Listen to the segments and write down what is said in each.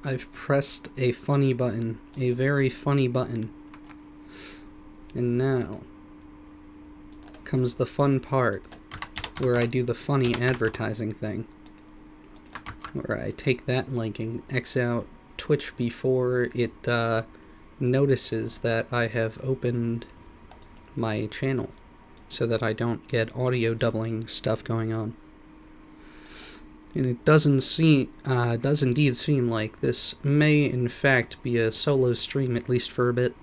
I've pressed a funny button. A very funny button. And now comes the fun part, where I do the funny advertising thing. Where I take that link and X out Twitch before it notices that I have opened my channel, so that I don't get audio doubling stuff going on. And it does indeed seem like this may in fact be a solo stream, at least for a bit.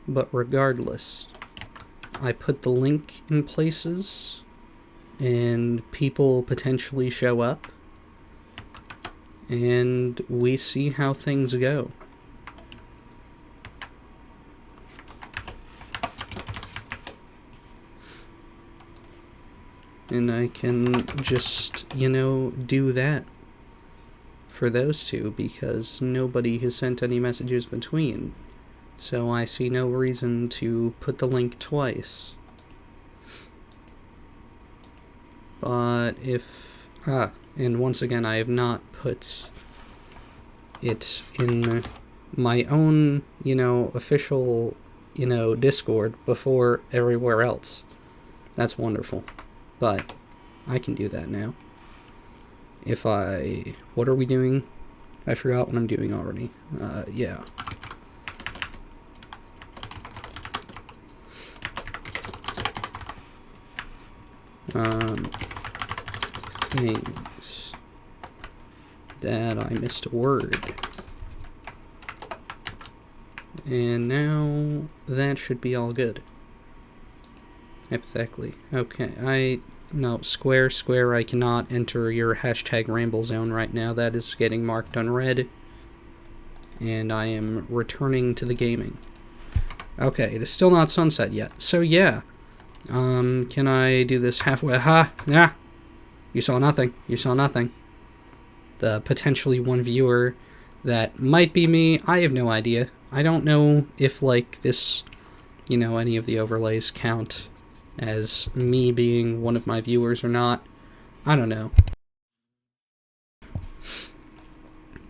But regardless, I put the link in places, and people potentially show up, and we see how things go. And I can just, do that for those two, because nobody has sent any messages between. So I see no reason to put the link twice. But if... and once again, I have not put it in my own, official, Discord before everywhere else. That's wonderful. But I can do that now. If I... What are we doing? I forgot what I'm doing already. Yeah. Things that I missed a word. And now that should be all good. Hypothetically. Okay, no, Square, I cannot enter your hashtag ramble zone right now. That is getting marked unread. And I am returning to the gaming. Okay, it is still not sunset yet. So yeah. Can I do this halfway? Yeah. You saw nothing. You saw nothing. The potentially one viewer that might be me, I have no idea. I don't know if, this, any of the overlays count as me being one of my viewers or not. I don't know.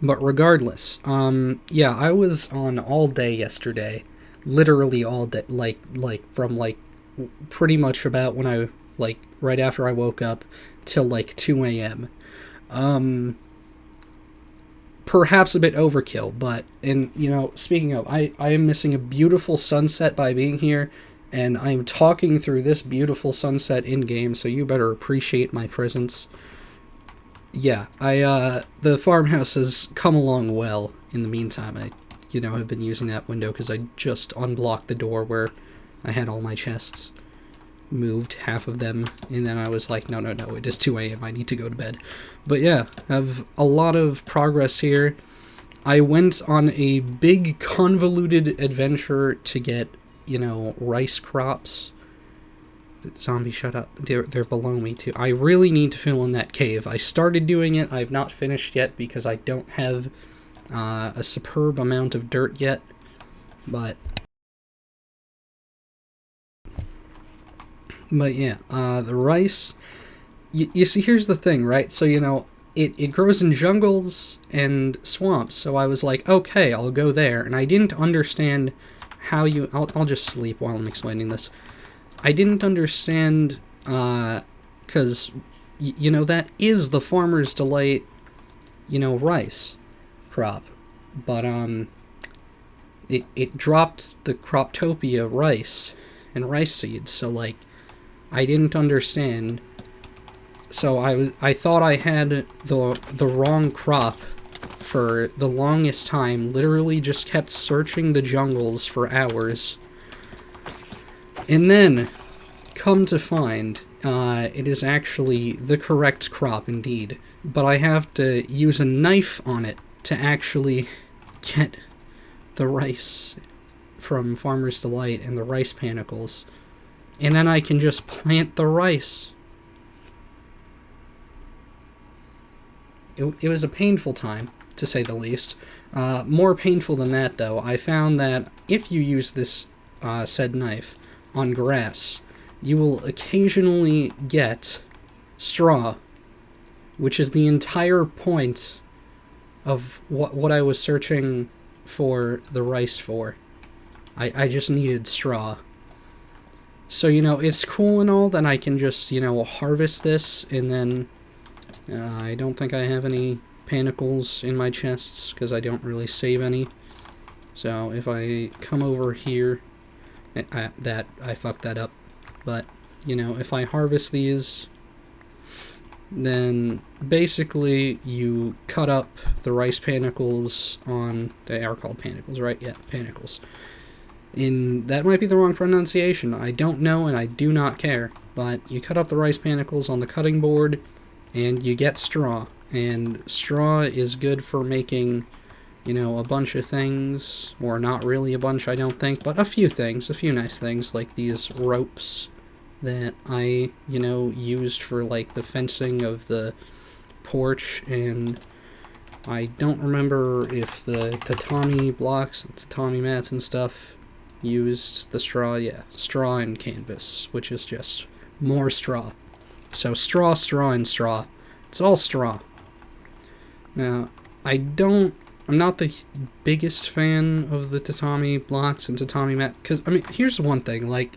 But regardless, yeah, I was on all day yesterday. Literally all day, from, pretty much about when I, right after I woke up till, 2 a.m. Perhaps a bit overkill, but, speaking of, I am missing a beautiful sunset by being here, and I'm talking through this beautiful sunset in-game, so you better appreciate my presence. Yeah, the farmhouse has come along well in the meantime. I, have been using that window because I just unblocked the door where I had all my chests, moved half of them, and then I was like, no, it is 2 a.m., I need to go to bed. But yeah, I have a lot of progress here. I went on a big convoluted adventure to get, rice crops. Zombie, shut up. They're below me too. I really need to fill in that cave. I started doing it, I've not finished yet because I don't have a superb amount of dirt yet, but yeah, the rice, you see, here's the thing, right? So, it grows in jungles and swamps, so I was like, okay, I'll go there, and I didn't understand how I'll just sleep while I'm explaining this. I didn't understand, because, that is the Farmer's Delight, rice crop, but, it dropped the Croptopia rice and rice seeds, so, I didn't understand, so I thought I had the wrong crop for the longest time, literally just kept searching the jungles for hours, and then, come to find, it is actually the correct crop indeed, but I have to use a knife on it to actually get the rice from Farmer's Delight and the rice panicles. And then I can just plant the rice. It was a painful time, to say the least. More painful than that, though, I found that if you use this said knife on grass, you will occasionally get straw, which is the entire point of what I was searching for the rice for. I just needed straw. So, it's cool and all that I can just, harvest this, and then I don't think I have any panicles in my chests, because I don't really save any. So, if I come over here, I fucked that up. But, if I harvest these, then basically you cut up the rice panicles on... They are called panicles, right? Yeah, panicles. That might be the wrong pronunciation. I don't know, and I do not care. But you cut up the rice panicles on the cutting board, and you get straw. And straw is good for making, a bunch of things. Or not really a bunch, I don't think, but a few things. A few nice things, like these ropes that I, used for, like, the fencing of the porch. And I don't remember if the tatami blocks, the tatami mats and stuff used the straw. Yeah, straw and canvas, which is just more straw. So straw, and straw. It's all straw. Now, I'm not the biggest fan of the tatami blocks and tatami mat, because, here's one thing, like,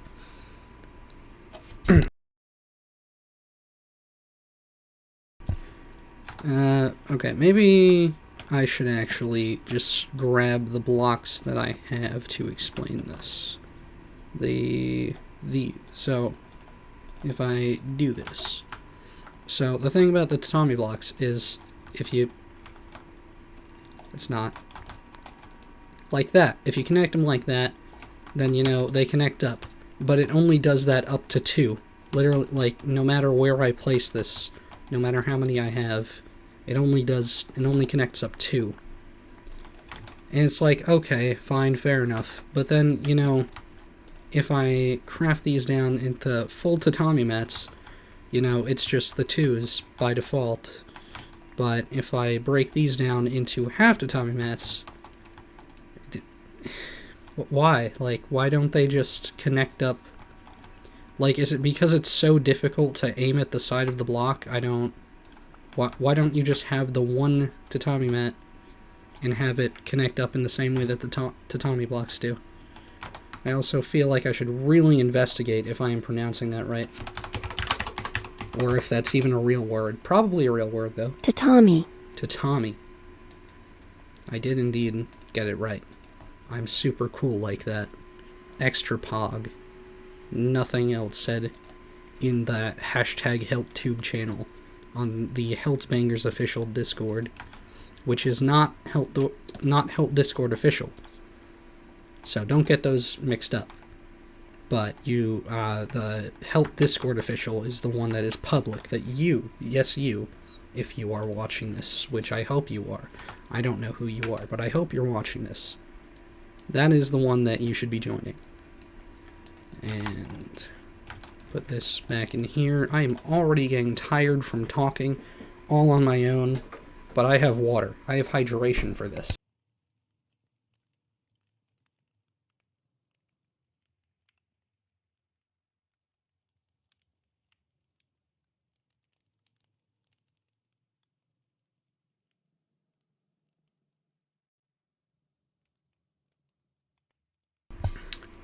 okay, maybe I should actually just grab the blocks that I have to explain this. So, if I do this. So, the thing about the tatami blocks is, it's not like that. If you connect them like that, then, they connect up. But it only does that up to 2. Literally, like, no matter where I place this, no matter how many I have, it only connects up 2. And it's like, okay, fine, fair enough. But then, if I craft these down into full tatami mats, it's just the 2s by default. But if I break these down into half tatami mats, why? Like, why don't they just connect up? Like, is it because it's so difficult to aim at the side of the block? Why don't you just have the one tatami mat and have it connect up in the same way that the tatami blocks do? I also feel like I should really investigate if I am pronouncing that right. Or if that's even a real word. Probably a real word, though. Tatami. Tatami. I did indeed get it right. I'm super cool like that. Extra pog. Nothing else said in the #HelpTube channel on the Helpbangers official Discord, which is not Help Discord official. So don't get those mixed up. But the Help Discord official is the one that is public, that yes you, if you are watching this, which I hope you are. I don't know who you are, but I hope you're watching this. That is the one that you should be joining. And put this back in here. I am already getting tired from talking all on my own, but I have water. I have hydration for this.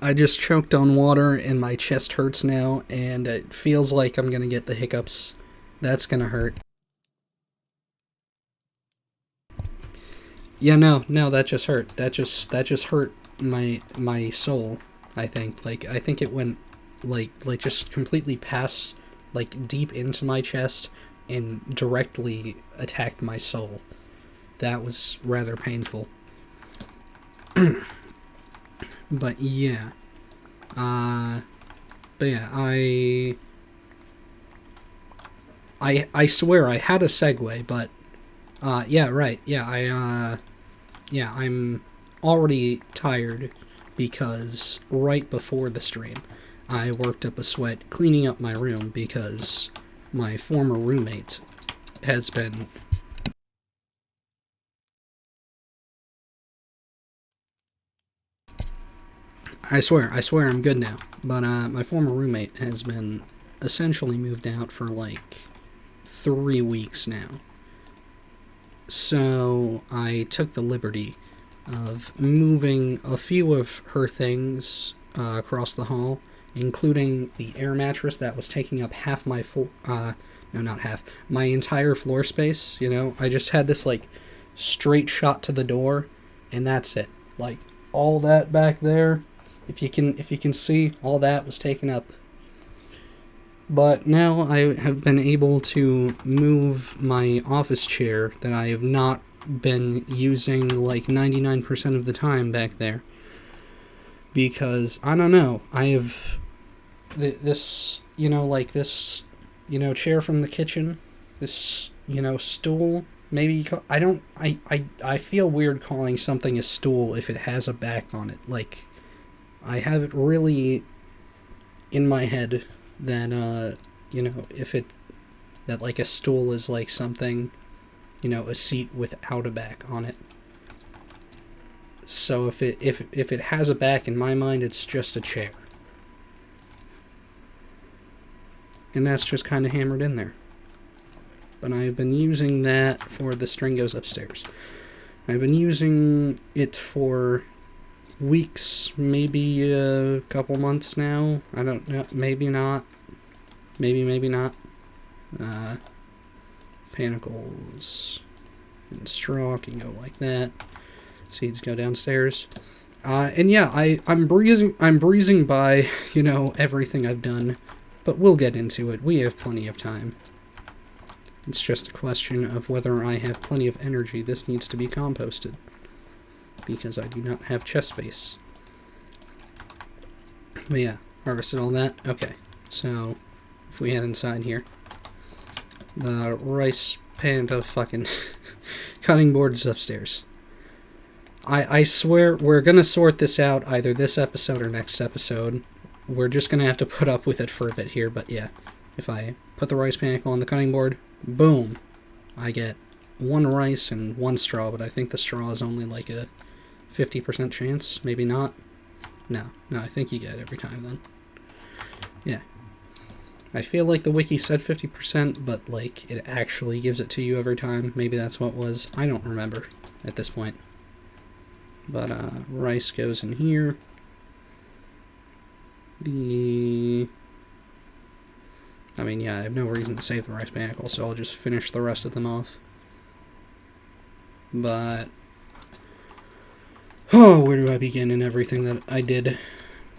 I just choked on water and my chest hurts now, and it feels like I'm gonna get the hiccups. That's gonna hurt. Yeah, no, that just hurt. That just hurt my soul, I think. Like, I think it went, like just completely past, like, deep into my chest and directly attacked my soul. That was rather painful. But yeah. But yeah, I swear I had a segue, but, yeah, right, yeah, yeah, I'm already tired because right before the stream, I worked up a sweat cleaning up my room because my former roommate has been... I swear I'm good now. But, my former roommate has been essentially moved out for, like, 3 weeks now. So I took the liberty of moving a few of her things across the hall, including the air mattress that was taking up half my no, not half, my entire floor space. You know, I just had this like straight shot to the door, and that's it. Like all that back there, if you can see, all that was taken up. But now I have been able to move my office chair that I have not been using like 99% of the time back there. Because, I don't know, I have this, you know, like this, you know, chair from the kitchen, this, you know, stool, maybe, I feel weird calling something a stool if it has a back on it. Like, I have it really in my head that, you know, that like a stool is like something, you know, a seat without a back on it. So if it has a back, in my mind, it's just a chair. And that's just kind of hammered in there. But I've been using that for the string goes upstairs. I've been using it for weeks, maybe a couple months now. I don't know, maybe not. Maybe not. Panicles and straw can go like that. Seeds go downstairs. And yeah, I'm breezing by, you know, everything I've done, but we'll get into it. We have plenty of time. It's just a question of whether I have plenty of energy. This needs to be composted, because I do not have chest space. But yeah, harvested all that. Okay, so if we head inside here, the rice panda fucking cutting board is upstairs. I swear we're gonna sort this out either this episode or next episode. We're just gonna have to put up with it for a bit here, but yeah. If I put the rice panicle on the cutting board, boom, I get one rice and one straw, but I think the straw is only like a 50% chance, maybe not. No, I think you get it every time then. Yeah. I feel like the wiki said 50%, but like it actually gives it to you every time. Maybe that's what it was. I don't remember at this point. But rice goes in here. I mean, yeah, I have no reason to save the rice panicle, so I'll just finish the rest of them off. But oh, where do I begin in everything that I did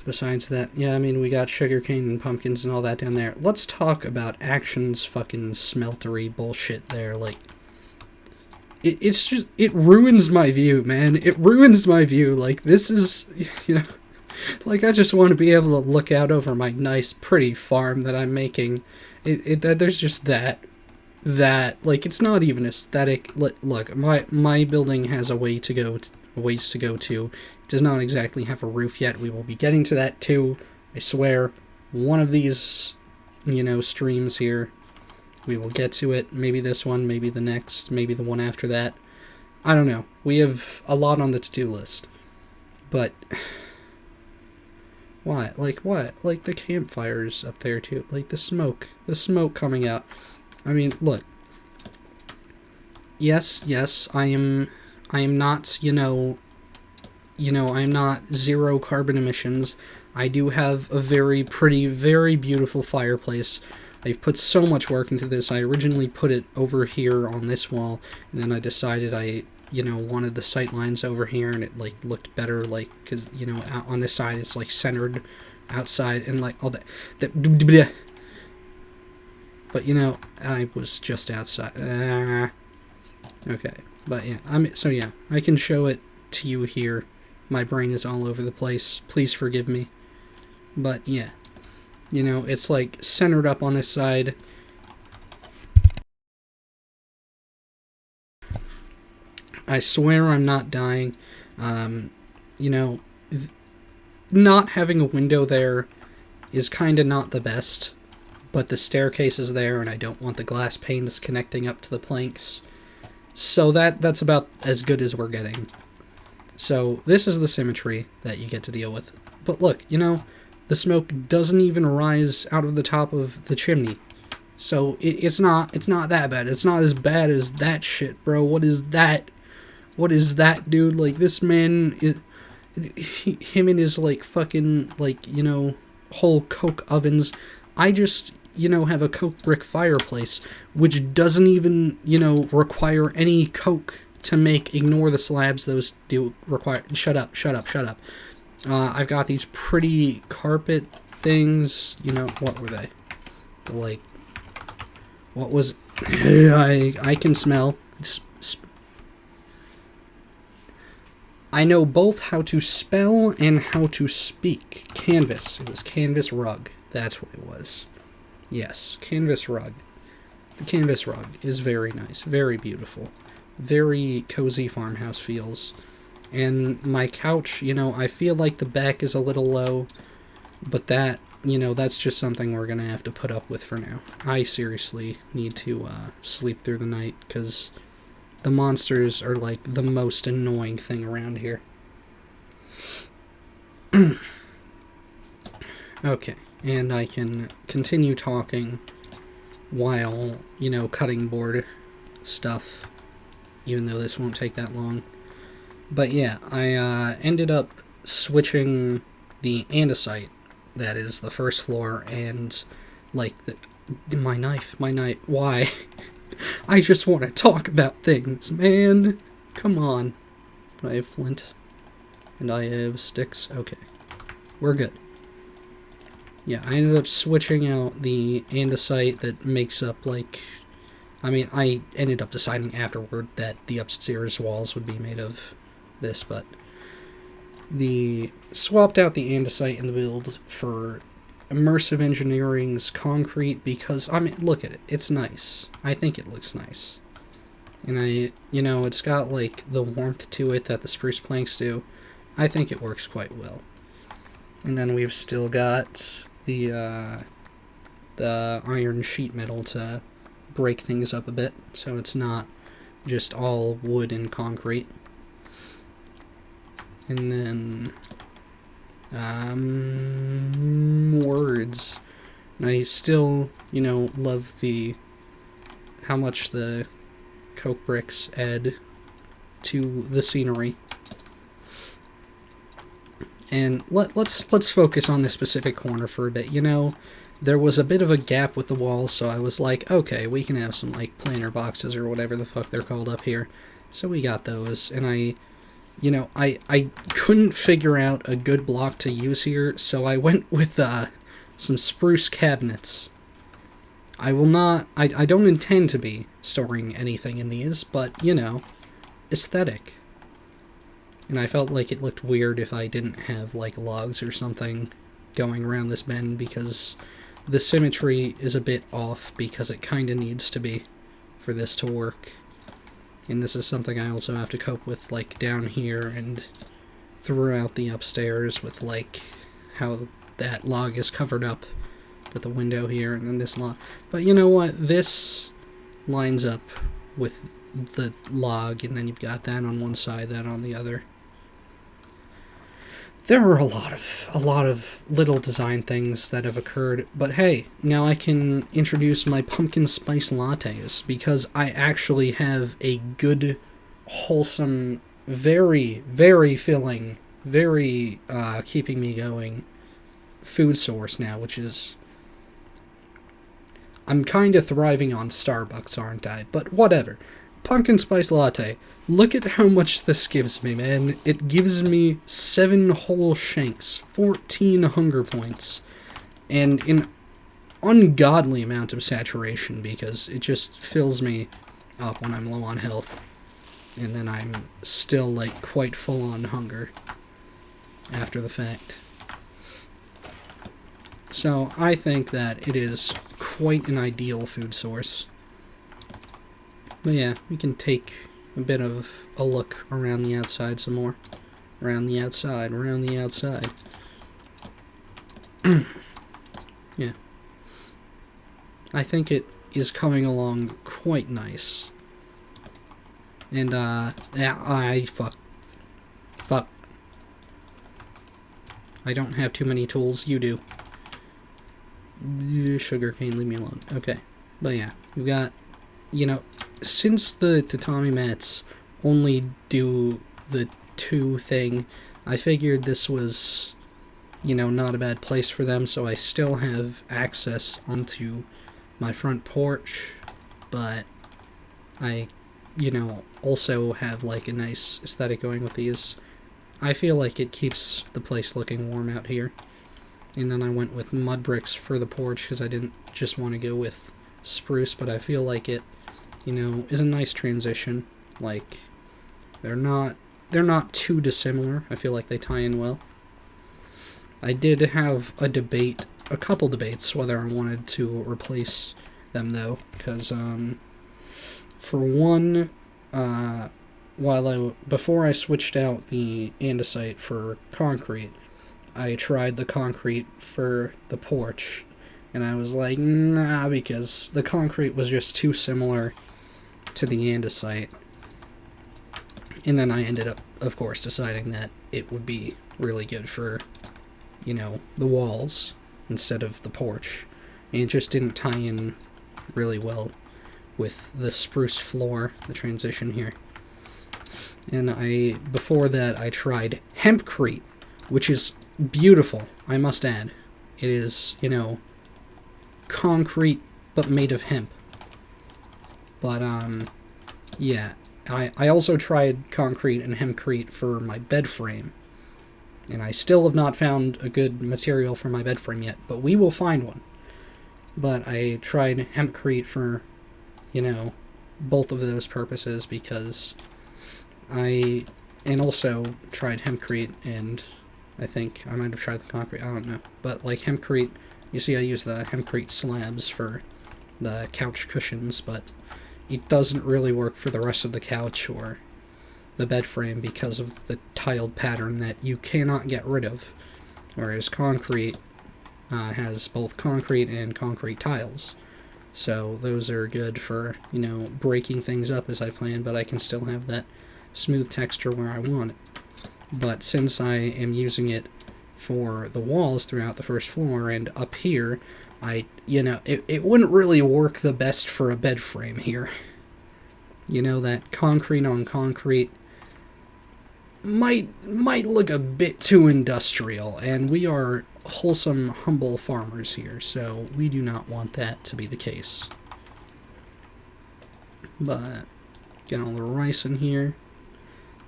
besides that? Yeah, I mean, we got sugarcane and pumpkins and all that down there. Let's talk about Action's fucking smeltery bullshit there. Like, it's just, it ruins my view, man. It ruins my view. Like, this is, you know, like, I just want to be able to look out over my nice, pretty farm that I'm making. There's just that, like, it's not even aesthetic. Look, my building has a ways to go to. It does not exactly have a roof yet. We will be getting to that too. I swear. One of these, you know, streams here, we will get to it. Maybe this one, maybe the next, maybe the one after that. I don't know. We have a lot on the to-do list. But what? Like what? Like the campfires up there too. Like the smoke coming out. I mean, look. Yes, I am not, I am not zero carbon emissions. I do have a very pretty, very beautiful fireplace. I've put so much work into this. I originally put it over here on this wall, and then I decided I, wanted the sight lines over here, and it, like, looked better, like, because, out on this side it's, like, centered outside, and, like, all that. But, I was just outside. Okay. But, yeah, I can show it to you here. My brain is all over the place. Please forgive me. But, yeah. It's, like, centered up on this side. I swear I'm not dying. Not having a window there is kind of not the best. But the staircase is there, and I don't want the glass panes connecting up to the planks. So that's about as good as we're getting. So this is the symmetry that you get to deal with. But look, the smoke doesn't even rise out of the top of the chimney. So it's not that bad. It's not as bad as that shit, bro. What is that? What is that, dude? Like, this man is, him and his like fucking like, you know, whole coke ovens. I just, you know, have a coke brick fireplace which doesn't even, you know, require any coke to make. Ignore the slabs, those do require. Shut up, shut up, shut up. I've got these pretty carpet things. You know, what were they? Like, what was? I can smell. I know both how to spell and how to speak. Canvas. It was canvas rug. That's what it was. Yes, canvas rug. The canvas rug is very nice, very beautiful, very cozy farmhouse feels. And my couch, you know, I feel like the back is a little low, but that, you know, that's just something we're gonna have to put up with for now. I seriously need to sleep through the night, because the monsters are like the most annoying thing around here. Okay, and I can continue talking while, you know, cutting board stuff, even though this won't take that long. But yeah, I ended up switching the andesite, that is the first floor, and like my knife, why? I just want to talk about things, man. Come on. But I have flint. And I have sticks. Okay. We're good. Yeah, I ended up switching out the andesite that makes up, like... I mean, I ended up deciding afterward that the upstairs walls would be made of this, but... Swapped out the andesite in the build for Immersive Engineering's concrete, because, I mean, look at it. It's nice. I think it looks nice. And you know, it's got, like, the warmth to it that the spruce planks do. I think it works quite well. And then we've still got the iron sheet metal to break things up a bit, so it's not just all wood and concrete. And then... words. And I still, you know, love how much the coke bricks add to the scenery. And let's focus on this specific corner for a bit. You know, there was a bit of a gap with the walls, so I was like, okay, we can have some, like, planter boxes or whatever the fuck they're called up here. So we got those, and you know, I couldn't figure out a good block to use here, so I went with some spruce cabinets. I don't intend to be storing anything in these, but, you know, aesthetic. And I felt like it looked weird if I didn't have, like, logs or something going around this bend, because the symmetry is a bit off, because it kind of needs to be for this to work. And this is something I also have to cope with, like, down here and throughout the upstairs with, like, how that log is covered up with the window here and then this log. But you know what? This lines up with the log, and then you've got that on one side, that on the other. There are a lot of little design things that have occurred, but hey, now I can introduce my pumpkin spice lattes, because I actually have a good, wholesome, very, very filling, very keeping me going food source now, which is... I'm kind of thriving on Starbucks, aren't I? But whatever. Pumpkin spice latte. Look at how much this gives me, man. It gives me 7 whole shanks, 14 hunger points, and an ungodly amount of saturation, because it just fills me up when I'm low on health. And then I'm still, like, quite full on hunger after the fact. So I think that it is quite an ideal food source. But yeah, we can take a bit of a look around the outside some more. Around the outside, around the outside. Yeah. I think it is coming along quite nice. And, yeah, fuck. I don't have too many tools, you do. Sugarcane, leave me alone. Okay. But yeah, we've got, you know, since the tatami mats only do the two thing, I figured this was, not a bad place for them, so I still have access onto my front porch, but I, also have like a nice aesthetic going with these. I feel like it keeps the place looking warm out here. And then I went with mud bricks for the porch because I didn't just want to go with spruce, but I feel like it, is a nice transition. Like, they're not too dissimilar. I feel like they tie in well. I did have a couple debates, whether I wanted to replace them though, because for one, before I switched out the andesite for concrete, I tried the concrete for the porch, and I was like, nah, because the concrete was just too similar to the andesite. And then I ended up, of course, deciding that it would be really good for, the walls instead of the porch. And it just didn't tie in really well with the spruce floor, the transition here. And before that, I tried hempcrete, which is beautiful, I must add. It is, concrete but made of hemp. But, yeah. I also tried concrete and hempcrete for my bed frame. And I still have not found a good material for my bed frame yet, but we will find one. But I tried hempcrete for, both of those purposes because and also tried hempcrete, and I think I might have tried the concrete, I don't know. But like hempcrete, you see I use the hempcrete slabs for the couch cushions, but it doesn't really work for the rest of the couch or the bed frame because of the tiled pattern that you cannot get rid of. Whereas concrete has both concrete and concrete tiles. So those are good for, breaking things up as I plan, but I can still have that smooth texture where I want it. But since I am using it for the walls throughout the first floor and up here, it wouldn't really work the best for a bed frame here. That concrete on concrete might look a bit too industrial, and we are wholesome, humble farmers here, so we do not want that to be the case. But get all the rice in here.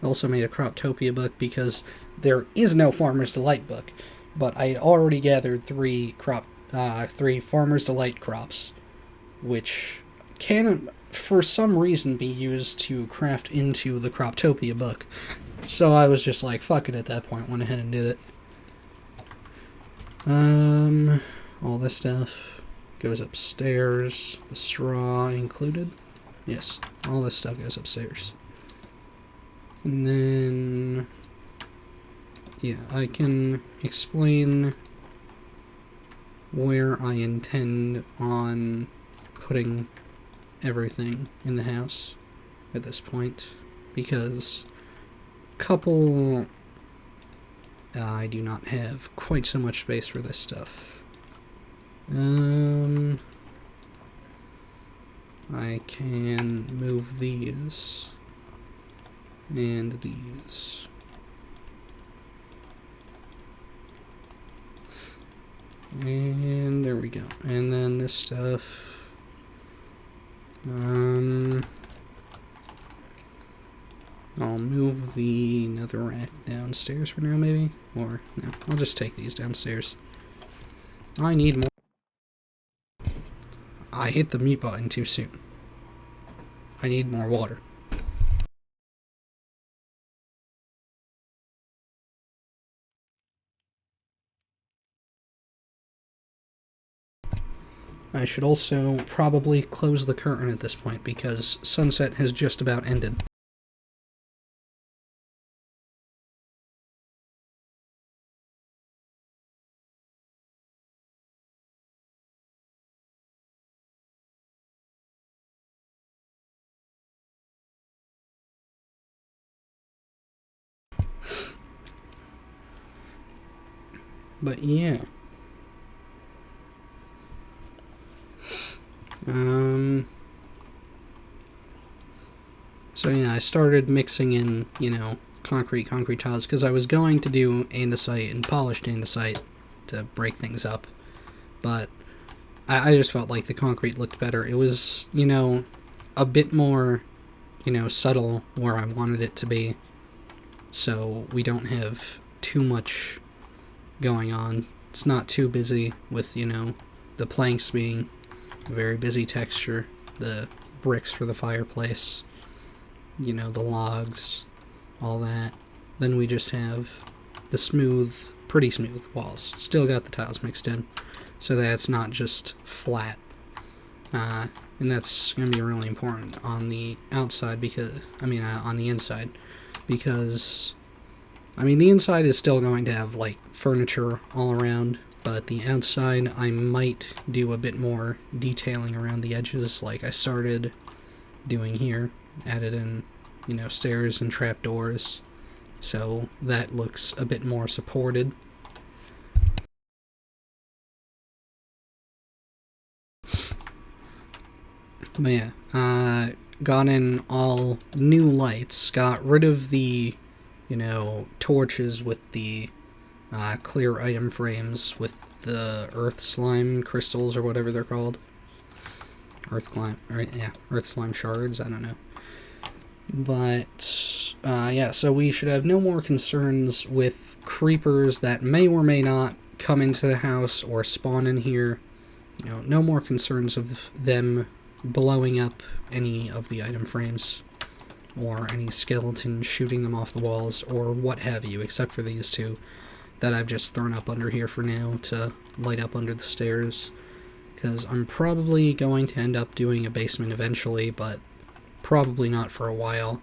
Also made a Croptopia book because there is no Farmer's Delight book, but I had already gathered three Farmer's Delight crops, which can, for some reason, be used to craft into the Croptopia book. So I was just like, fuck it at that point, went ahead and did it. All this stuff goes upstairs, the straw included. Yes, all this stuff goes upstairs. And then, yeah, I can explain where I intend on putting everything in the house at this point, because I do not have quite so much space for this stuff. I can move these and these. And there we go. And then this stuff. I'll move the nether rack downstairs for now, maybe? Or, no, I'll just take these downstairs. I need more. I hit the mute button too soon. I need more water. I should also probably close the curtain at this point because sunset has just about ended. But yeah. Um, so yeah, I started mixing in, concrete tiles, because I was going to do andesite and polished andesite to break things up, but I just felt like the concrete looked better. It was, a bit more, subtle where I wanted it to be, so we don't have too much going on. It's not too busy with, the planks being a very busy texture, the bricks for the fireplace, the logs, all that. Then we just have the pretty smooth walls. Still got the tiles mixed in, so that it's not just flat. And that's going to be really important on the outside on the inside, because, the inside is still going to have, furniture all around, but the outside, I might do a bit more detailing around the edges, like I started doing here. Added in, stairs and trapdoors, so that looks a bit more supported. But yeah, got in all new lights, got rid of the, torches with the clear item frames with the earth slime crystals or whatever they're called. Earth slime shards, I don't know. But, yeah, so we should have no more concerns with creepers that may or may not come into the house or spawn in here. No more concerns of them blowing up any of the item frames, or any skeletons shooting them off the walls, or what have you, except for these two that I've just thrown up under here for now to light up under the stairs, because I'm probably going to end up doing a basement eventually, but probably not for a while.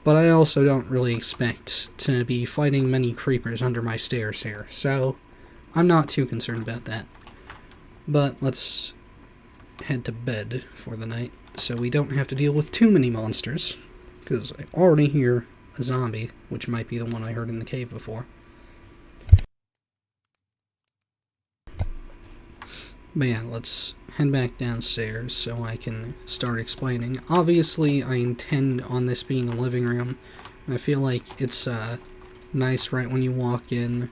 But I also don't really expect to be fighting many creepers under my stairs here, so I'm not too concerned about that. But let's head to bed for the night, so we don't have to deal with too many monsters, because I already hear a zombie, which might be the one I heard in the cave before. But yeah, let's head back downstairs so I can start explaining. Obviously, I intend on this being the living room. I feel like it's nice right when you walk in,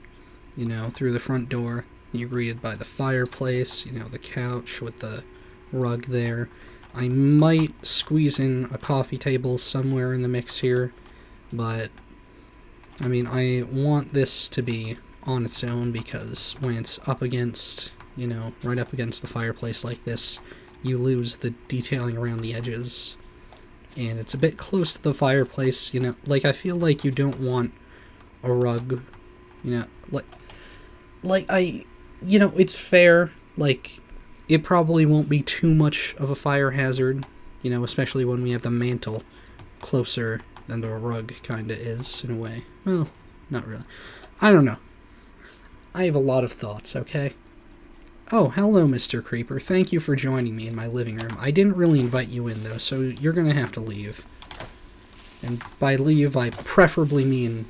through the front door. You're greeted by the fireplace, the couch with the rug there. I might squeeze in a coffee table somewhere in the mix here, but I want this to be on its own, because when it's up against, right up against the fireplace like this, you lose the detailing around the edges, and it's a bit close to the fireplace, I feel like you don't want a rug, it's fair, it probably won't be too much of a fire hazard, especially when we have the mantle closer than the rug kinda is, in a way. Well, not really. I don't know. I have a lot of thoughts, okay? Oh, hello, Mr. Creeper. Thank you for joining me in my living room. I didn't really invite you in, though, so you're gonna have to leave. And by leave, I preferably mean,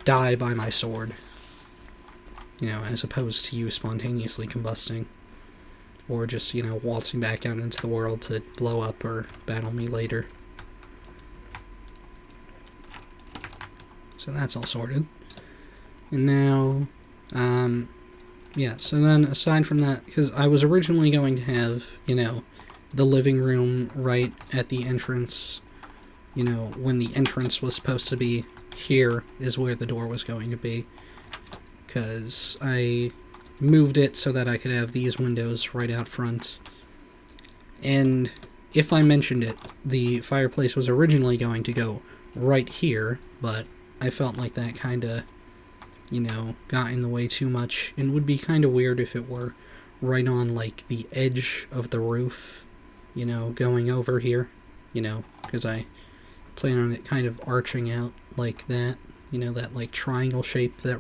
die by my sword. As opposed to you spontaneously combusting. Or just, waltzing back out into the world to blow up or battle me later. So that's all sorted. And now, yeah, so then aside from that, because I was originally going to have, the living room right at the entrance, when the entrance was supposed to be here is where the door was going to be. Because I moved it so that I could have these windows right out front. And if I mentioned it, the fireplace was originally going to go right here, but I felt like that kind of, got in the way too much, and would be kind of weird if it were right on, the edge of the roof, going over here, because I plan on it kind of arching out like that, that, triangle shape that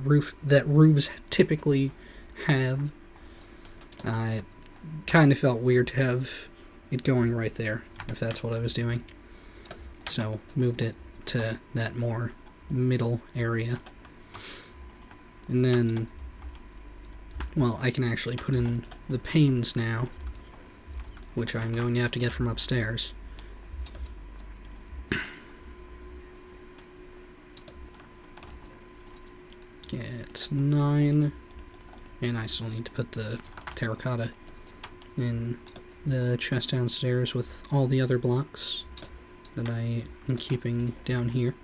roofs typically have. It kind of felt weird to have it going right there, if that's what I was doing. So, moved it to that more middle area. And then, well, I can actually put in the panes now. which I'm going to have to get from upstairs. Get 9, and I still need to put the terracotta in the chest downstairs with all the other blocks that I am keeping down here.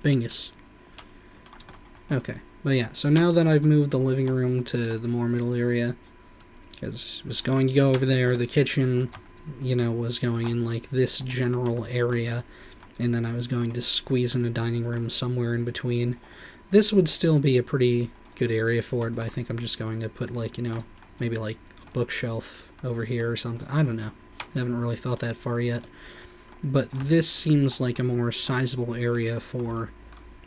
Bingus. Okay, but yeah, so now that I've moved the living room to the more middle area, because I was going to go over there, the kitchen, you know, was going in like this general area, and then I was going to squeeze in a dining room somewhere in between. This would still be a pretty good area for it, but I think I'm just going to put, like, you know, maybe like a bookshelf over here or something. I don't know. I haven't really thought that far yet. But this seems like a more sizable area for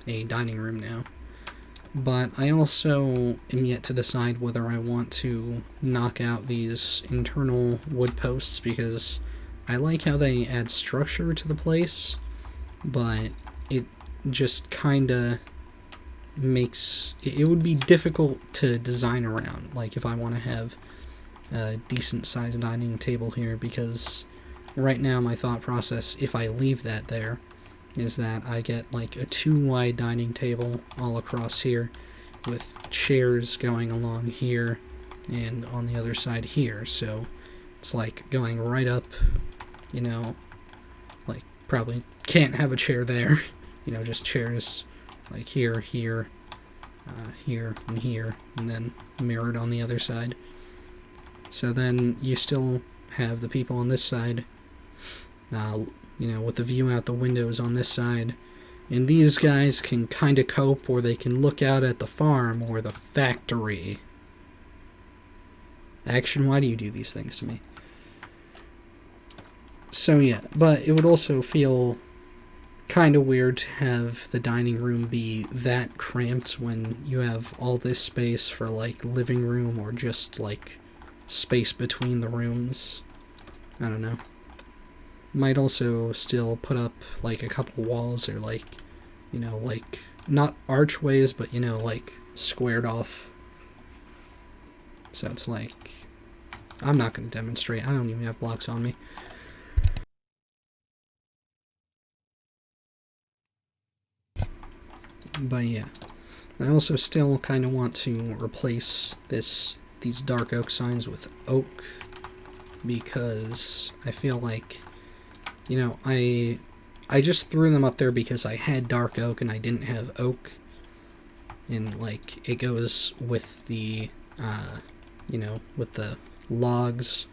a dining room now. But I also am yet to decide whether I want to knock out these internal wood posts, because I like how they add structure to the place, but it just kinda makes it would be difficult to design around, like if I want to have a decent sized dining table here, because right now my thought process, if I leave that there, is that I get like a 2-wide dining table all across here with chairs going along here and on the other side here, so it's like going right up, you know, like probably can't have a chair there, you know, just chairs like here, here, here, and then mirrored on the other side. So then you still have the people on this side, you know, with the view out the windows on this side, and these guys can kind of cope, or they can look out at the farm or the factory. Action, why do you do these things to me? So yeah, but it would also feel kind of weird to have the dining room be that cramped when you have all this space for like living room or just like space between the rooms. I don't know. Might also still put up like a couple walls, or like, you know, like not archways, but you know, like squared off. So it's like, I'm not going to demonstrate. I don't even have blocks on me. But yeah, I also still kind of want to replace these dark oak signs with oak, because I feel like, you know, I just threw them up there because I had dark oak and I didn't have oak, and like it goes with the you know, with the logs,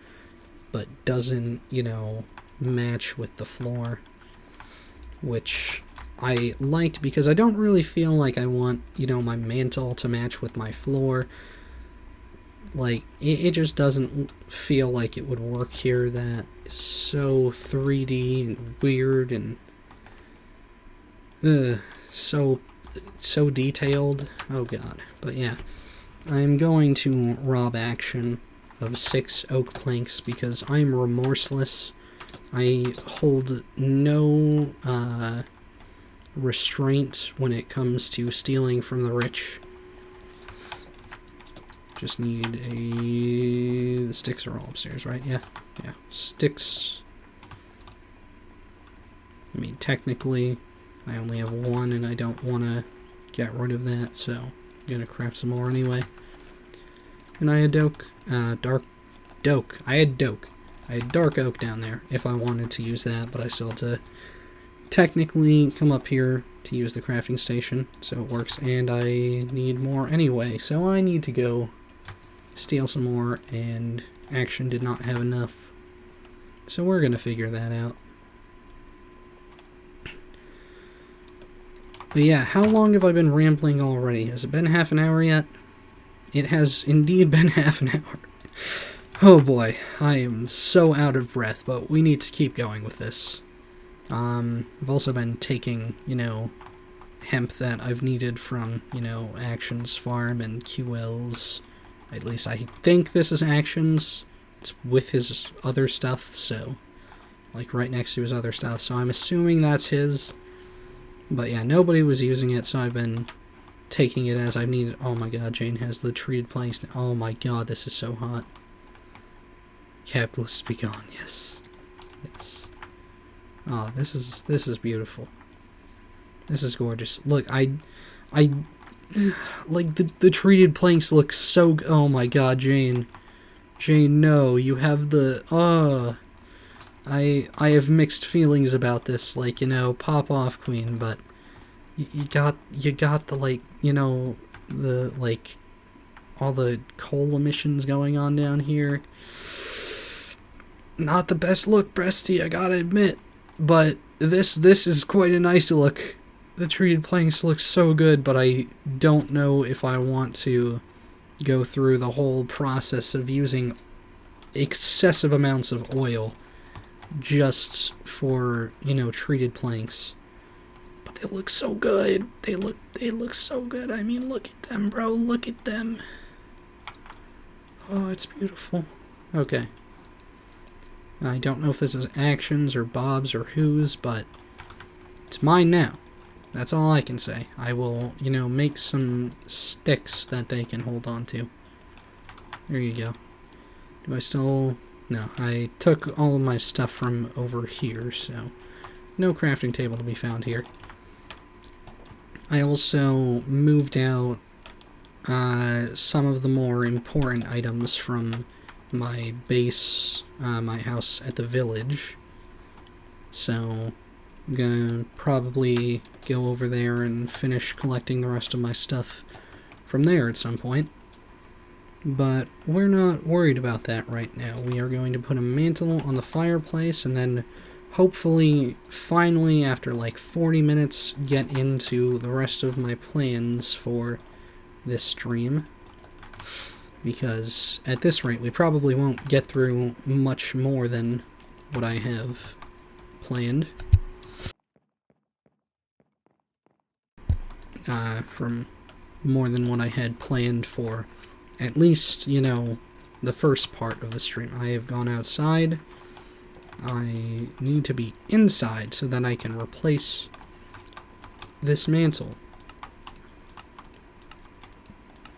but doesn't, you know, match with the floor, which I liked because I don't really feel like I want, you know, my mantle to match with my floor. Like, it just doesn't feel like it would work here. That is so 3D and weird and so detailed. Oh god. But yeah, I'm going to rob action of 6 oak planks because I'm remorseless. I hold no restraint when it comes to stealing from the rich. Just need the sticks are all upstairs, right? Yeah, sticks. I mean, technically, I only have 1, and I don't want to get rid of that, so I'm gonna craft some more anyway. And I had I had dark oak down there if I wanted to use that, but I still had to technically come up here to use the crafting station, so it works, and I need more anyway, so I need to go steal some more, and action did not have enough, so we're gonna figure that out. But yeah, how long have I been rambling already? Has it been half an hour yet? It has indeed been half an hour. Oh boy, I am so out of breath, but we need to keep going with this. I've also been taking, you know, hemp that I've needed from, you know, Action's farm and QL's. At least I think this is Action's. It's with his other stuff, so, like, right next to his other stuff, so I'm assuming that's his. But yeah, nobody was using it, so I've been taking it as I need. Oh my god, Jane has the treated planks. Oh my god, this is so hot. Capitalists be gone. Yes. Yes. Oh, this is beautiful. This is gorgeous. Look, I like the treated planks look so. Oh my god, Jane. Jane, no, you have the. I have mixed feelings about this. Like, you know, pop off, queen, but you got the, like, you know, the, like, all the coal emissions going on down here. Not the best look, Breasty, I gotta admit, but this is quite a nice look. The treated planks look so good, but I don't know if I want to go through the whole process of using excessive amounts of oil just for, you know, treated planks. But they look so good. They look so good. I mean, look at them, bro. Look at them. Oh, it's beautiful. Okay. I don't know if this is Actions or Bob's or whose, but it's mine now. That's all I can say. I will, you know, make some sticks that they can hold on to. There you go. Do I still... No, I took all of my stuff from over here, so no crafting table to be found here. I also moved out some of the more important items from my base, my house at the village. So I'm gonna probably go over there and finish collecting the rest of my stuff from there at some point. But we're not worried about that right now. We are going to put a mantle on the fireplace and then hopefully, finally, after like 40 minutes, get into the rest of my plans for this stream. Because at this rate, we probably won't get through much more than what I have planned. From more than what I had planned for at least, you know, the first part of the stream. I have gone outside. I need to be inside so that I can replace this mantle.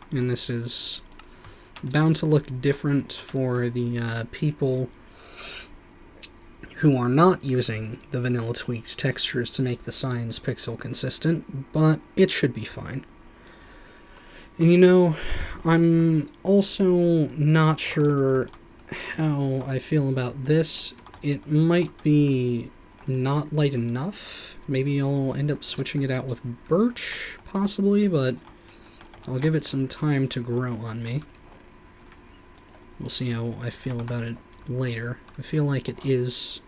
And this is bound to look different for the people who are not using the Vanilla Tweaks textures to make the signs pixel consistent, but it should be fine. And you know, I'm also not sure how I feel about this. It might be not light enough. Maybe I'll end up switching it out with birch, possibly, but I'll give it some time to grow on me. We'll see how I feel about it later. I feel like it is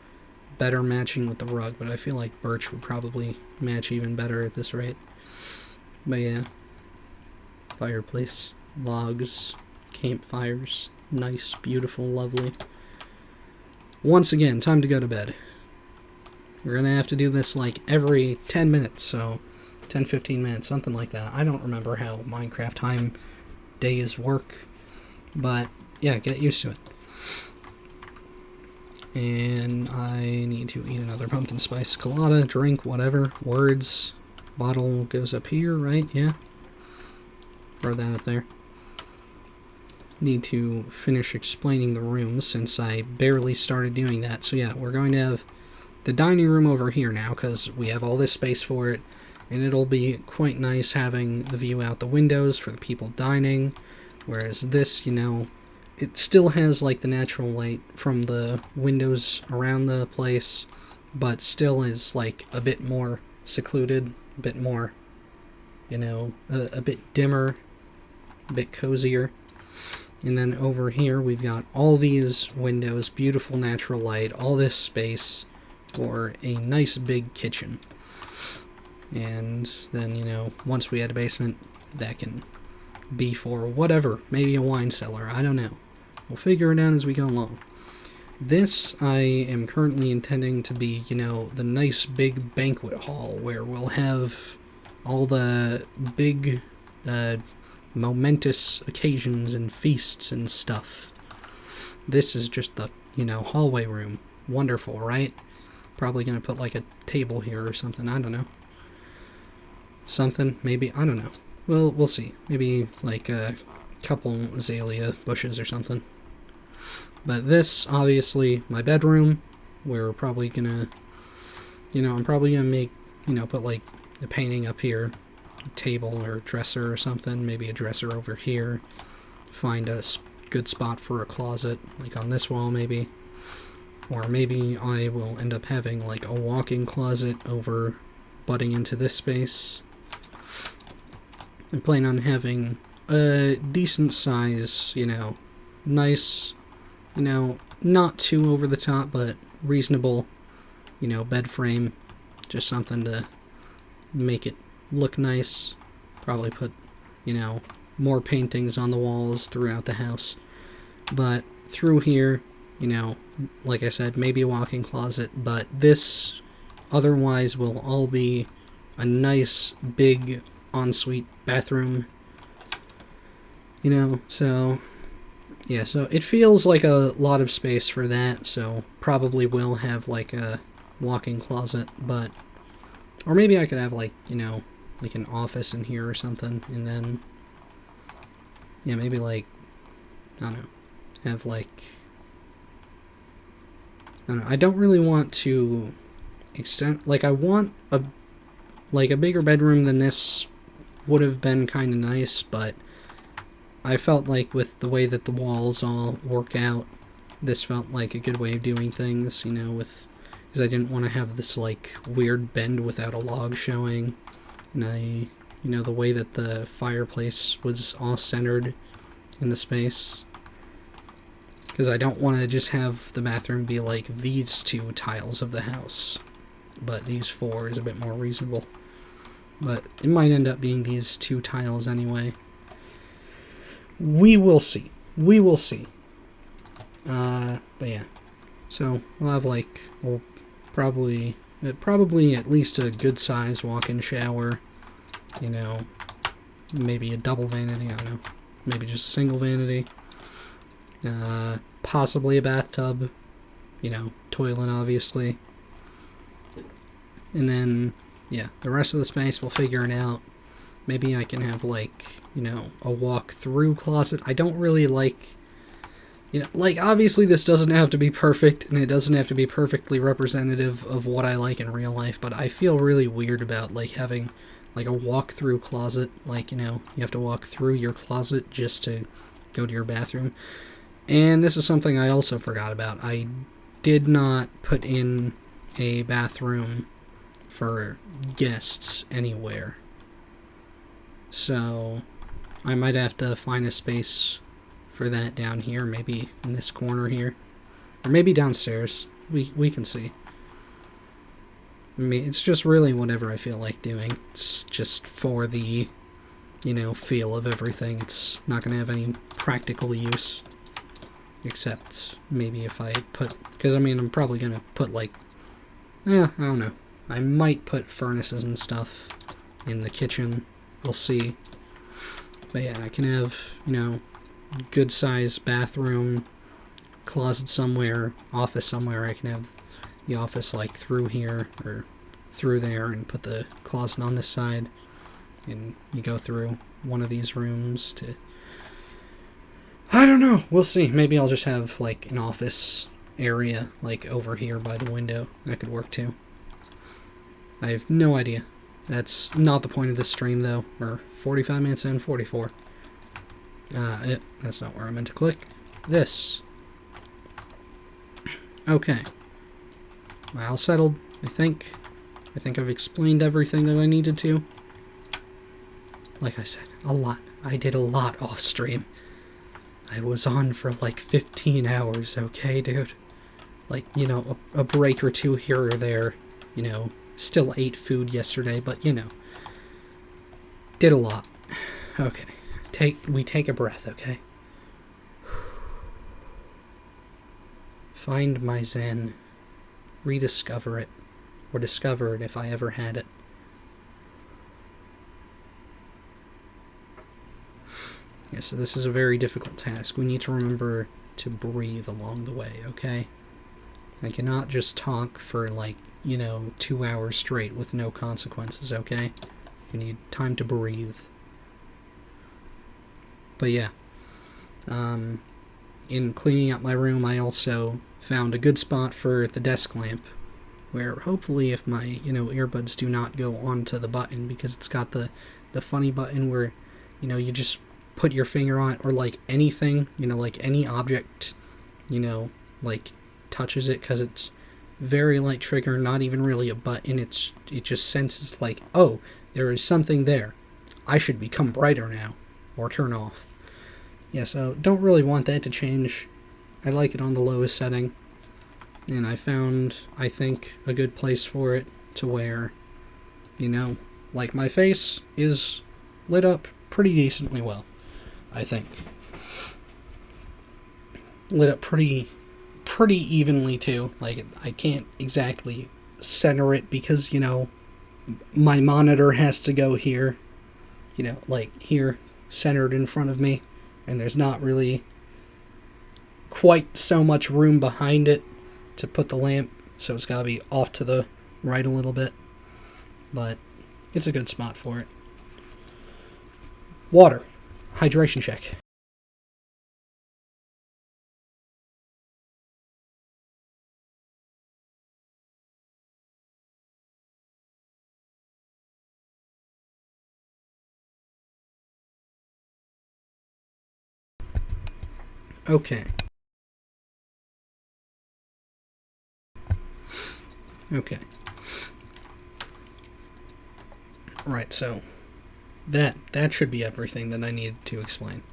better matching with the rug, but I feel like birch would probably match even better at this rate. But yeah. Fireplace, logs, campfires, nice, beautiful, lovely. Once again, time to go to bed. We're gonna have to do this like every 10 minutes, so 10-15 minutes, something like that. I don't remember how Minecraft time days work, but yeah, get used to it. And I need to eat another pumpkin spice colada, drink, whatever. Words, bottle goes up here, right? Yeah. Throw that up there. Need to finish explaining the rooms since I barely started doing that. So yeah, we're going to have the dining room over here now because we have all this space for it. And it'll be quite nice having the view out the windows for the people dining. Whereas this, you know, it still has like the natural light from the windows around the place, but still is like a bit more secluded, a bit more, you know, a bit dimmer, a bit cozier. And then over here we've got all these windows, beautiful natural light, all this space for a nice big kitchen. And then, you know, once we add a basement, that can be for whatever, maybe a wine cellar, I don't know. We'll figure it out as we go along. This I am currently intending to be, you know, the nice big banquet hall where we'll have all the big, momentous occasions and feasts and stuff. This is just the, you know, hallway room. Wonderful, right? Probably gonna put like a table here or something, I don't know. Something, maybe, I don't know. we'll see. Maybe like a couple azalea bushes or something. But this, obviously, my bedroom. We're probably gonna, I'm probably gonna make, put like a painting up here, a table or dresser or something. Maybe a dresser over here. Find a good spot for a closet, like on this wall maybe. Or maybe I will end up having like a walk-in closet over butting into this space. I plan on having a decent size, nice, not too over the top, but reasonable, bed frame. Just something to make it look nice. Probably put, more paintings on the walls throughout the house. But through here, like I said, maybe a walk-in closet, but this otherwise will all be a nice big ensuite bathroom. So yeah, so it feels like a lot of space for that, so probably will have like a walk-in closet, but or maybe I could have like, like an office in here or something, and then yeah, maybe like I don't know, have like I don't know, I don't really want to extend, like I want a bigger bedroom than this would have been kind of nice, but I felt like with the way that the walls all work out, this felt like a good way of doing things, because I didn't want to have this like weird bend without a log showing, and I, the way that the fireplace was all centered in the space, because I don't want to just have the bathroom be like these two tiles of the house, but these four is a bit more reasonable. But it might end up being these two tiles anyway. We will see. We will see. But yeah. So we'll have like, probably at least a good size walk-in shower. Maybe a double vanity. I don't know. Maybe just a single vanity. Possibly a bathtub. Toilet obviously. And then, yeah, the rest of the space we'll figure it out. Maybe I can have like, a walk-through closet. I don't really like, like obviously this doesn't have to be perfect and it doesn't have to be perfectly representative of what I like in real life, but I feel really weird about like having like a walk-through closet. Like, you have to walk through your closet just to go to your bathroom. And this is something I also forgot about. I did not put in a bathroom for guests anywhere. So I might have to find a space for that down here, maybe in this corner here, or maybe downstairs. We can see. I mean, it's just really whatever I feel like doing. It's just for the, feel of everything. It's not going to have any practical use, except maybe if I put, because I mean, I'm probably going to put like, I don't know. I might put furnaces and stuff in the kitchen. We'll see. But yeah, I can have, good size bathroom, closet somewhere, office somewhere. I can have the office like through here or through there and put the closet on this side. And you go through one of these rooms to, I don't know. We'll see. Maybe I'll just have like an office area like over here by the window. That could work too. I have no idea. That's not the point of this stream, though. We're 45 minutes in, 44. That's not where I meant to click. This. Okay. Well settled, I think. I think I've explained everything that I needed to. Like I said, a lot. I did a lot off stream. I was on for like 15 hours, okay, dude? Like, a break or two here or there, Still ate food yesterday, but, did a lot. Okay. We take a breath, okay? Find my zen. Rediscover it. Or discover it if I ever had it. Yeah, so this is a very difficult task. We need to remember to breathe along the way, okay? I cannot just talk for, 2 hours straight with no consequences, okay? We need time to breathe. But yeah, in cleaning up my room, I also found a good spot for the desk lamp, where hopefully if my, earbuds do not go onto the button, because it's got the funny button where, you just put your finger on it, or like anything, like any object, like touches it, because it's very light trigger, not even really a button. It just senses like, oh, there is something there. I should become brighter now, or turn off. Yeah, so don't really want that to change. I like it on the lowest setting, and I found, I think, a good place for it to where, like my face is lit up pretty decently well, I think. Lit up pretty evenly too. Like, I can't exactly center it because, my monitor has to go here, like here, centered in front of me, and there's not really quite so much room behind it to put the lamp, so it's gotta be off to the right a little bit, but it's a good spot for it. Water. Hydration check. Okay. Okay. Right, so that should be everything that I needed to explain.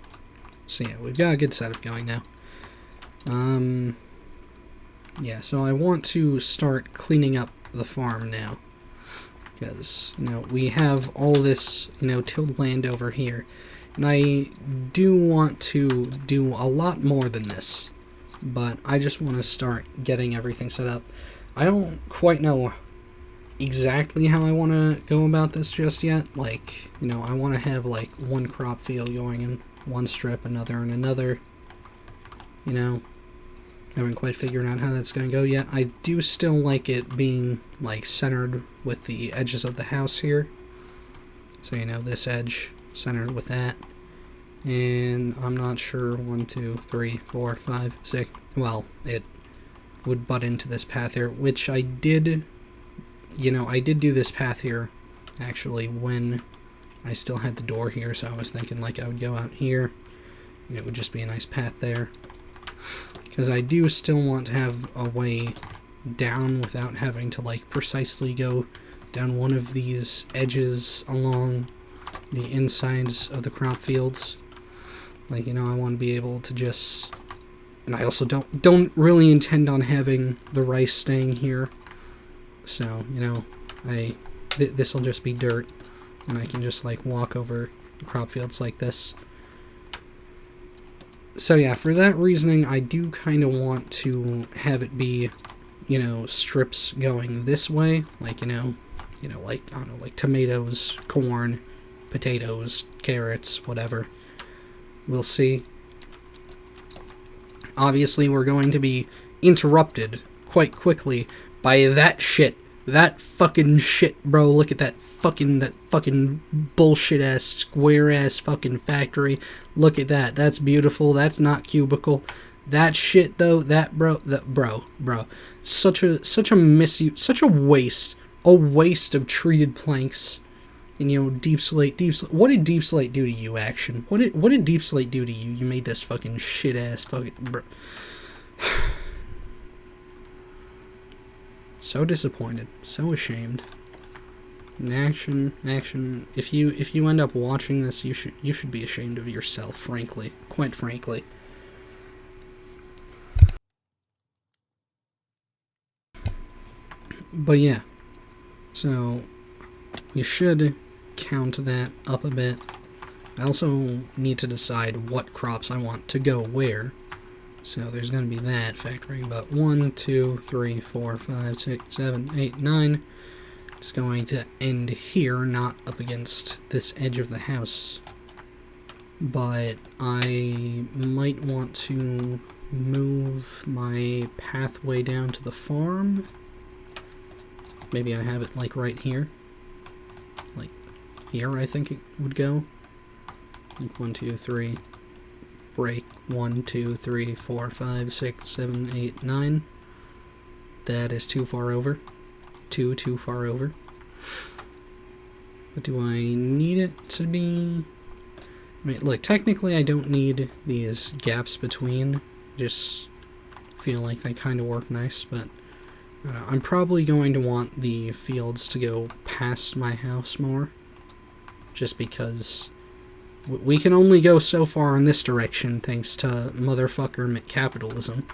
So yeah, we've got a good setup going now. Yeah, so I want to start cleaning up the farm now. Because, we have all this, tilled land over here. And I do want to do a lot more than this. But I just want to start getting everything set up. I don't quite know exactly how I want to go about this just yet. Like, I want to have, like, one crop field going in one strip, another and another. Haven't quite figured out how that's going to go yet. I do still like it being, like, centered with the edges of the house here. So, this edge centered with that. And I'm not sure, 1, 2, 3, 4, 5, 6. Well, it would butt into this path here, which I did, I did do this path here, actually, when I still had the door here, so I was thinking, like, I would go out here, and it would just be a nice path there. Because I do still want to have a way down without having to, like, precisely go down one of these edges along the insides of the crop fields. Like, I want to be able to just... And I also don't really intend on having the rice staying here. So, this will just be dirt, and I can just, like, walk over the crop fields like this. So yeah, for that reasoning, I do kind of want to have it be, strips going this way, like, like, I don't know, like tomatoes, corn, potatoes, carrots, whatever. We'll see. Obviously, we're going to be interrupted quite quickly by that shit. That fucking shit, bro. Look at that fucking bullshit-ass, square-ass fucking factory. Look at that. That's beautiful. That's not cubicle. That shit, though, bro. Such a misuse, such a waste. A waste of treated planks. And, Deep Slate. What did Deep Slate do to you, Action? What did Deep Slate do to you? You made this fucking shit-ass fucking... Bro. So disappointed. So ashamed. And Action. If you end up watching this, you should be ashamed of yourself, frankly. Quite frankly. But yeah. So, we should count that up a bit. I also need to decide what crops I want to go where. So there's going to be that factoring about 1, 2, 3, 4, 5, 6, 7, 8, 9. It's going to end here, not up against this edge of the house. But I might want to move my pathway down to the farm. Maybe I have it like right here. Like here, I think it would go. Like 1, 2, 3, break 1, 2, 3, 4, 5, 6, 7, 8, 9. That is too far over. Too far over. But do I need it to be? I mean, look, technically I don't need these gaps between. Just feel like they kind of work nice, but I don't know, I'm probably going to want the fields to go past my house more. Just because we can only go so far in this direction thanks to motherfucker capitalism.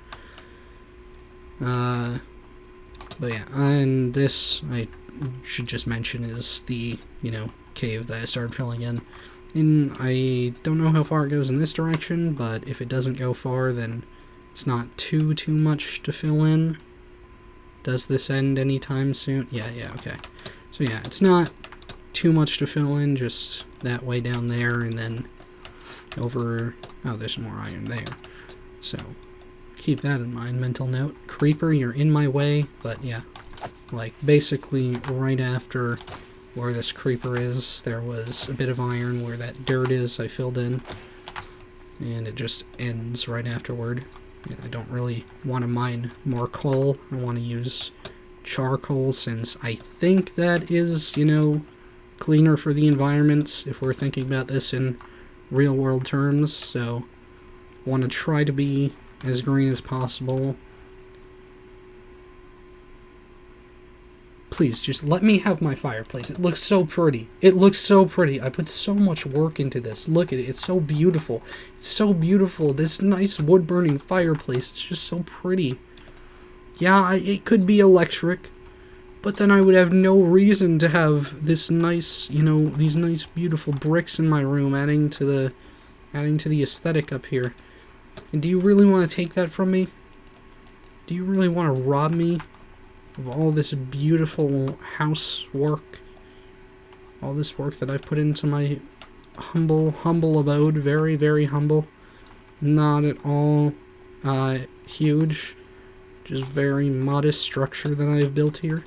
But yeah, and this, I should just mention, is the, cave that I started filling in. And I don't know how far it goes in this direction, but if it doesn't go far, then it's not too much to fill in. Does this end anytime soon? Yeah, okay. So yeah, it's not too much to fill in, just that way down there, and then over... Oh, there's more iron there. So, keep that in mind, mental note. Creeper, you're in my way, but yeah. Like, basically, right after where this creeper is, there was a bit of iron where that dirt is I filled in, and it just ends right afterward. I don't really want to mine more coal. I want to use charcoal, since I think that is, cleaner for the environment, if we're thinking about this in real-world terms. So, I want to try to be as green as possible. Please, just let me have my fireplace. It looks so pretty. It looks so pretty. I put so much work into this. Look at it. It's so beautiful. It's so beautiful. This nice wood-burning fireplace. It's just so pretty. Yeah, it could be electric, but then I would have no reason to have this nice, these nice, beautiful bricks in my room, adding to the aesthetic up here. And do you really want to take that from me? Do you really want to rob me of all this beautiful housework, all this work that I've put into my humble abode? Very, very humble. Not at all huge. Just very modest structure that I've built here.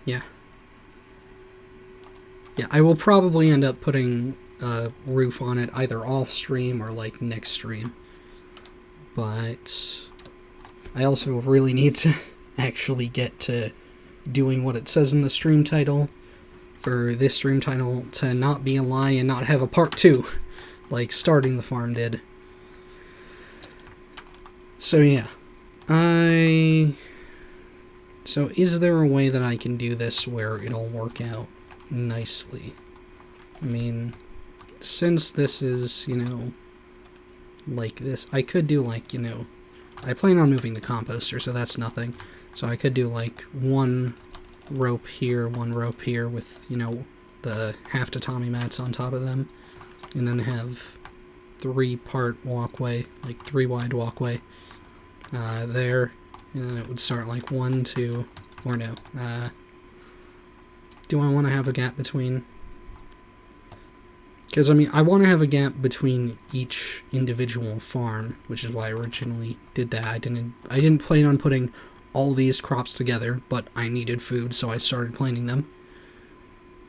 Yeah. Yeah, I will probably end up putting a roof on it, either off stream or like next stream. But I also really need to actually get to doing what it says in the stream title, for this stream title to not be a lie and not have a part 2, like starting the farm did. So yeah, so is there a way that I can do this where it'll work out nicely? I mean, since this is, like this, I could do like, I plan on moving the composter, so that's nothing. So I could do like one rope here with, the half tatami mats on top of them, and then have 3-part walkway, like 3-wide walkway there, and then it would start like 1, 2, or no. Do I want to have a gap between? Because, I mean, I want to have a gap between each individual farm, which is why I originally did that. I didn't plan on putting all these crops together, but I needed food, so I started planting them.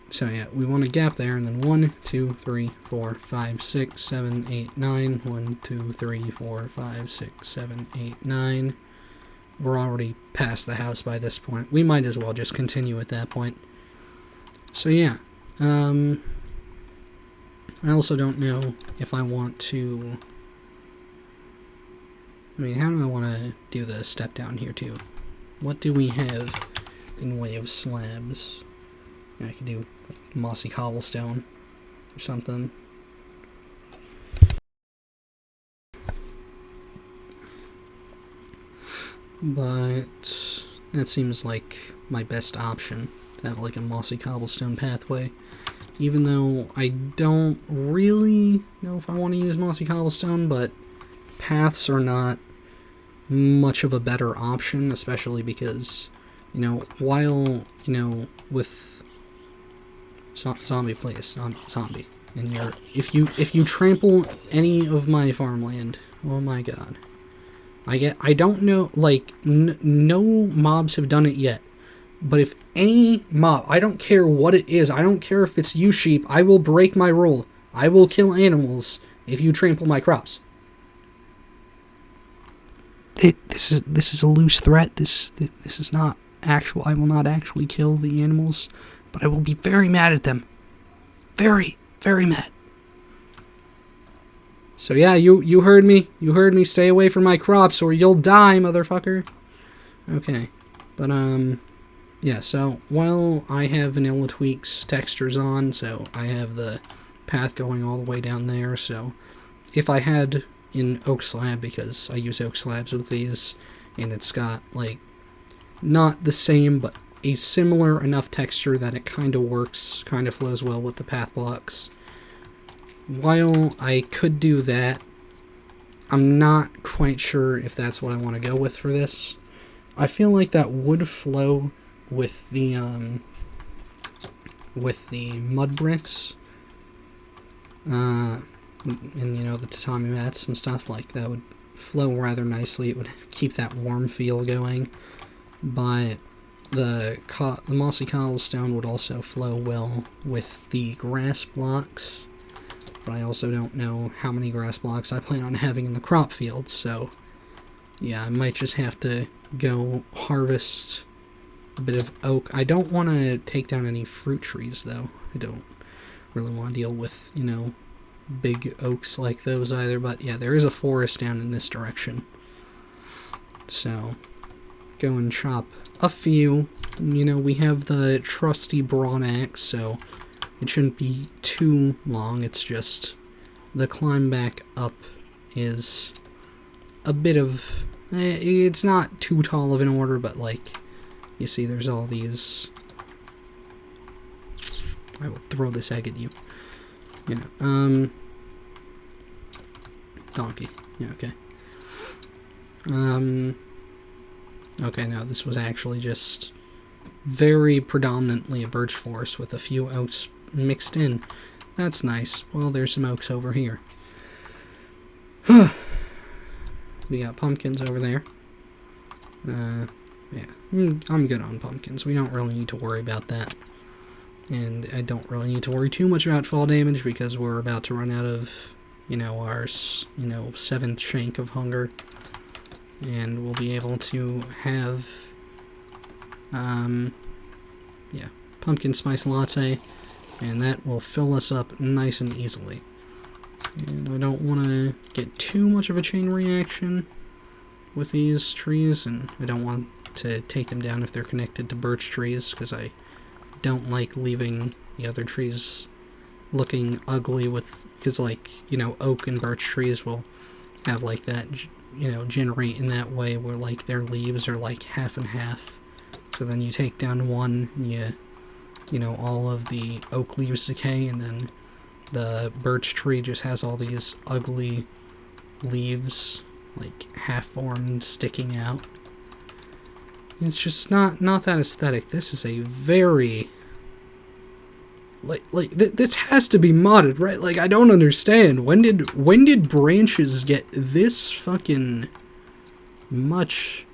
So yeah, we want a gap there, and then 1, 2, 3, 4, 5, 6, 7, 8, 9. 1, 2, 3, 4, 5, 6, 7, 8, 9. We're already past the house by this point. We might as well just continue at that point. So yeah, I also don't know if I want to... I mean, how do I want to do the step down here, too? What do we have in way of slabs? I could do like mossy cobblestone or something. But that seems like my best option, to have like a mossy cobblestone pathway. Even though I don't really know if I want to use mossy cobblestone, but paths are not much of a better option, especially because, while, with zombie place, zombie, and if you trample any of my farmland, oh my god. I don't know, like, no mobs have done it yet. But if any mob, I don't care what it is, I don't care if it's you sheep, I will break my rule. I will kill animals if you trample my crops. This is a loose threat. This is not actual. I will not actually kill the animals, but I will be very mad at them. Very, very mad. So yeah, you heard me. You heard me. Stay away from my crops or you'll die, motherfucker. Okay. But, yeah, so while I have Vanilla Tweaks textures on, so I have the path going all the way down there, so if I had in Oak Slab, because I use Oak Slabs with these, and it's got, like, not the same, but a similar enough texture that it kind of works, kind of flows well with the path blocks. While I could do that, I'm not quite sure if that's what I want to go with for this. I feel like that would flow with the mud bricks, and you know, the tatami mats and stuff. Like, that would flow rather nicely. It would keep that warm feel going, but the mossy cobblestone would also flow well with the grass blocks. But I also don't know how many grass blocks I plan on having in the crop field, so yeah, I might just have to go harvest a bit of oak. I don't want to take down any fruit trees, though. I don't really want to deal with, you know, big oaks like those either. But yeah, there is a forest down in this direction. So, go and chop a few. You know, we have the trusty brawn axe, so it shouldn't be too long. It's just the climb back up is a bit of... it's not too tall of an order, but, like, you see there's all these... I will throw this egg at you. You know, donkey. Yeah, okay. Okay, no, this was actually just very predominantly a birch forest with a few oaks mixed in. That's nice. Well, there's some oaks over here. We got pumpkins over there. Yeah, I'm good on pumpkins. We don't really need to worry about that. And I don't really need to worry too much about fall damage because we're about to run out of, you know, our, 7th shank of hunger. And we'll be able to have, yeah, pumpkin spice latte. And that will fill us up nice and easily. And I don't want to get too much of a chain reaction with these trees, and I don't want to take them down if they're connected to birch trees, because I don't like leaving the other trees looking ugly with, because, like, you know, oak and birch trees will have, like, that, you know, generate in that way where, like, their leaves are, like, half and half. So then you take down one, and you know, all of the oak leaves decay, and then the birch tree just has all these ugly leaves, like, half-formed, sticking out. It's just not that aesthetic. This is a very... this has to be modded, right? Like, I don't understand. When did branches get this fucking much?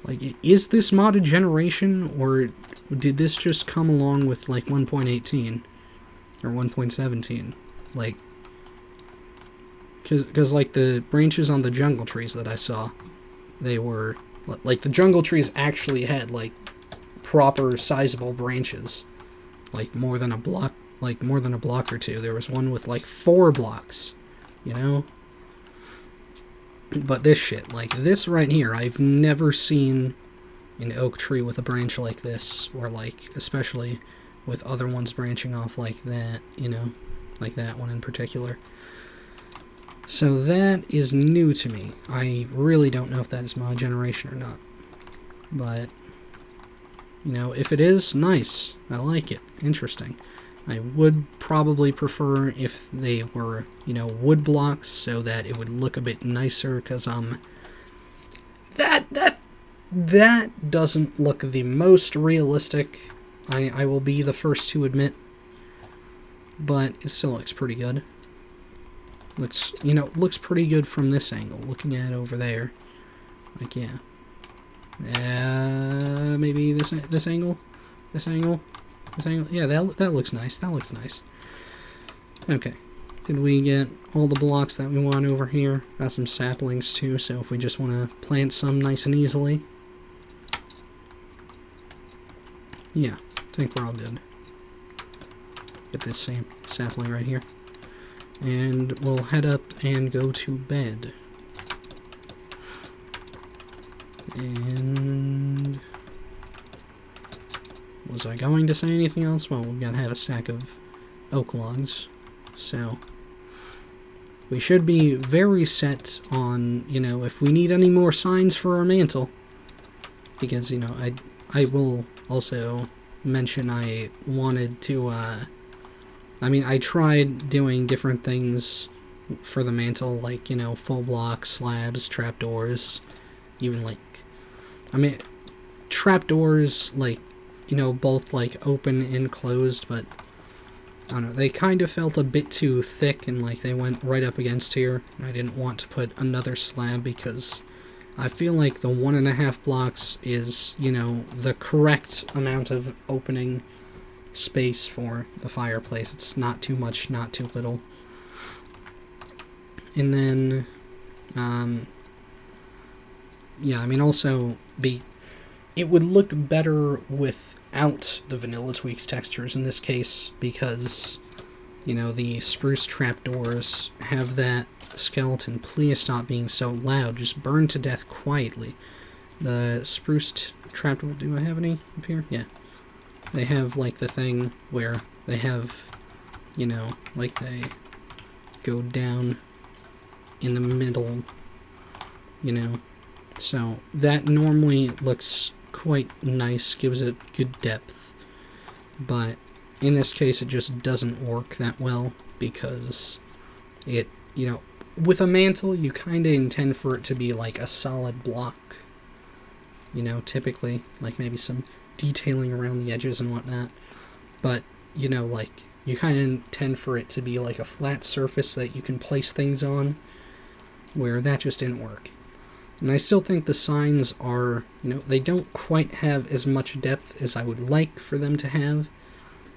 Like, is this modded generation, or did this just come along with, like, 1.18 or 1.17? Like, because like the branches on the jungle trees that I saw, they were like, the jungle trees actually had, like, proper sizable branches, like more than a block or two. There was one with, like, 4 blocks, you know. But this shit, like this right here, I've never seen an oak tree with a branch like this, or, like, especially with other ones branching off like that, you know, like that one in particular. So that is new to me. I really don't know if that is my generation or not. But, you know, if it is, nice. I like it. Interesting. I would probably prefer if they were, you know, wood blocks, so that it would look a bit nicer, because, that doesn't look the most realistic. I will be the first to admit. But it still looks pretty good. Looks pretty good from this angle, looking at it over there. Like, yeah. Maybe this angle? This angle? Yeah, that looks nice. That looks nice. Okay. Did we get all the blocks that we want over here? Got some saplings too, so if we just want to plant some nice and easily. Yeah, I think we're all good. Get this same sapling right here. And we'll head up and go to bed. And was I going to say anything else? Well, we've got to have a stack of oak logs, so we should be very set on, you know, if we need any more signs for our mantle, because, you know, I will also mention I wanted to, I mean, I tried doing different things for the mantle, like, you know, full blocks, slabs, trapdoors, even, like, I mean, trapdoors, like, you know, both, like, open and closed, but, I don't know, they kind of felt a bit too thick, and, like, they went right up against here, and I didn't want to put another slab, because I feel like the 1.5 blocks is, you know, the correct amount of opening space for the fireplace. It's not too much, not too little. And then, yeah, I mean, also, it would look better without the Vanilla Tweaks textures in this case, because, you know, the spruce trapdoors have that skeleton, please stop being so loud, just burn to death quietly. The spruce trapdoor, do I have any up here? Yeah. They have, like, the thing where they have, you know, like, they go down in the middle, you know. So that normally looks quite nice, gives it good depth, but in this case it just doesn't work that well, because it, you know, with a mantle you kind of intend for it to be like a solid block, you know, typically, like maybe some detailing around the edges and whatnot, but, you know, like, you kind of intend for it to be like a flat surface that you can place things on, where that just didn't work. And I still think the signs are, you know, they don't quite have as much depth as I would like for them to have.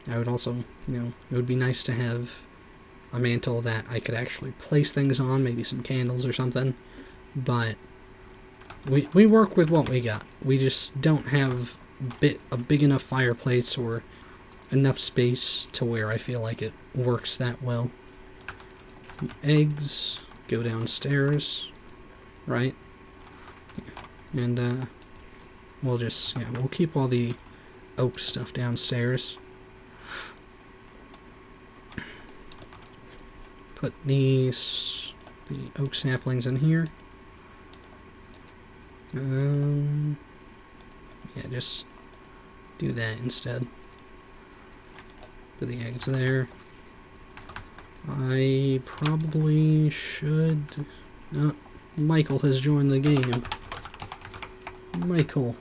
I would also, you know, it would be nice to have a mantle that I could actually place things on, maybe some candles or something. But we work with what we got. We just don't have a big enough fireplace or enough space to where I feel like it works that well. Eggs go downstairs, right? And we'll just, yeah, we'll keep all the oak stuff downstairs. Put the oak saplings in here. Yeah, just do that instead. Put the eggs there. I probably should... Oh, Michael has joined the game. Michael,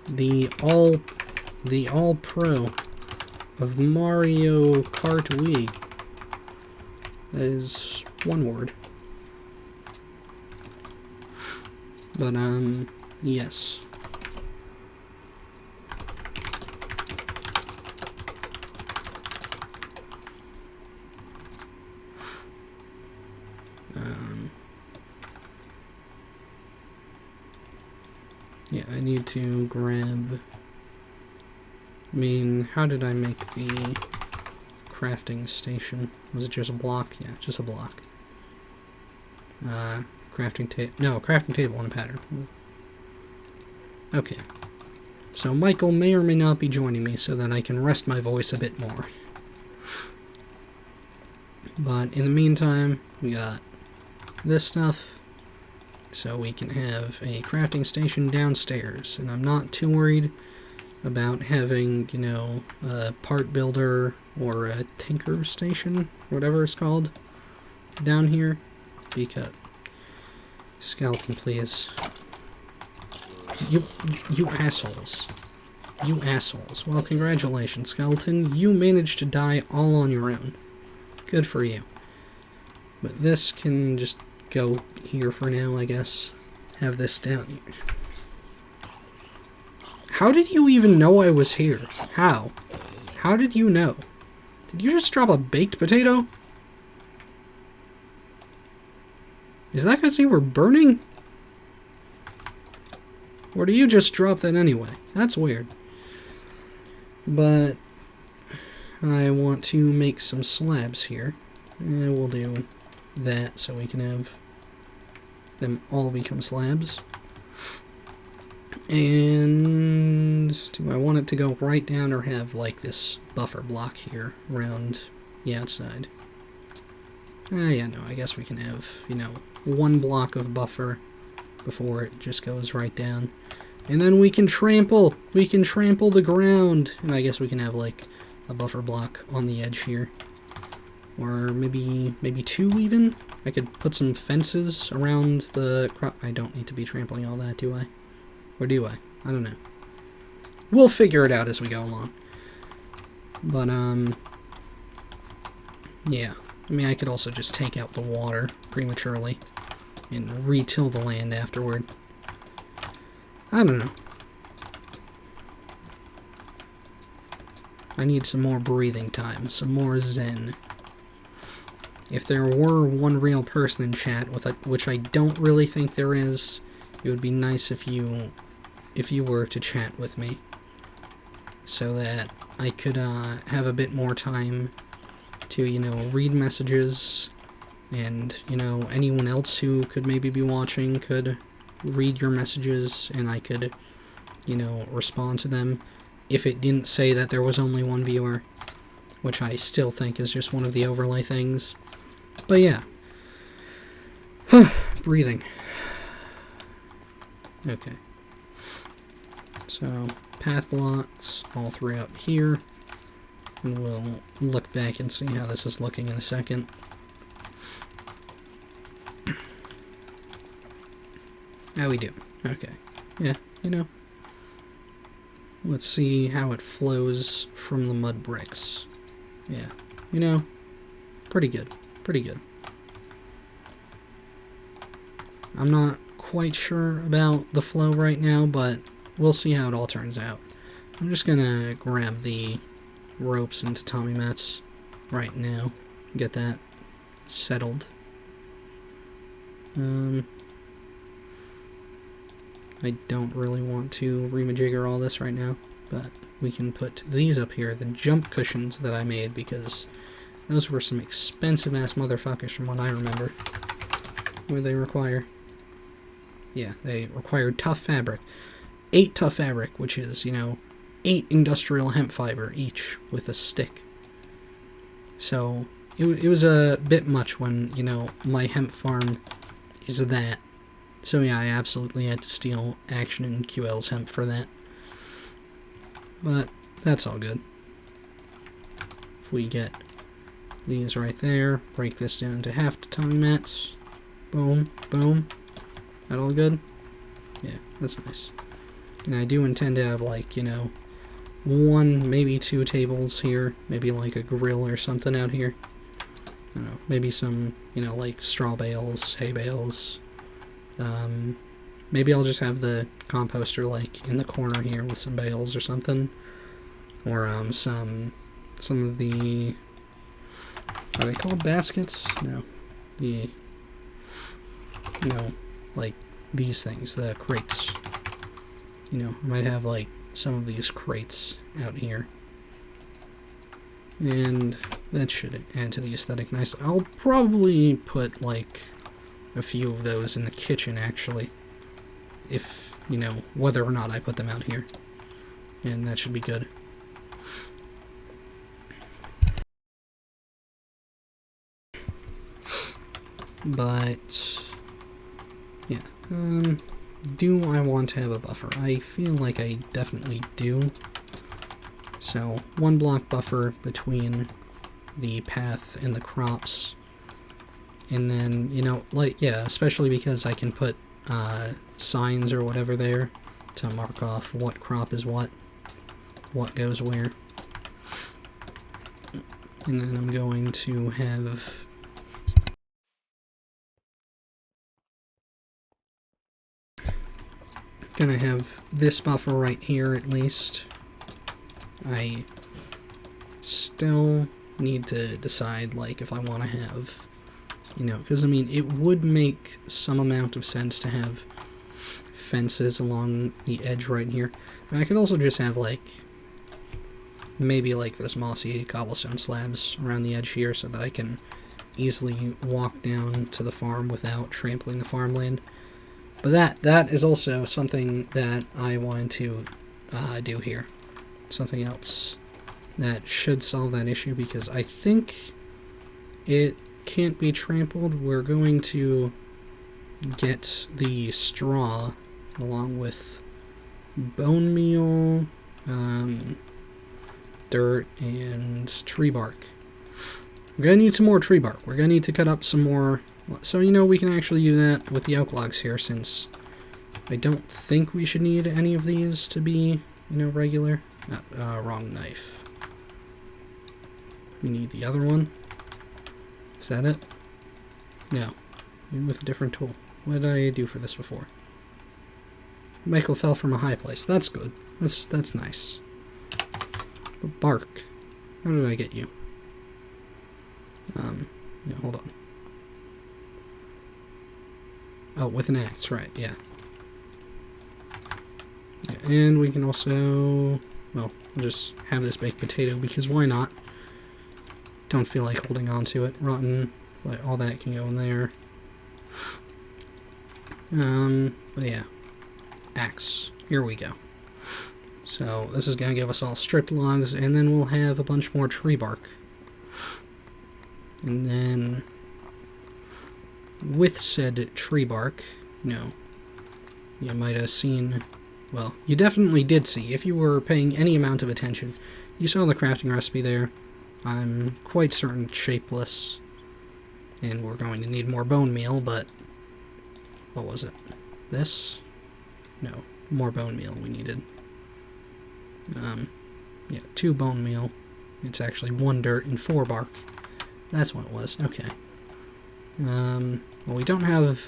the all pro of Mario Kart Wii. That is one word. But yes. Yeah, I need to grab... I mean, how did I make the crafting station? Was it just a block? Yeah, just a block. Crafting table... No, crafting table and a pattern. Okay. So Michael may or may not be joining me so that I can rest my voice a bit more. But in the meantime, we got this stuff. So we can have a crafting station downstairs, and I'm not too worried about having, you know, a part builder or a tinker station, whatever it's called, down here, because... Skeleton, please. You assholes. You assholes. Well, congratulations, Skeleton. You managed to die all on your own. Good for you. But this can just go here for now, I guess. Have this down here. How did you even know I was here? How? How did you know? Did you just drop a baked potato? Is that because you were burning? Or do you just drop that anyway? That's weird. But I want to make some slabs here. And we'll do that so we can have them all become slabs. And do I want it to go right down or have like this buffer block here around the outside? Yeah, no, I guess we can have, you know, one block of buffer before it just goes right down. And then we can trample the ground. And I guess we can have like a buffer block on the edge here. Or maybe two even? I could put some fences around the crop. I don't need to be trampling all that, do I? Or do I? I don't know. We'll figure it out as we go along. But, yeah. I mean, I could also just take out the water prematurely and re-till the land afterward. I don't know. I need some more breathing time, some more zen. If there were one real person in chat, which I don't really think there is, it would be nice if you were to chat with me, so that I could have a bit more time to, you know, read messages, and, you know, anyone else who could maybe be watching could read your messages, and I could, you know, respond to them if it didn't say that there was only one viewer, which I still think is just one of the overlay things. But yeah. Breathing. Okay. So, path blocks, all three up here. And we'll look back and see how this is looking in a second. How we do? Okay. Yeah, you know. Let's see how it flows from the mud bricks. Yeah, you know, pretty good. Pretty good. I'm not quite sure about the flow right now, but we'll see how it all turns out. I'm just gonna grab the ropes into Tommy Mats right now. Get that settled. I don't really want to remajigger all this right now, but we can put these up here, the jump cushions that I made, because those were some expensive-ass motherfuckers from what I remember. What do they require? Yeah, they required tough fabric. 8 tough fabric, which is, you know, 8 industrial hemp fiber each with a stick. So, it was a bit much when, you know, my hemp farm is that. So yeah, I absolutely had to steal Action and QL's hemp for that. But that's all good. If we get these right there, break this down to half to Tommy Mats. Boom, boom. That all good? Yeah, that's nice. And I do intend to have, like, you know, 1, maybe 2 tables here. Maybe like a grill or something out here. I don't know, maybe some, you know, like straw bales, hay bales. Maybe I'll just have the composter, like, in the corner here with some bales or something. Or, some of the... Are they called baskets? No. The... You know, like, these things, the crates. You know, I might have, like, some of these crates out here. And that should add to the aesthetic nice. I'll probably put, like, a few of those in the kitchen, actually. If, you know, whether or not I put them out here. And that should be good. But, yeah. Do I want to have a buffer? I feel like I definitely do. So, 1 block buffer between the path and the crops. And then, you know, like, yeah, especially because I can put signs or whatever there to mark off what crop is what goes where. And then I'm going to have... Gonna have this buffer right here, at least. I still need to decide, like, if I want to have, you know, because, I mean, it would make some amount of sense to have fences along the edge right here. And I could also just have, like, maybe, like, those mossy cobblestone slabs around the edge here so that I can easily walk down to the farm without trampling the farmland. But that is also something that I wanted to do here. Something else that should solve that issue, because I think it can't be trampled. We're going to get the straw along with bone meal, dirt, and tree bark. We're going to need some more tree bark. We're going to need to cut up some more. So, you know, we can actually do that with the oak logs here, since I don't think we should need any of these to be, you know, regular. Wrong knife. We need the other one. Is that it? No. With a different tool. What did I do for this before? Michael fell from a high place. That's good. That's nice. But bark. How did I get you? Yeah, hold on. Oh, with an axe, right, yeah. And we can also, well, just have this baked potato, because why not? Don't feel like holding on to it. Rotten, like, all that can go in there. But yeah. Axe. Here we go. So, this is gonna give us all stripped logs, and then we'll have a bunch more tree bark. And then, with said tree bark, you know, you might have seen, well, you definitely did see, if you were paying any amount of attention, you saw the crafting recipe there. I'm quite certain it's shapeless, and we're going to need more bone meal, but, what was it? This? No, more bone meal we needed. Yeah, 2 bone meal. It's actually 1 dirt and 4 bark. That's what it was. Okay. Well, we don't have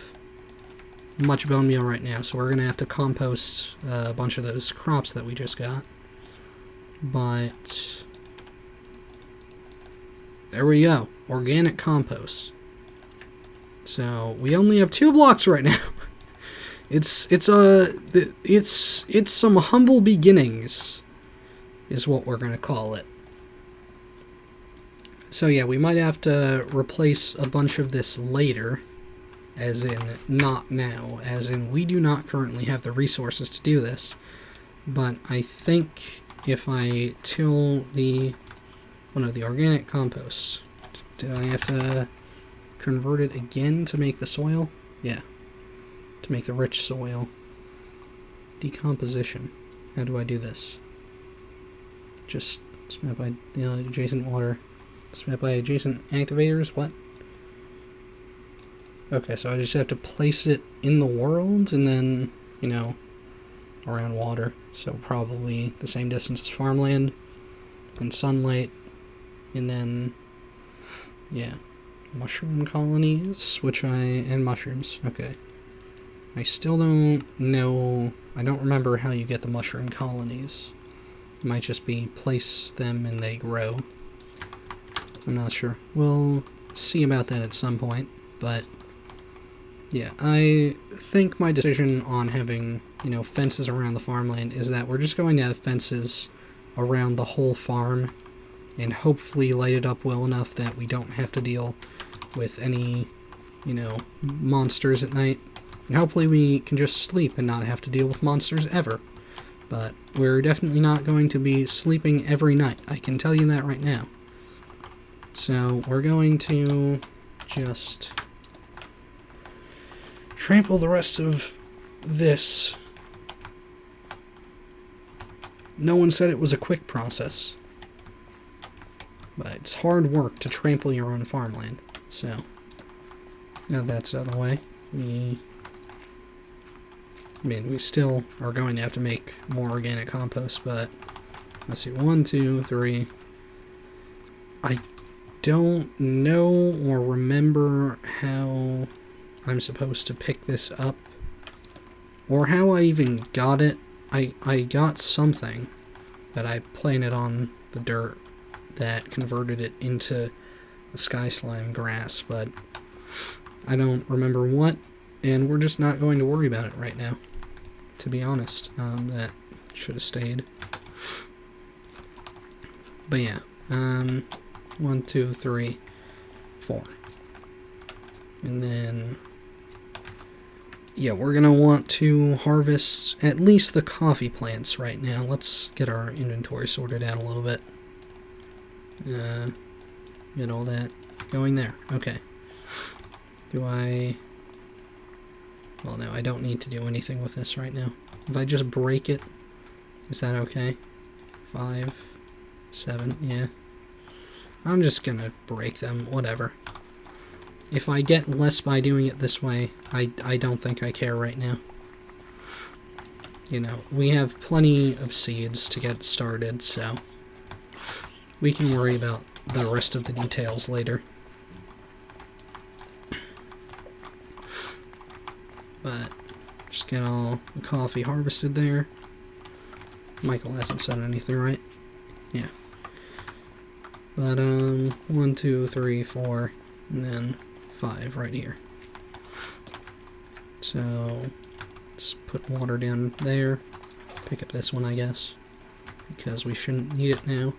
much bone meal right now, so we're going to have to compost a bunch of those crops that we just got. But there we go. Organic compost. So we only have 2 blocks right now. It's some humble beginnings, is what we're going to call it. So yeah, we might have to replace a bunch of this later, as in not now, as in we do not currently have the resources to do this. But I think if I till the organic compost, did I have to convert it again to make the soil? Yeah, to make the rich soil. Decomposition. How do I do this? Just spam by adjacent water. Spam by adjacent activators? What? Okay, so I just have to place it in the world and then, you know, around water. So probably the same distance as farmland and sunlight. And then, yeah, mushroom colonies, and mushrooms. Okay. I still don't know, I don't remember how you get the mushroom colonies. It might just be place them and they grow. I'm not sure. We'll see about that at some point, but yeah, I think my decision on having, you know, fences around the farmland is that we're just going to have fences around the whole farm and hopefully light it up well enough that we don't have to deal with any, you know, monsters at night. And hopefully we can just sleep and not have to deal with monsters ever. But we're definitely not going to be sleeping every night. I can tell you that right now. So we're going to just trample the rest of this. No one said it was a quick process. But it's hard work to trample your own farmland. So, now that's out of the way. We still are going to have to make more organic compost, but let's see, 1, 2, 3. I don't know or remember how I'm supposed to pick this up, or how I even got it. I got something that I planted on the dirt, that converted it into a sky slime grass, but I don't remember what, and we're just not going to worry about it right now, to be honest. That should have stayed. But yeah, 1, 2, 3, 4. And then, yeah, we're going to want to harvest at least the coffee plants right now. Let's get our inventory sorted out a little bit. Get all that going there. Okay. Well, no, I don't need to do anything with this right now. If I just break it, is that okay? 5, 7, yeah. I'm just gonna break them, whatever. If I get less by doing it this way, I don't think I care right now. You know, we have plenty of seeds to get started, so we can worry about the rest of the details later. But just get all the coffee harvested there. Michael hasn't said anything, right? Yeah. But 1, 2, 3, 4, and then 5 right here. So let's put water down there. Pick up this one, I guess, because we shouldn't need it now.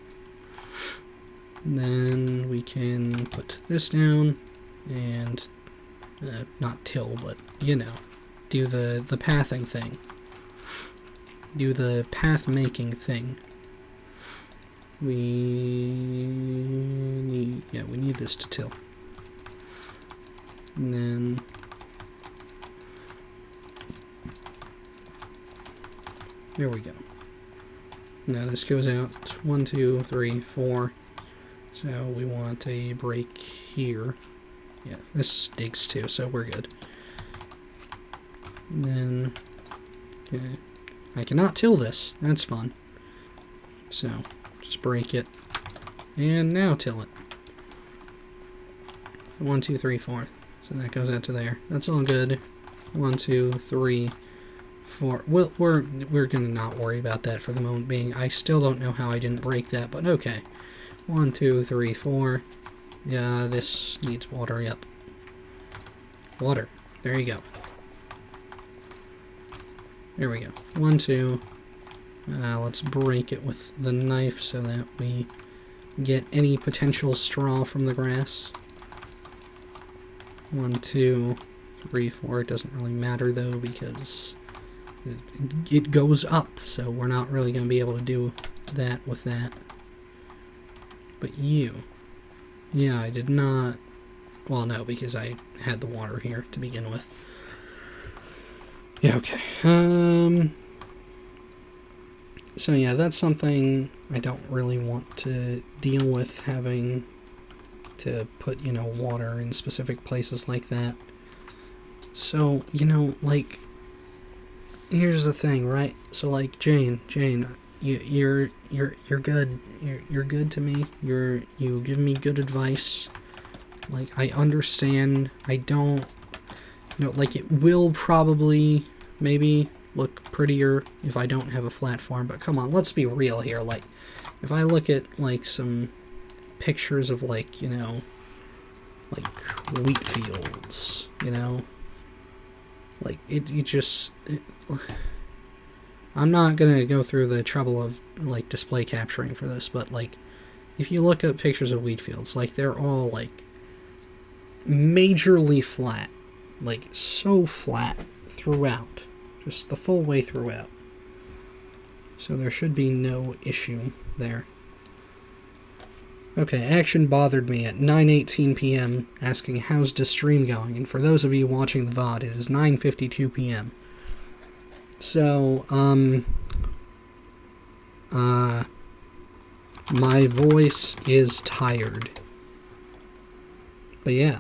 And then we can put this down and not till, but you know, do the pathing thing. Do the path making thing. We need this to till. And then there we go. Now this goes out 1, 2, 3, 4. So we want a break here. Yeah, this digs too, so we're good. And then I cannot till this. That's fun. So just break it. And now till it. 1, 2, 3, 4. So that goes out to there. That's all good. 1, 2, 3, 4. Well, we're gonna not worry about that for the moment being. I still don't know how I didn't break that, but okay. 1, 2, 3, 4. Yeah, this needs water. Yep. Water. There you go. There we go. 1, 2. Let's break it with the knife so that we get any potential straw from the grass. 1, 2, 3, 4. It doesn't really matter though because it goes up, so we're not really going to be able to do that with that. But you. Yeah, I did not. Well, no, because I had the water here to begin with. Yeah, okay. So yeah, that's something I don't really want to deal with, having to put, you know, water in specific places like that. So, you know, like, here's the thing, right? So like, Jane, you're good. You're good to me. You give me good advice. Like, I understand. I don't, you know, like, it will probably maybe look prettier if I don't have a flat farm, but come on, let's be real here. Like, if I look at, like, some pictures of, like, you know, like, wheat fields, you know, like, I'm not gonna go through the trouble of, like, display capturing for this, but, like, if you look at pictures of wheat fields, like, they're all, like, majorly flat. Like, so flat throughout. Just the full way throughout. So there should be no issue there. Okay, Action bothered me at 9:18 p.m. asking how's the stream going, and for those of you watching the VOD, it is 9:52 p.m. So, my voice is tired. But yeah.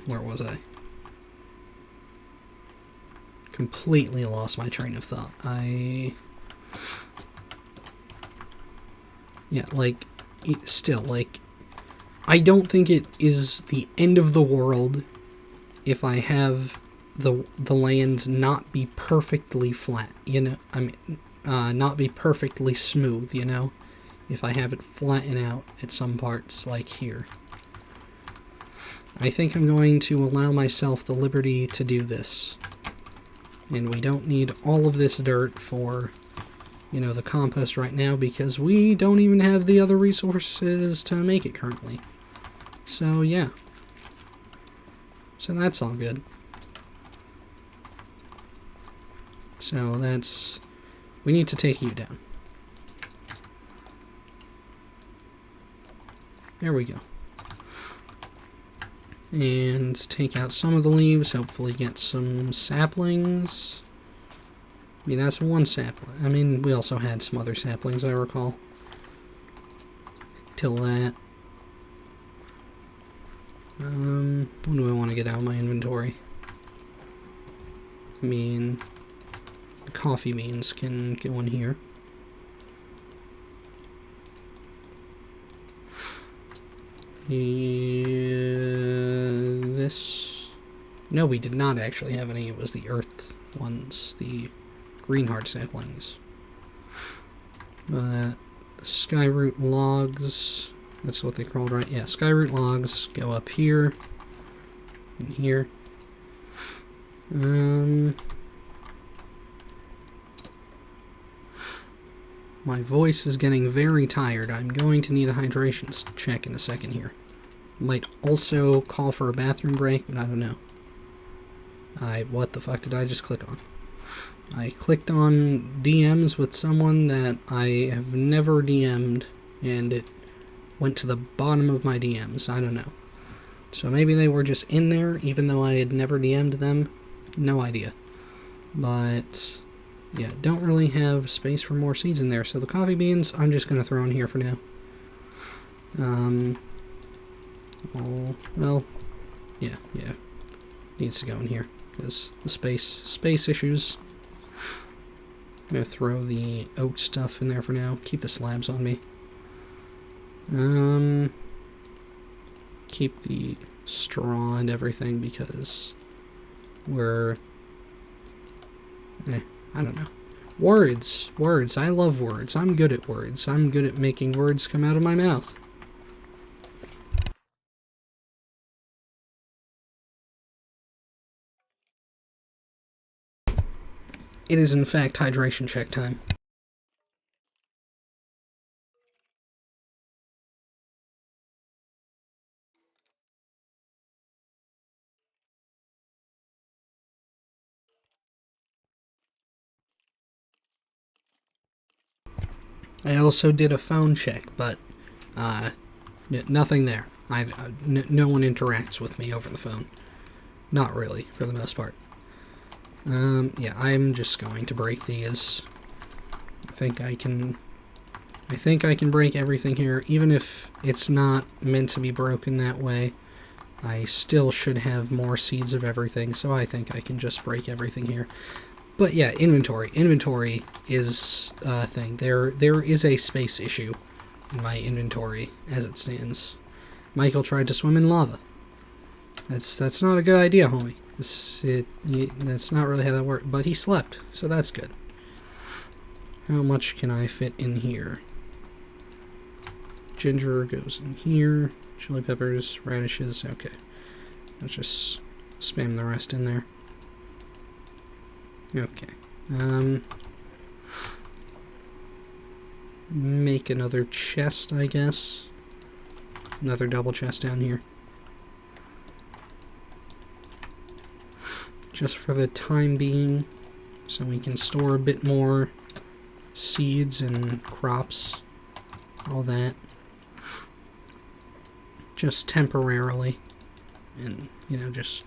Where was I? Completely lost my train of thought. Yeah, like, still, like, I don't think it is the end of the world if I have the land not be perfectly flat, you know. I mean, not be perfectly smooth, you know. If I have it flatten out at some parts, like here. I think I'm going to allow myself the liberty to do this. And we don't need all of this dirt for, you know, the compost right now, because we don't even have the other resources to make it currently. So, yeah. So that's all good. So that's... we need to take you down. There we go. And take out some of the leaves, hopefully get some saplings. I mean, that's one sapling. I mean, we also had some other saplings, I recall. Till that. What do I want to get out of my inventory? I mean, the coffee beans can go in here. This... no, we did not actually have any. It was the earth ones, the green heart saplings. But the skyroot logs, that's what they called, right? Yeah, skyroot logs go up here and here. My voice is getting very tired. I'm going to need a hydration check in a second here. Might also call for a bathroom break, but I don't know. What the fuck did I just click on? I clicked on DMs with someone that I have never DM'd, and it went to the bottom of my DMs. I don't know. So maybe they were just in there, even though I had never DM'd them. No idea. But... yeah, don't really have space for more seeds in there, so the coffee beans I'm just going to throw in here for now. Oh, well, yeah, needs to go in here, because the space issues. I'm going to throw the oak stuff in there for now, keep the slabs on me. Keep the straw and everything, because we're... I don't know. Words. I love words. I'm good at words. I'm good at making words come out of my mouth. It is in fact hydration check time. I also did a phone check, but nothing there. No one interacts with me over the phone. Not really, for the most part. Yeah, I'm just going to break these. I think I can break everything here, even if it's not meant to be broken that way. I still should have more seeds of everything, so I think I can just break everything here. But yeah, inventory. Inventory is a thing. There is a space issue in my inventory as it stands. Michael tried to swim in lava. That's not a good idea, homie. That's not really how that works. But he slept, so that's good. How much can I fit in here? Ginger goes in here. Chili peppers, radishes. Okay. Let's just spam the rest in there. Okay. Make another chest, I guess. Another double chest down here. Just for the time being, so we can store a bit more seeds and crops, all that. Just temporarily. And, you know, just...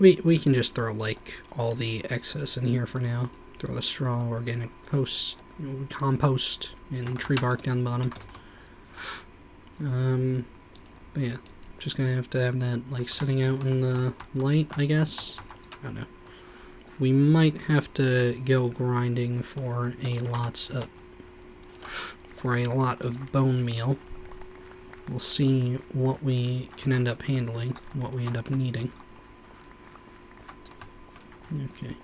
We can just throw, like, all the excess in here for now. Throw the straw, organic compost, and tree bark down the bottom. But yeah, just gonna have to have that, like, sitting out in the light, I guess. I don't know. We might have to go grinding for a lot of bone meal. We'll see what we can end up handling, what we end up needing. Okay.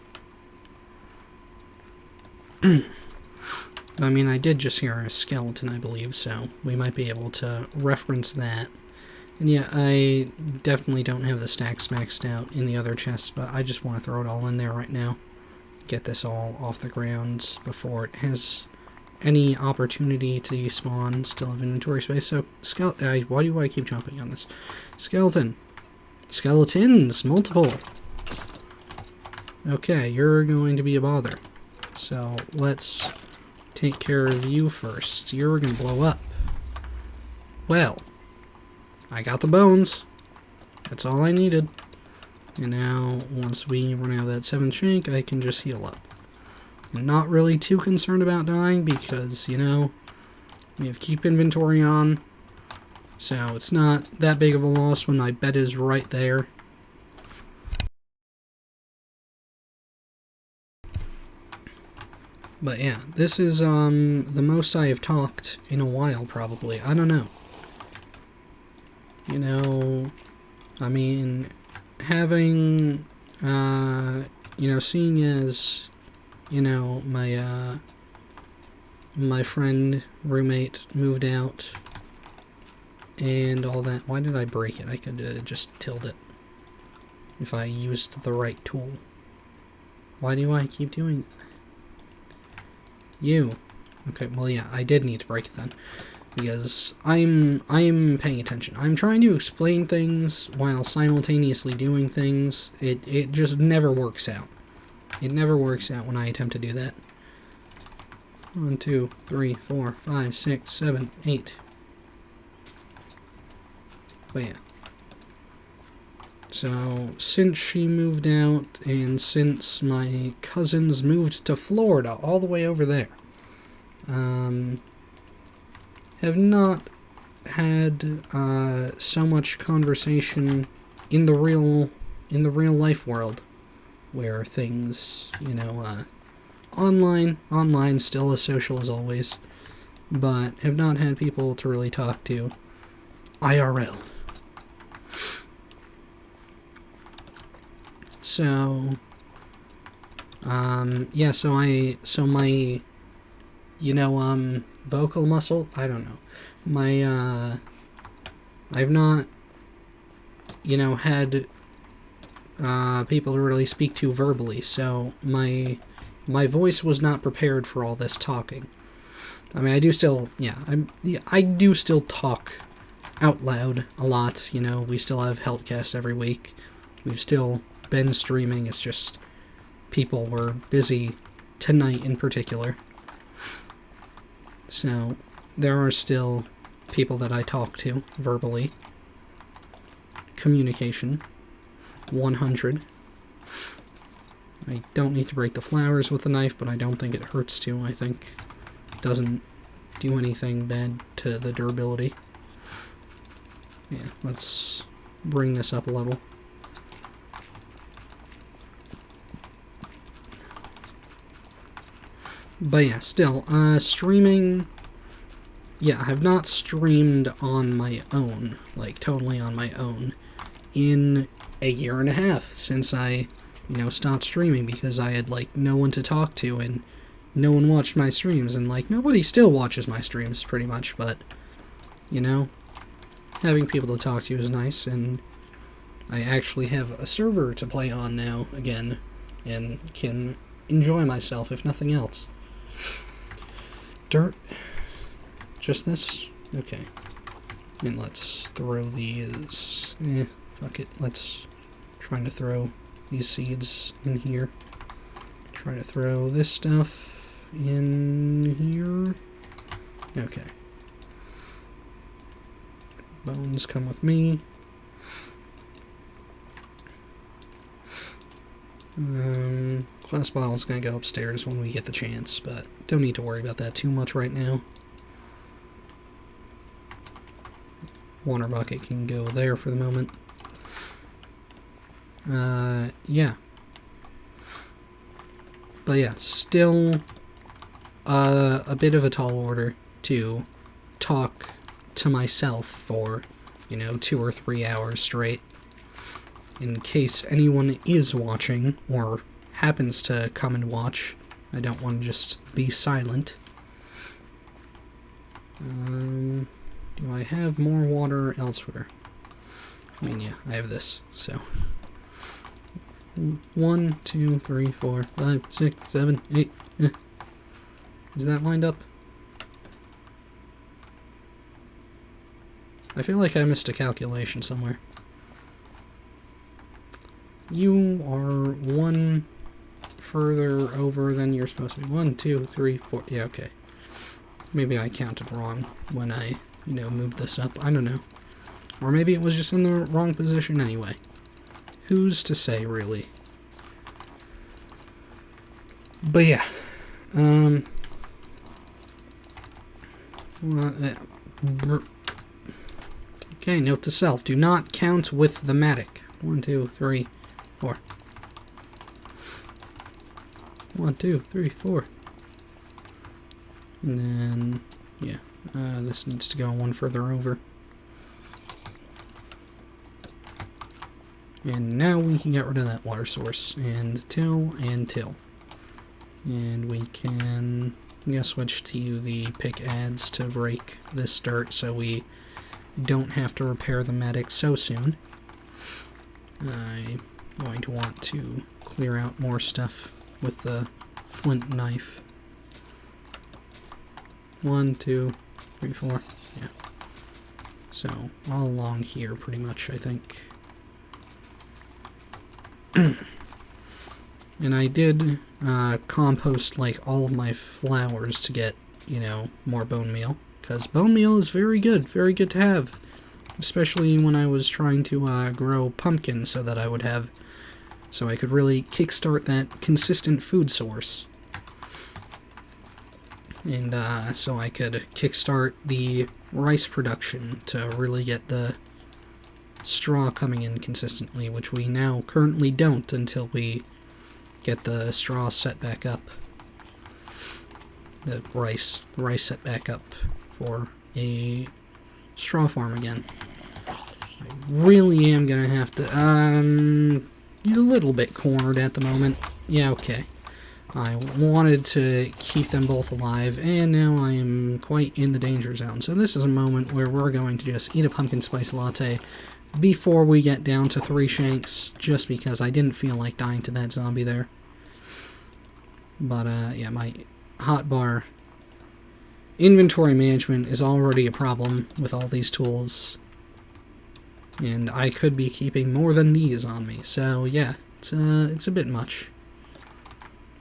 I mean, I did just hear a skeleton, I believe, so we might be able to reference that. And yeah, I definitely don't have the stacks maxed out in the other chests, but I just want to throw it all in there right now. Get this all off the ground before it has any opportunity to despawn. Still have inventory space, so why do I keep jumping on this? Skeleton. Skeletons! Multiple! Okay, you're going to be a bother. So, let's take care of you first. You're gonna blow up. Well, I got the bones. That's all I needed. And now, once we run out of that 7th shank, I can just heal up. I'm not really too concerned about dying because, you know, we have keep inventory on. So it's not that big of a loss when my bed is right there. But yeah, this is the most I have talked in a while, probably. I don't know. You know, I mean, having, you know, seeing as, you know, my friend, roommate moved out and all that. Why did I break it? I could just tilt it if I used the right tool. Why do I keep doing that? You. Okay, well, yeah, I did need to break it then. Because I'm paying attention. I'm trying to explain things while simultaneously doing things. It just never works out. It never works out when I attempt to do that. 1, 2, 3, 4, 5, 6, 7, 8. But yeah. So, since she moved out, and since my cousins moved to Florida, all the way over there, have not had so much conversation in the real life world, where things, you know, online still as social as always, but have not had people to really talk to IRL. So, yeah, so my, you know, vocal muscle, I don't know. My, I've not, you know, had, people to really speak to verbally, so my voice was not prepared for all this talking. I mean, I do still, I do still talk out loud a lot, you know, we still have Helpcasts every week. We've still been streaming, it's just people were busy tonight in particular. So, there are still people that I talk to verbally. Communication. 100. I don't need to break the flowers with a knife, but I don't think it hurts to. I think it doesn't do anything bad to the durability. Yeah, let's bring this up a level. But yeah, still, streaming, yeah, I have not streamed on my own, like, totally on my own, in a year and a half since I, you know, stopped streaming because I had, like, no one to talk to and no one watched my streams, and, like, nobody still watches my streams, pretty much, but, you know, having people to talk to is nice, and I actually have a server to play on now, again, and can enjoy myself, if nothing else. Dirt. Just this? Okay. And let's throw these. Fuck it. Let's try to throw these seeds in here. Try to throw this stuff in here. Okay. Bones come with me. Glass bottle's gonna go upstairs when we get the chance, but don't need to worry about that too much right now. Water bucket can go there for the moment. Yeah. But yeah, still a bit of a tall order to talk to myself for, you know, 2 or 3 hours straight. In case anyone is watching, or happens to come and watch. I don't want to just be silent. Do I have more water elsewhere? I mean, yeah, I have this, so. 1, 2, 3, 4, 5, 6, 7, 8. Is that lined up? I feel like I missed a calculation somewhere. You are one further over than you're supposed to be. 1, 2, 3, 4. Yeah, okay. Maybe I counted wrong when I, moved this up. I don't know. Or maybe it was just in the wrong position anyway. Who's to say, really? But yeah. Okay, note to self. Do not count with the matic. 1, 2, 3, 4. 1, 2, 3, 4. And then, yeah. This needs to go one further over. And now we can get rid of that water source. And till, and till. And we can switch to the pick adds to break this dirt so we don't have to repair the medic so soon. I'm going to want to clear out more stuff with the flint knife. 1, 2, 3, 4. Yeah. So, all along here, pretty much, I think. And I did compost, like, all of my flowers to get, more bone meal. Because bone meal is very good to have. Especially when I was trying to grow pumpkins so that so I could really kickstart that consistent food source. And so I could kickstart the rice production to really get the straw coming in consistently, which we now currently don't until we get the straw set back up. The rice set back up for a straw farm again. I really am gonna have to, a little bit cornered at the moment. Yeah, okay. I wanted to keep them both alive, and now I am quite in the danger zone. So this is a moment where we're going to just eat a pumpkin spice latte before we get down to 3 shanks, just because I didn't feel like dying to that zombie there. But, yeah, my hotbar inventory management is already a problem with all these tools. And I could be keeping more than these on me, so yeah, it's a bit much.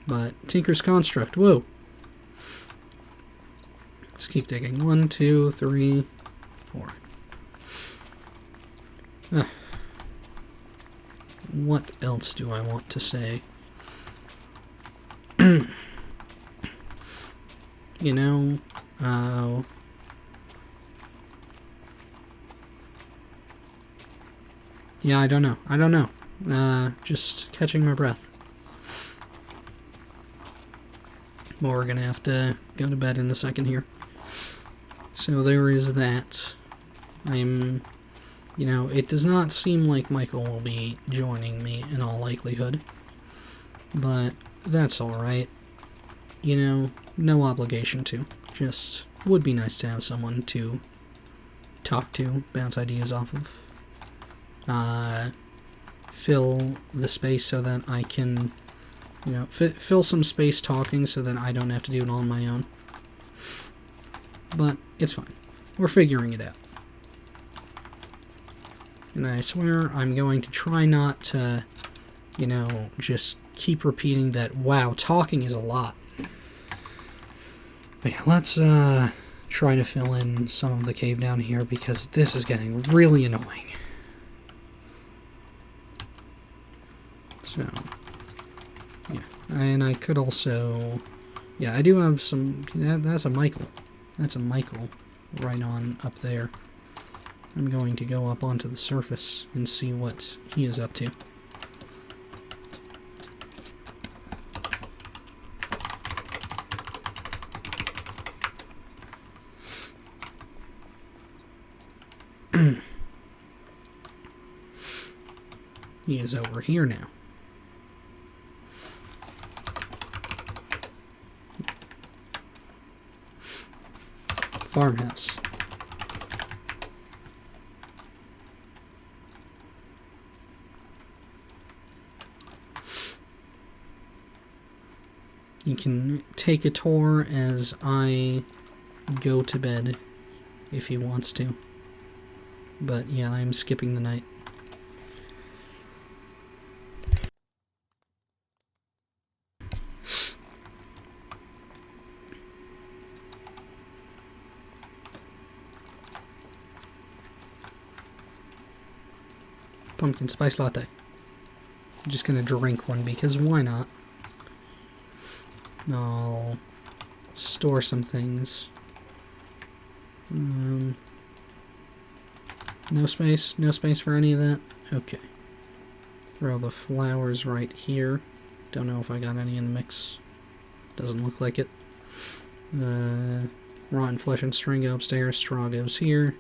But Tinker's Construct, whoa. Let's keep digging. 1, 2, 3, 4. What else do I want to say? Yeah, I don't know. Just catching my breath. But we're gonna have to go to bed in a second here. So there is that. It does not seem like Michael will be joining me in all likelihood. But that's alright. No obligation to. Just would be nice to have someone to talk to, bounce ideas off of. Fill the space so that I can, fill some space talking so that I don't have to do it all on my own. But it's fine. We're figuring it out. And I swear I'm going to try not to, just keep repeating that, wow, talking is a lot. But yeah, let's try to fill in some of the cave down here because this is getting really annoying. So, yeah. And I could also, yeah, I do have some, that's a Michael. That's a Michael right on up there. I'm going to go up onto the surface and see what he is up to. He is over here now. farmhouse. You can take a tour as I go to bed if he wants to. But yeah, I'm skipping the night. Pumpkin spice latte. I'm just gonna drink one because why not? I'll store some things. No space? No space for any of that? Okay. Throw the flowers right here. Don't know if I got any in the mix. Doesn't look like it. Rotten flesh and string go upstairs. Straw goes here.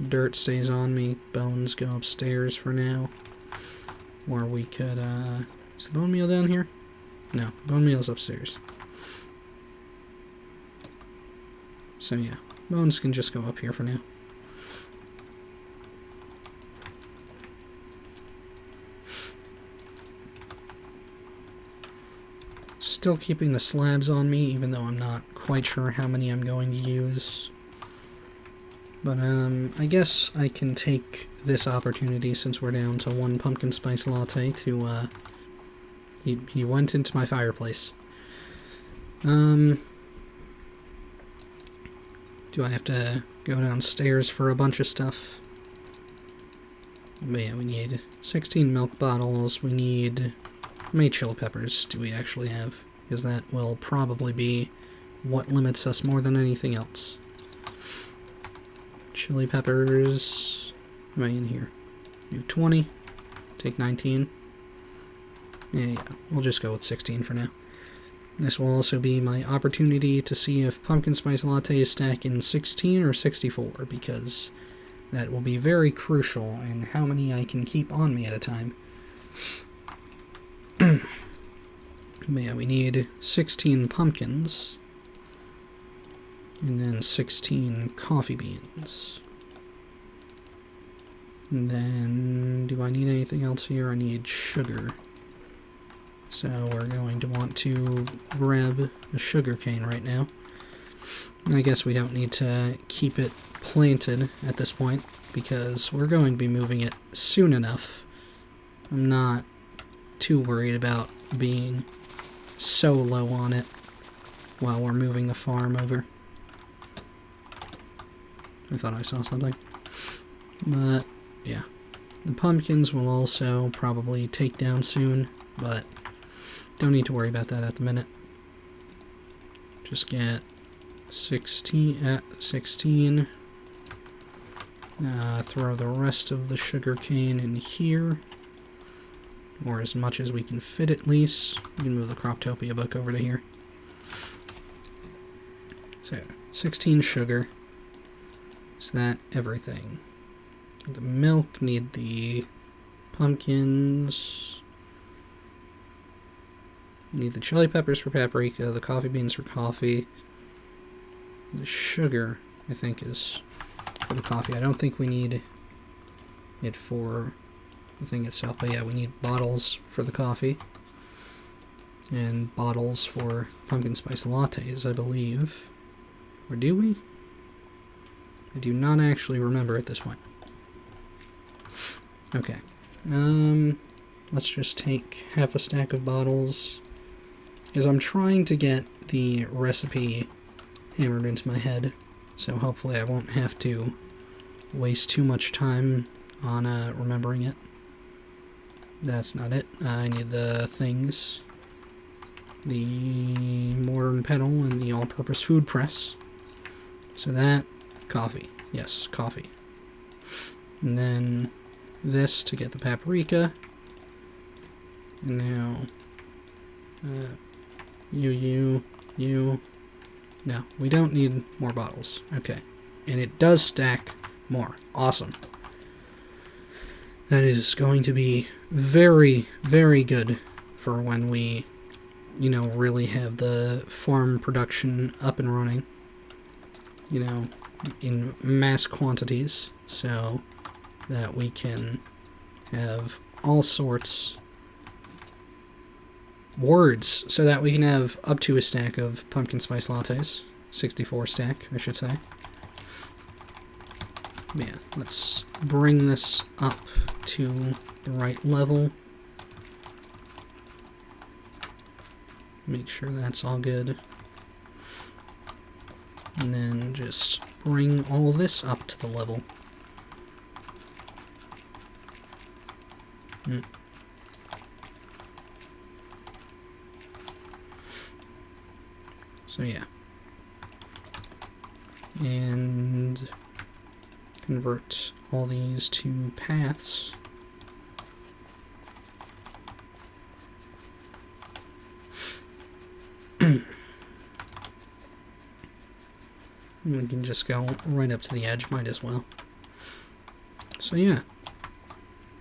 Dirt stays on me. Bones go upstairs for now. Or we could, is the bone meal down here? No, bone meal's upstairs. So yeah, bones can just go up here for now. Still keeping the slabs on me, even though I'm not quite sure how many I'm going to use. But, I guess I can take this opportunity, since we're down to one pumpkin spice latte, to, he went into my fireplace. Do I have to go downstairs for a bunch of stuff? But yeah, we need 16 milk bottles, we need... How many chili peppers do we actually have? Because that will probably be what limits us more than anything else. Chili peppers... How am I in here? We have 20. Take 19. Yeah, we'll just go with 16 for now. This will also be my opportunity to see if pumpkin spice latte is stacked in 16 or 64, because that will be very crucial in how many I can keep on me at a time. But yeah, we need 16 pumpkins, and then 16 coffee beans. And then, do I need anything else here? I need sugar. So we're going to want to grab the sugar cane right now. I guess we don't need to keep it planted at this point, because we're going to be moving it soon enough. I'm not too worried about being so low on it while we're moving the farm over. I thought I saw something. But, yeah. The pumpkins will also probably take down soon, but don't need to worry about that at the minute. Just get 16 at 16. Throw the rest of the sugar cane in here. Or as much as we can fit at least. We can move the Croptopia book over to here. So, 16 sugar. Is that everything? The milk, need the pumpkins. Need the chili peppers for paprika, the coffee beans for coffee. The sugar, I think, is for the coffee. I don't think we need it for the thing itself, but yeah, we need bottles for the coffee. And bottles for pumpkin spice lattes, I believe. Or do we? I do not actually remember at this point. Okay. Let's just take half a stack of bottles. Because I'm trying to get the recipe hammered into my head, so hopefully I won't have to waste too much time on remembering it. That's not it. I need the things. The mortar and pestle and the all-purpose food press. So that, coffee. Yes, coffee. And then this to get the paprika. And now, you. No, we don't need more bottles. Okay. And it does stack more. Awesome. That is going to be very, very good for when we, you know, really have the farm production up and running. you know, in mass quantities so that we can have all sorts words so that we can have up to a stack of pumpkin spice lattes. 64 stack, I should say. Yeah, let's bring this up to the right level. Make sure that's all good. And then just bring all this up to the level. So yeah. And convert all these to paths. We can just go right up to the edge, might as well. So yeah,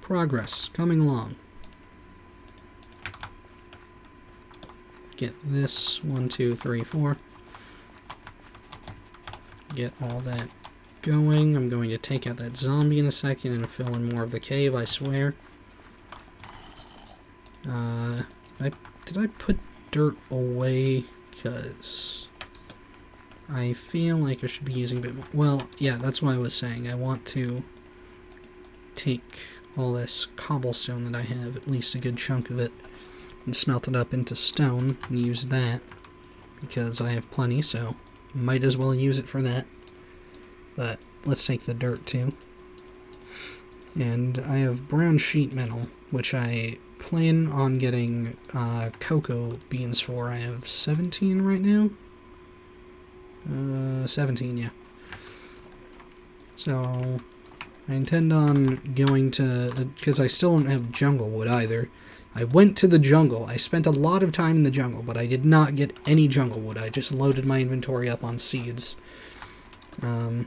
progress coming along. Get this 1, 2, 3, 4. Get all that going. I'm going to take out that zombie in a second and fill in more of the cave, I swear. Did I put dirt away? Because I feel like I should be using a bit more. Well, yeah, that's what I was saying. I want to take all this cobblestone that I have, at least a good chunk of it, and smelt it up into stone and use that, because I have plenty, so might as well use it for that. But let's take the dirt too. And I have brown sheet metal, which I plan on getting cocoa beans for. I have 17 right now. 17, yeah. So I intend on going to, because I still don't have jungle wood either. I went to the jungle. I spent a lot of time in the jungle, but I did not get any jungle wood. I just loaded my inventory up on seeds. But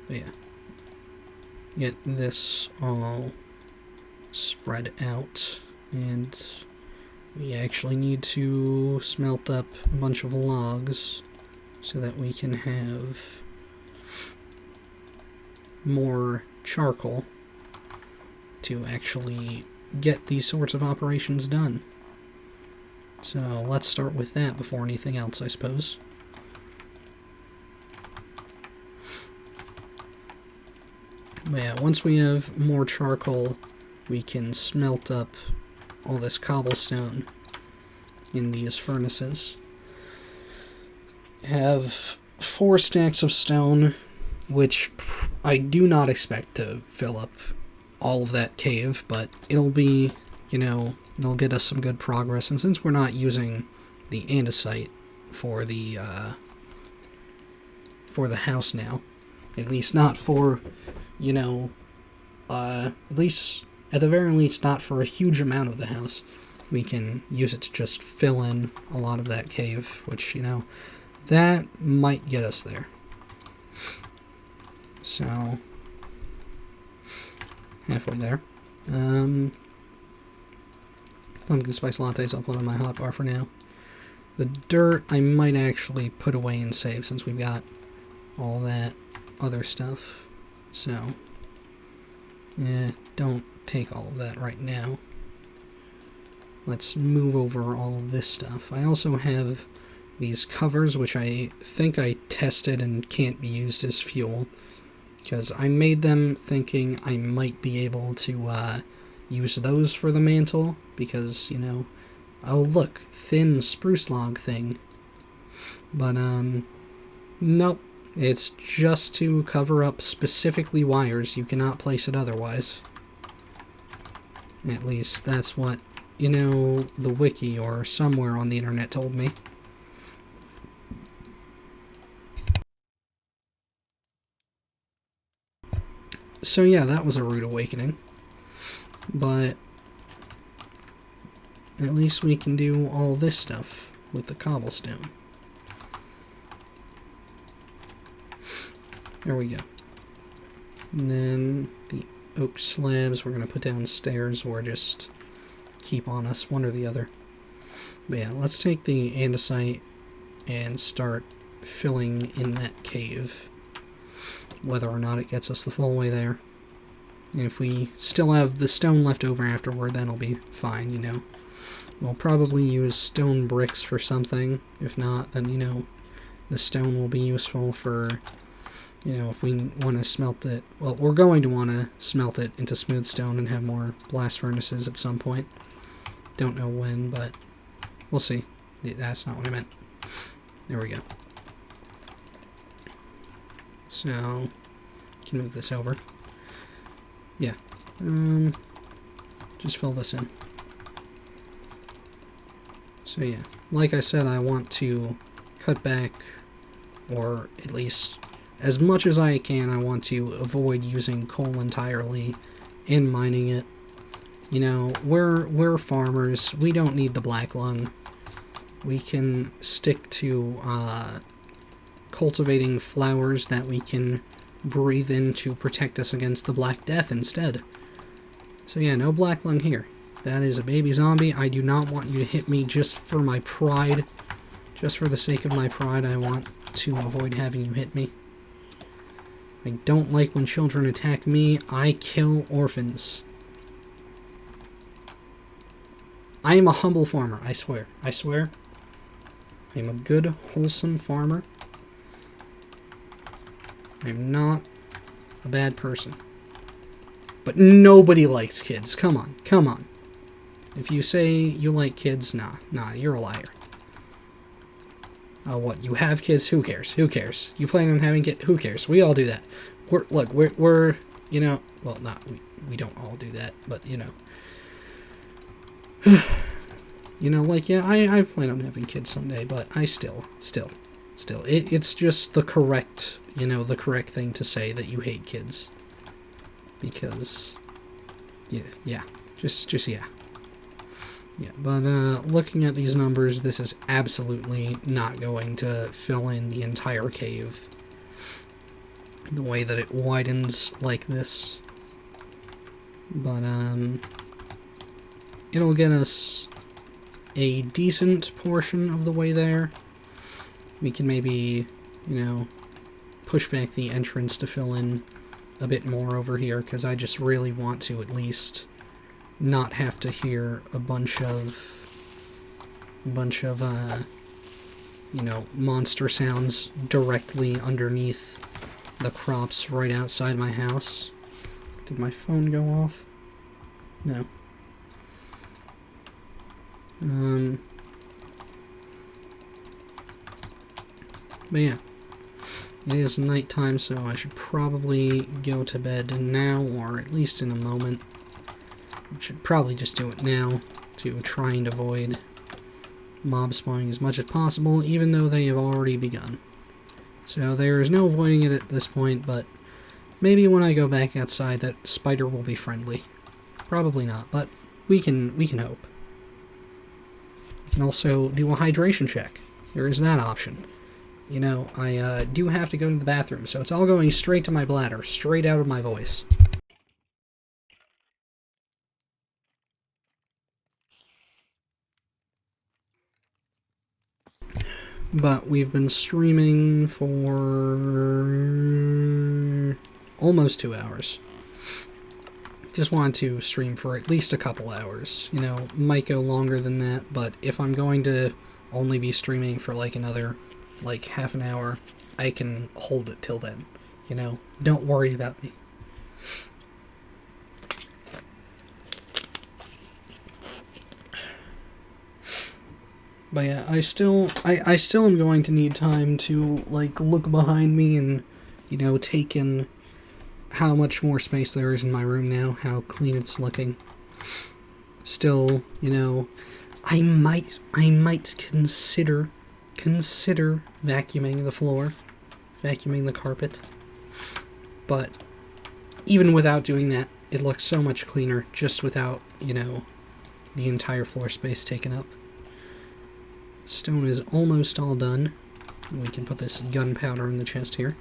yeah. Get this all spread out, and we actually need to smelt up a bunch of logs so that we can have more charcoal to actually get these sorts of operations done. So let's start with that before anything else, I suppose. But yeah, once we have more charcoal, we can smelt up all this cobblestone in these furnaces. Have 4 stacks of stone, which I do not expect to fill up all of that cave, but it'll be, you know, it'll get us some good progress. And since we're not using the andesite for the house now, at least not for, you know, at least, at the very least, not for a huge amount of the house, we can use it to just fill in a lot of that cave, which, you know, that might get us there. So, halfway there. Pumpkin spice lattes I'll put on my hotbar for now. The dirt I might actually put away and save since we've got all that other stuff. So, don't take all of that right now. Let's move over all of this stuff. I also have these covers, which I think I tested and can't be used as fuel, because I made them thinking I might be able to use those for the mantle, because, you know, oh look, thin spruce log thing. But, nope. It's just to cover up specifically wires. You cannot place it otherwise. At least that's what, you know, the wiki or somewhere on the internet told me. So yeah, that was a rude awakening. But at least we can do all this stuff with the cobblestone. There we go. And then the oak slabs we're going to put downstairs or just keep on us, one or the other. But yeah, let's take the andesite and start filling in that cave. Whether or not it gets us the full way there. And if we still have the stone left over afterward, that'll be fine, you know. We'll probably use stone bricks for something. If not, then, you know, the stone will be useful for, you know, if we want to smelt it. Well, we're going to want to smelt it into smooth stone and have more blast furnaces at some point. Don't know when, but we'll see. That's not what I meant. There we go. So, can move this over. Yeah. Just fill this in. So yeah, like I said, I want to cut back, or at least as much as I can, I want to avoid using coal entirely in mining it. You know, we're farmers. We don't need the black lung. We can stick to cultivating flowers that we can breathe in to protect us against the Black Death instead. So yeah, no black lung here. That is a baby zombie. I do not want you to hit me just for my pride. Just for the sake of my pride, I want to avoid having you hit me. I don't like when children attack me. I kill orphans. I am a humble farmer, I swear. I swear. I am a good, wholesome farmer. I'm not a bad person. But nobody likes kids. Come on, come on. If you say you like kids, nah, you're a liar. Oh, what, you have kids? Who cares? Who cares? You plan on having kids? Who cares? We all do that. We're you know, well, we don't all do that, but, you know. You know, like, yeah, I plan on having kids someday, but I still, it's just the correct, you know, the correct thing to say that you hate kids. Because, yeah, just yeah. Yeah, but looking at these numbers, this is absolutely not going to fill in the entire cave. The way that it widens like this. But, it'll get us a decent portion of the way there. We can maybe, you know, push back the entrance to fill in a bit more over here, because I just really want to at least not have to hear a bunch of, you know, monster sounds directly underneath the crops right outside my house. Did my phone go off? No. But yeah, it is nighttime, so I should probably go to bed now, or at least in a moment. I should probably just do it now to try and avoid mob spawning as much as possible, even though they have already begun. So there is no avoiding it at this point, but maybe when I go back outside that spider will be friendly. Probably not, but we can hope. We can also do a hydration check. There is that option. You know, I do have to go to the bathroom, so it's all going straight to my bladder, straight out of my voice. But we've been streaming for almost 2 hours. Just wanted to stream for at least a couple hours. You know, might go longer than that, but if I'm going to only be streaming for like another, like, half an hour, I can hold it till then. You know, don't worry about me. But yeah, I still am going to need time to, like, look behind me and, you know, take in how much more space there is in my room now, how clean it's looking. Still, you know, I might consider vacuuming the floor, vacuuming the carpet. But even without doing that, it looks so much cleaner just without, you know, the entire floor space taken up. Stone is almost all done. We can put this gunpowder in the chest here.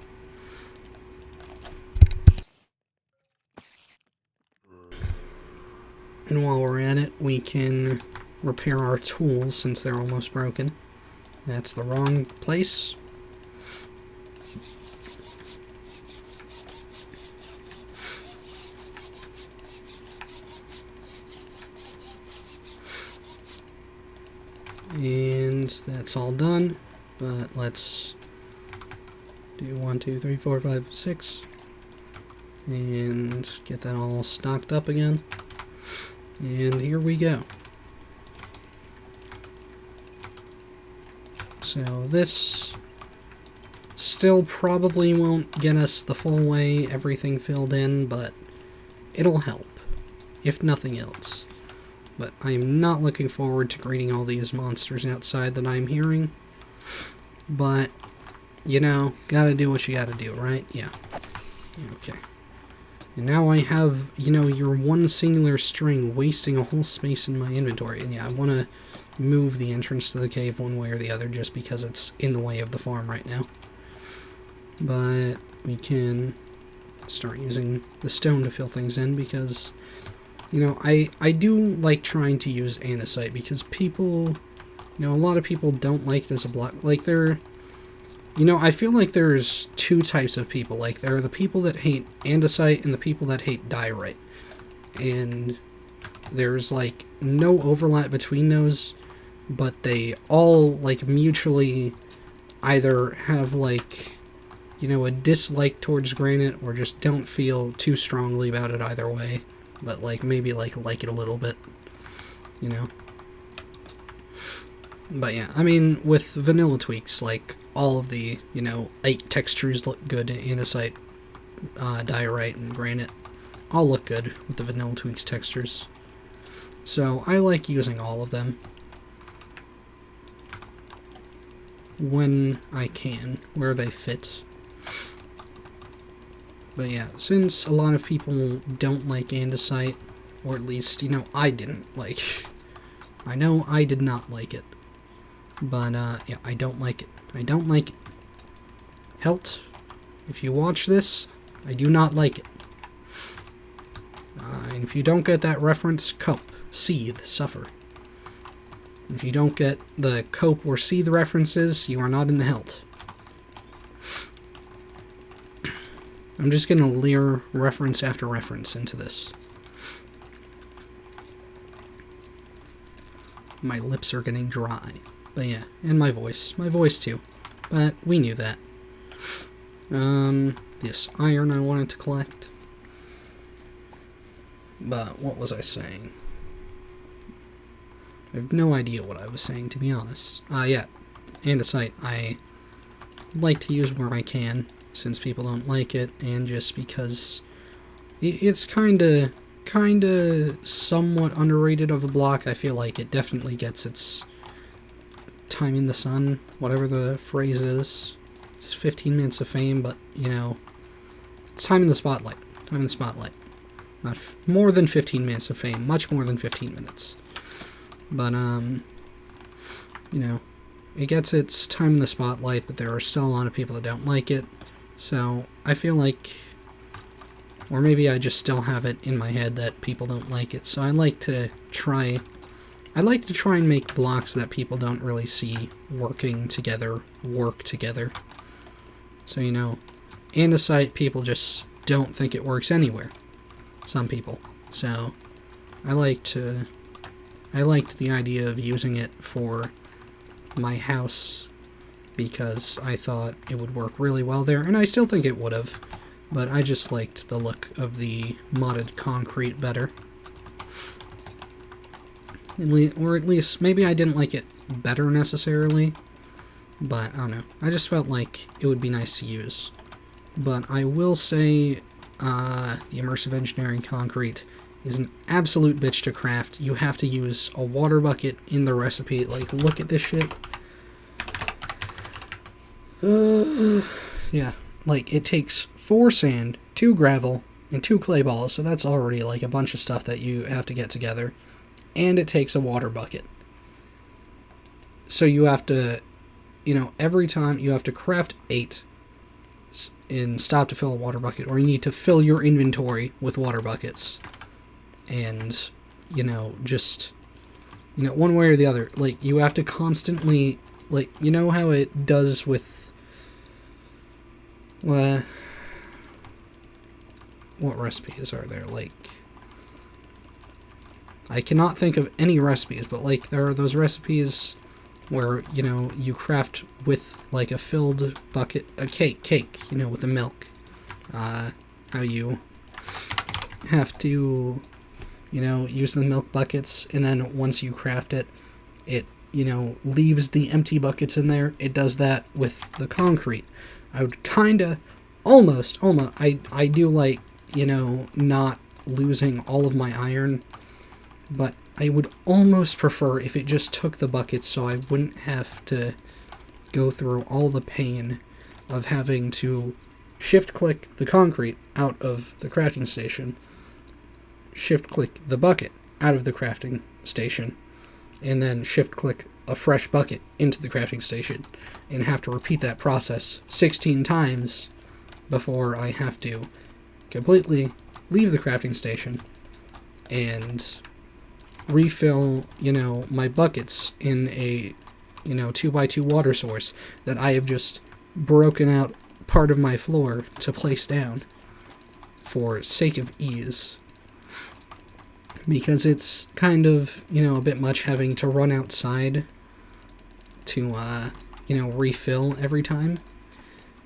And while we're at it, we can repair our tools since they're almost broken. That's the wrong place. And that's all done, but let's do 1, 2, 3, 4, 5, 6, and get that all stocked up again. And here we go. So this still probably won't get us the full way everything filled in, but it'll help, if nothing else. But I'm not looking forward to greeting all these monsters outside that I'm hearing. But, you know, gotta do what you gotta do, right? Yeah. Okay. And now I have, you know, your one singular string wasting a whole space in my inventory. And yeah, I want to move the entrance to the cave one way or the other just because it's in the way of the farm right now. But we can start using the stone to fill things in because, you know, I do like trying to use andesite because people, you know, a lot of people don't like it as a block. Like, you know, I feel like there's two types of people. Like, there are the people that hate andesite and the people that hate diorite. And there's, like, no overlap between those, but they all, like, mutually either have, like, you know, a dislike towards granite or just don't feel too strongly about it either way. But, like, maybe, like it a little bit, you know. But yeah, I mean, with vanilla tweaks, like, all of the, you know, 8 textures look good in andesite, diorite, and granite. All look good with the vanilla tweaks textures. So I like using all of them when I can, where they fit. But yeah, since a lot of people don't like andesite, or at least, you know, I didn't like. I know I did not like it. But, yeah, I don't like it. I don't like it. Helt, if you watch this, I do not like it. And if you don't get that reference, cope, seethe, suffer. If you don't get the cope or seethe references, you are not in the Helt. I'm just gonna leer reference after reference into this. My lips are getting dry. But yeah, and my voice. My voice too. But we knew that. This iron I wanted to collect. But what was I saying? I have no idea what I was saying, to be honest. Yeah, andesite I like to use where I can, since people don't like it, and just because it's kinda somewhat underrated of a block. I feel like it definitely gets its time in the sun, whatever the phrase is. It's 15 minutes of fame, but, you know, it's time in the spotlight. Time in the spotlight. Not more than 15 minutes of fame, much more than 15 minutes. But, you know, it gets its time in the spotlight, but there are still a lot of people that don't like it. So, I feel like, or maybe I just still have it in my head that people don't like it, so I like to try and make blocks that people don't really see work together. So, you know, andesite, people just don't think it works anywhere. Some people. So, I liked the idea of using it for my house because I thought it would work really well there, and I still think it would have, but I just liked the look of the modded concrete better. Or at least, maybe I didn't like it better necessarily, but I don't know. I just felt like it would be nice to use. But I will say, the immersive engineering concrete is an absolute bitch to craft. You have to use a water bucket in the recipe. Like, look at this shit. Yeah, like, it takes 4 sand, 2 gravel, and 2 clay balls, so that's already, like, a bunch of stuff that you have to get together. And it takes a water bucket. So you have to, you know, every time you have to craft 8 and stop to fill a water bucket, or you need to fill your inventory with water buckets. And, you know, just You know, one way or the other. Like, you have to constantly, like, you know how it does with, what recipes are there? Like, I cannot think of any recipes, but, like, there are those recipes where, you know, you craft with, like, a filled bucket, a cake, you know, with the milk. How you have to, you know, use the milk buckets, and then once you craft it, it, you know, leaves the empty buckets in there. It does that with the concrete. I would kinda, almost, I do like, you know, not losing all of my iron, but I would almost prefer if it just took the buckets so I wouldn't have to go through all the pain of having to shift-click the concrete out of the crafting station, shift-click the bucket out of the crafting station, and then shift-click a fresh bucket into the crafting station, and have to repeat that process 16 times before I have to completely leave the crafting station and refill, you know, my buckets in a, you know, 2x2 water source that I have just broken out part of my floor to place down for sake of ease. Because it's kind of, you know, a bit much having to run outside to, you know, refill every time.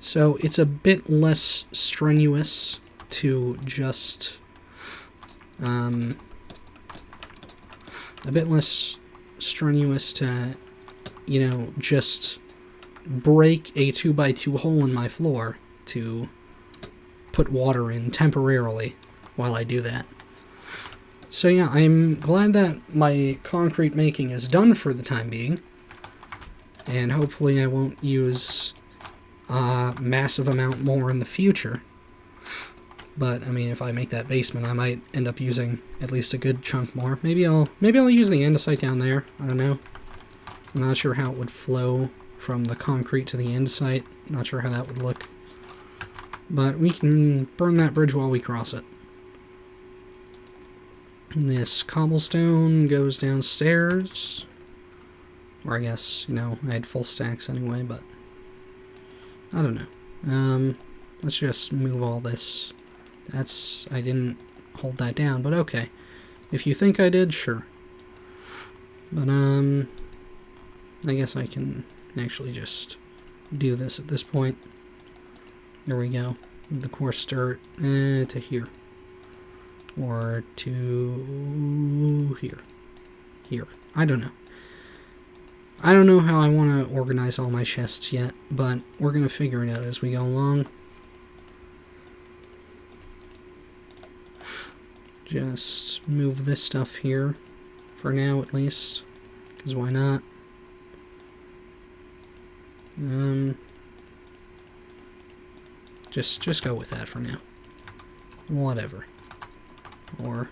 So it's a bit less strenuous to just, a bit less strenuous to, you know, just break a 2x2 hole in my floor to put water in temporarily while I do that. So yeah, I'm glad that my concrete making is done for the time being, and hopefully I won't use a massive amount more in the future. But I mean, if I make that basement, I might end up using at least a good chunk more. Maybe I'll use the andesite down there. I don't know. I'm not sure how it would flow from the concrete to the andesite. Not sure how that would look. But we can burn that bridge while we cross it. And this cobblestone goes downstairs. Or I guess, you know, I had full stacks anyway, but I don't know. Let's just move all this. I didn't hold that down, but okay. If you think I did, sure. But, I guess I can actually just do this at this point. There we go. Move the coarse dirt to here. Or to here. Here. I don't know. I don't know how I want to organize all my chests yet, but we're going to figure it out as we go along. Just move this stuff here, for now at least, because why not? Just go with that for now. Whatever. Or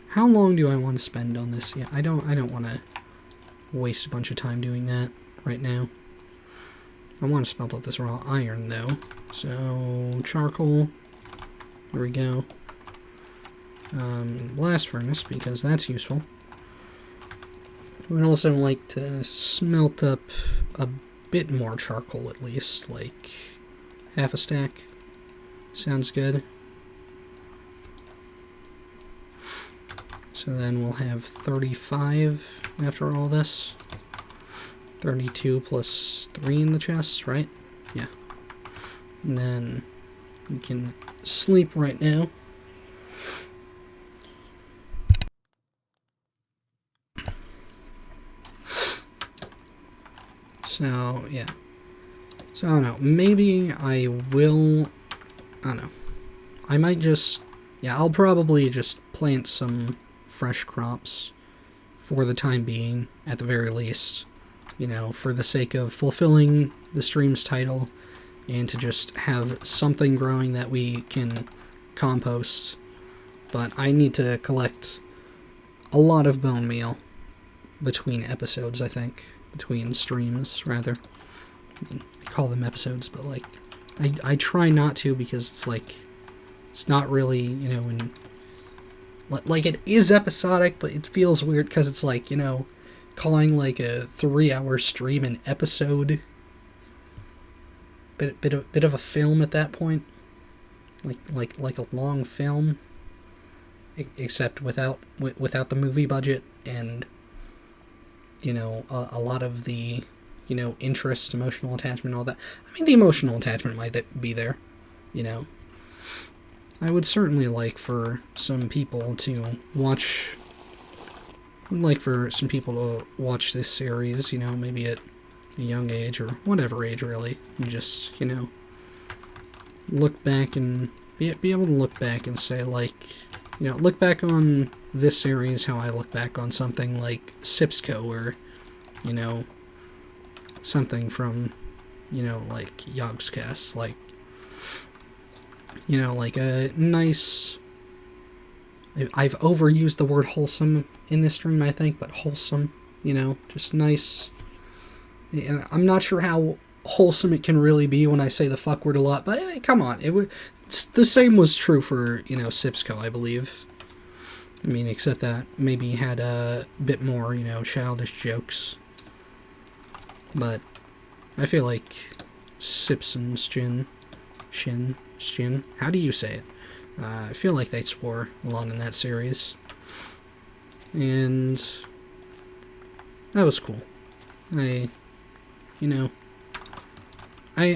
how long do I want to spend on this? Yeah, I don't want to waste a bunch of time doing that right now. I want to smelt up this raw iron though. So charcoal. There we go. Blast furnace, because that's useful. I would also like to smelt up a bit more charcoal at least, like half a stack. Sounds good. So then we'll have 35 after all this. 32 plus 3 in the chest, right? Yeah. And then we can sleep right now. So, yeah. So, I don't know. Maybe I will... I don't know. I might just... Yeah, I'll probably just plant some fresh crops for the time being, at the very least. You know, for the sake of fulfilling the stream's title, and to just have something growing that we can compost. But I need to collect a lot of bone meal between episodes, I think. Between streams, rather. I mean, I call them episodes, but, like, I try not to, because it's, like, it's not really, you know, like it is episodic, but it feels weird because it's like, calling like a 3-hour stream an episode. Bit of a film at that point, like a long film, except without the movie budget and a lot of the interest, emotional attachment, all that. I mean, the emotional attachment might be there, I would certainly like for some people to watch. This series, maybe at a young age or whatever age, really, and just look back and be able to look back and say, like, look back on this series how I look back on something like Sipsco or something from like Yogscast, like like a nice. I've overused the word wholesome in this stream, I think, but wholesome, just nice. And I'm not sure how wholesome it can really be when I say the fuck word a lot, but come on, the same was true for, Sipsco, I believe. I mean, except that maybe had a bit more, childish jokes. But I feel like Sips and Shin, how do you say it? I feel like they swore a lot in that series. And that was cool. I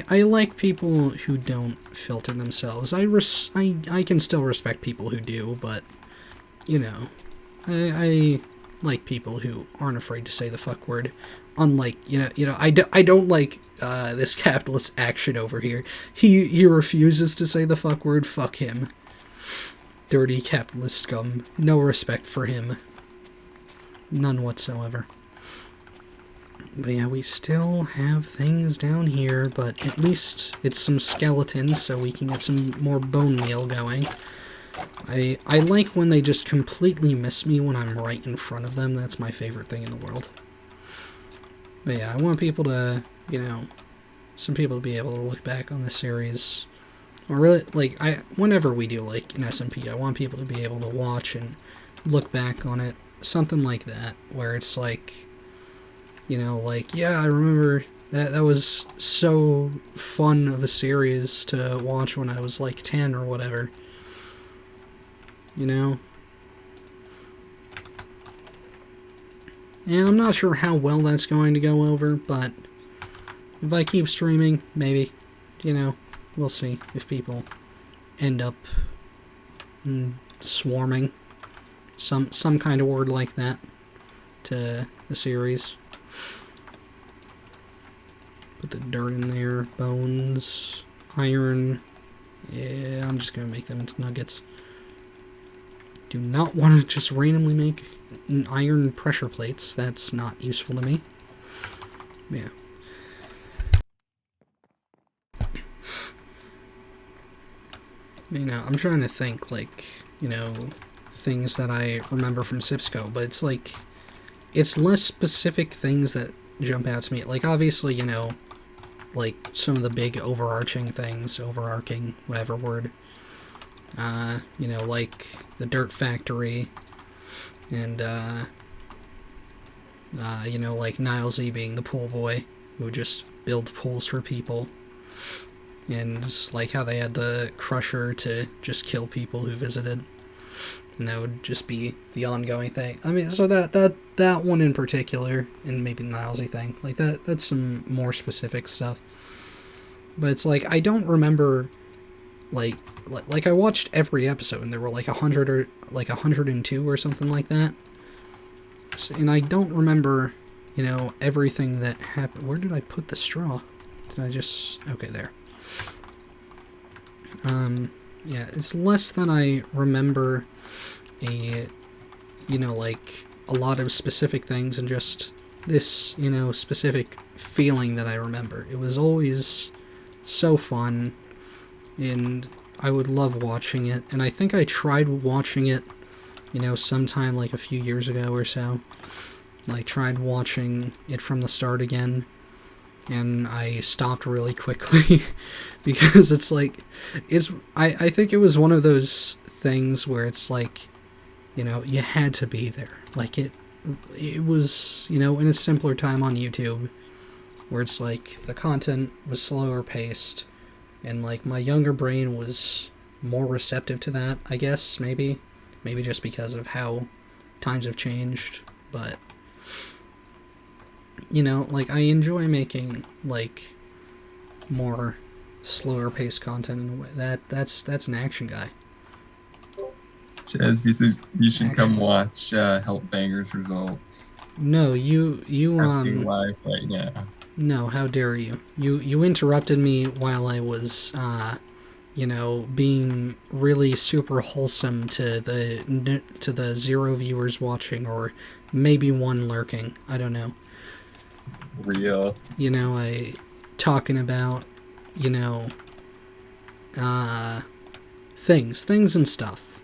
like people who don't filter themselves. I can still respect people who do, but, I like people who aren't afraid to say the fuck word. Unlike, I don't like this capitalist action over here. He refuses to say the fuck word. Fuck him. Dirty capitalist scum. No respect for him. None whatsoever. But yeah, we still have things down here, but at least it's some skeletons, so we can get some more bone meal going. I like when they just completely miss me when I'm right in front of them. That's my favorite thing in the world. But yeah, I want people to, some people to be able to look back on this series. Or really, like, whenever we do, like, an SMP, I want people to be able to watch and look back on it. Something like that, where it's like, like, yeah, I remember that was so fun of a series to watch when I was, like, 10 or whatever. And I'm not sure how well that's going to go over, but if I keep streaming, maybe, we'll see if people end up swarming, some kind of word like that, to the series. Put the dirt in there, bones, iron. Yeah, I'm just gonna make them into nuggets. Do not want to just randomly make iron pressure plates. That's not useful to me. Yeah. I'm trying to think, like, things that I remember from Sipsco, but it's like, it's less specific things that jump out to me. Like, obviously, like, some of the big overarching, whatever word. Like the dirt factory, and, like Nilesy being the pool boy who would just build pools for people, and like how they had the crusher to just kill people who visited, and that would just be the ongoing thing. I mean, so that one in particular, and maybe the Nilesy thing, like that's some more specific stuff. But it's like, I don't remember, like I watched every episode, and there were like 100 or like 102 or something like that. So, and I don't remember, everything that happened. Where did I put the straw? Did I just... Okay, there. Yeah, it's less than I remember like a lot of specific things, and just this, specific feeling that I remember. It was always so fun, and I would love watching it, and I think I tried watching it, sometime like a few years ago or so. Like, tried watching it from the start again, and I stopped really quickly, because it's like, I think it was one of those things where it's like, You know, you had to be there. Like, it was, you know, in a simpler time on YouTube, where it's like the content was slower paced, and like my younger brain was more receptive to that, I guess, maybe just because of how times have changed. But you know, like, I enjoy making like more slower paced content in a way. That's an action guy. Chaz, you should come Action. watch Help Bangers results. No, you Happening live right now. no, how dare you? You interrupted me while I was you know, being really super wholesome to the 0 viewers watching, or maybe 1 lurking. I don't know. Real. You know, I talking about, you know, uh things and stuff.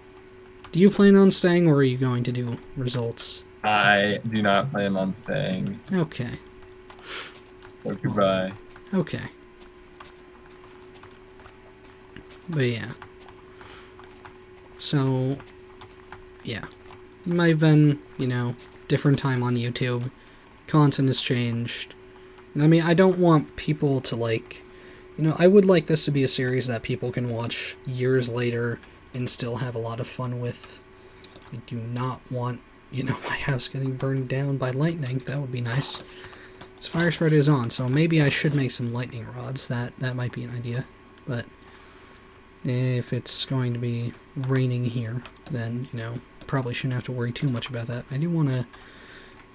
Do you plan on staying, or are you going to do results? I do not plan on staying. Okay. So Well then. goodbye. Okay. But yeah. So, yeah. It might have been, you know, different time on YouTube. Content has changed. And I mean, I don't want people to, like, you know, I would like this to be a series that people can watch years later and still have a lot of fun with. I do not want, you know, my house getting burned down by lightning. That would be nice. This fire spread is on, so maybe I should make some lightning rods. That might be an idea. But if it's going to be raining here, then, you know, probably shouldn't have to worry too much about that. I do want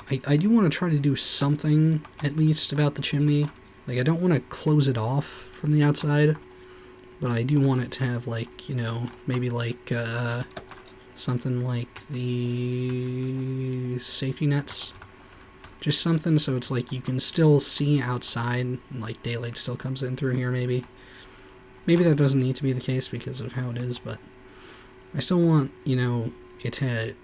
to try to do something, at least, about the chimney. Like, I don't want to close it off from the outside, but I do want it to have, like, you know, maybe like something like the safety nets. Just something so it's like you can still see outside, and like daylight still comes in through here, maybe. Maybe that doesn't need to be the case because of how it is, but I still want, you know, it to,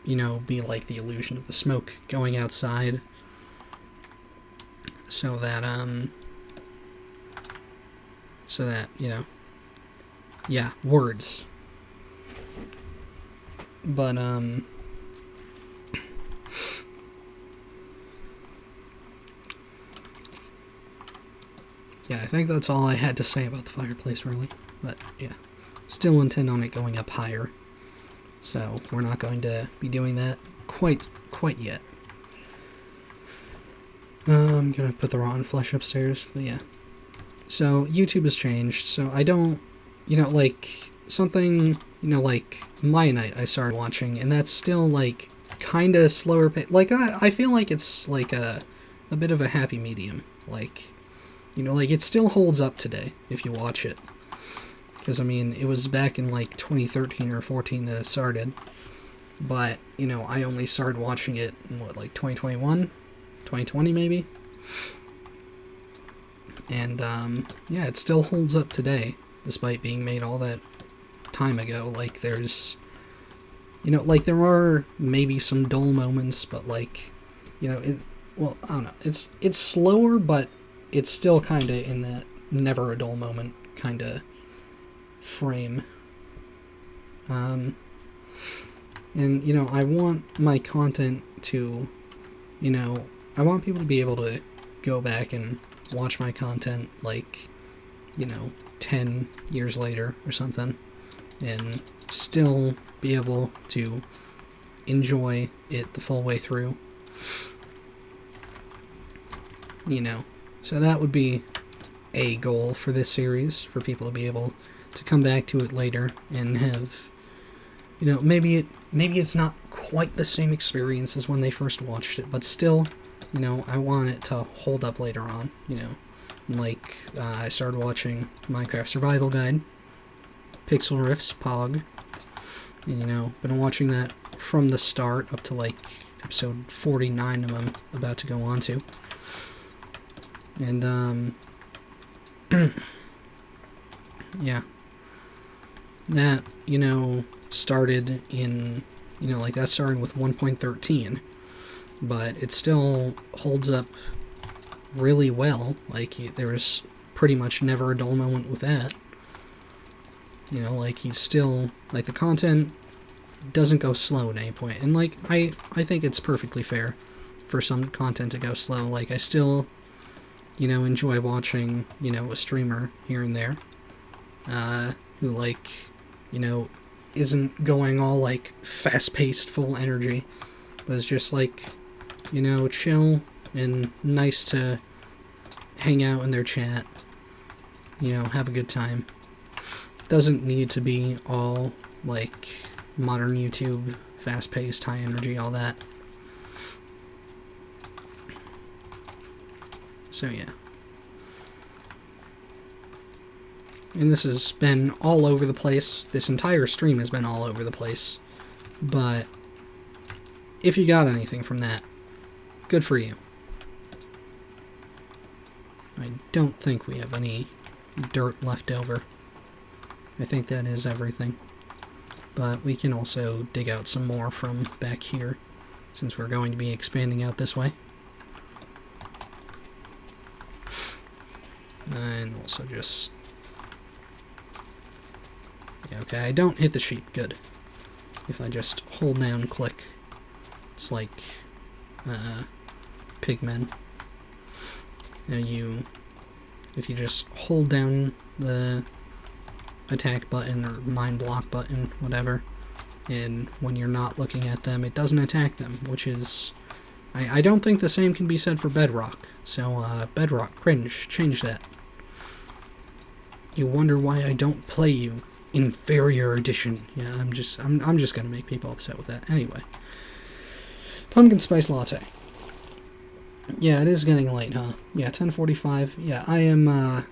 you know, be like the illusion of the smoke going outside. So that, you know, yeah, words. But, yeah, I think that's all I had to say about the fireplace, really. But, yeah, still intend on it going up higher. So, we're not going to be doing that quite yet. I'm gonna put the rotten flesh upstairs, but yeah. So, YouTube has changed, so I don't, you know, like, something, you know, like My Night I started watching, and that's still, like, kind of slower pace. Like, I feel like it's, like, a bit of a happy medium. Like, you know, like, it still holds up today if you watch it. Because, I mean, it was back in, like, 2013 or 14 that it started. But, you know, I only started watching it in, what, like, 2021? 2020, maybe? And, yeah, it still holds up today, despite being made all that time ago. Like, there's, you know, like, there are maybe some dull moments, but, like, you know, well, I don't know. It's slower, but it's still kind of in that never a dull moment kind of frame. And, you know, I want my content to, you know, I want people to be able to go back and watch my content, like, you know, 10 years later or something, and still be able to enjoy it the full way through. You know, so that would be a goal for this series, for people to be able to come back to it later and have, you know, maybe it's not quite the same experience as when they first watched it, but still, you know, I want it to hold up later on, you know. Like, I started watching Minecraft Survival Guide, Pixel Riffs, Pog, and, you know, been watching that from the start up to, like, episode 49 I'm about to go on to. And, yeah. That, you know, started in, you know, like, that started with 1.13, but it still holds up really well. Like, there was pretty much never a dull moment with that. You know, like, he's still, like, the content doesn't go slow at any point. And, like, I think it's perfectly fair for some content to go slow. Like, I still, you know, enjoy watching, you know, a streamer here and there, who, like, you know, isn't going all, like, fast-paced, full energy, but is just, like, you know, chill and nice to hang out in their chat, you know, have a good time. Doesn't need to be all, like, modern YouTube, fast-paced, high energy, all that. So, yeah. And this has been all over the place. This entire stream has been all over the place. But if you got anything from that, good for you. I don't think we have any dirt left over. I think that is everything. But we can also dig out some more from back here, since we're going to be expanding out this way. And also just... yeah, okay, I don't hit the sheep. Good. If I just hold down and click, it's like pigmen. If you just hold down the attack button or mind block button, whatever, and when you're not looking at them, it doesn't attack them, which is... I don't think the same can be said for Bedrock. So, Bedrock, cringe, change that. You wonder why I don't play you. Inferior edition. Yeah, I'm just gonna make people upset with that. Anyway. Pumpkin spice latte. Yeah, it is getting late, huh? Yeah, 10:45. Yeah, I am,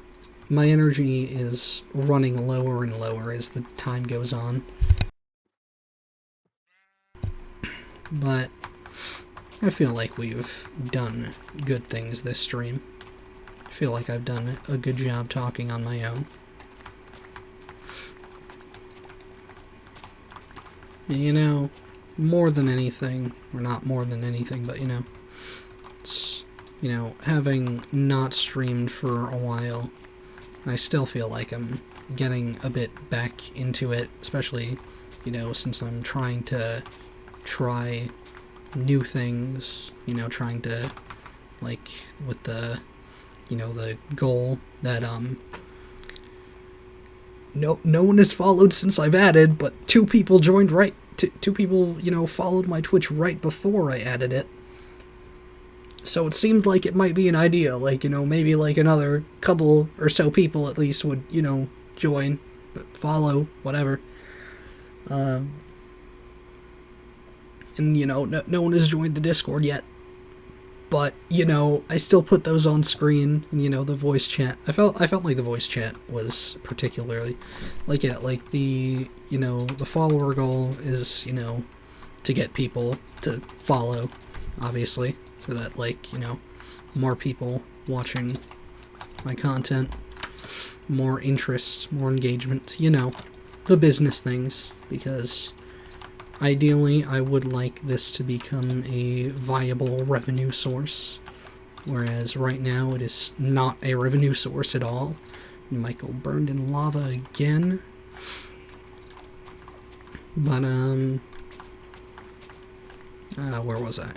my energy is running lower and lower as the time goes on. But I feel like we've done good things this stream. I feel like I've done a good job talking on my own. And, you know, more than anything, or not more than anything, but, you know, it's, you know, having not streamed for a while, I still feel like I'm getting a bit back into it, especially, you know, since I'm trying to try new things, you know, trying to, like, with the, you know, the goal that, no one has followed since I've added, but two people joined two people, you know, followed my Twitch right before I added it. So it seemed like it might be an idea, like, you know, maybe like another couple or so people at least would, you know, join, follow, whatever. And, you know, no one has joined the Discord yet. But, you know, I still put those on screen, and, you know, the voice chat. I felt like the voice chat was particularly, like, yeah, like the, you know, the follower goal is, you know, to get people to follow, obviously, so that, like, you know, more people watching my content, more interest, more engagement, you know, the business things, because ideally, I would like this to become a viable revenue source, whereas right now it is not a revenue source at all. Michael burned in lava again. But, where was I?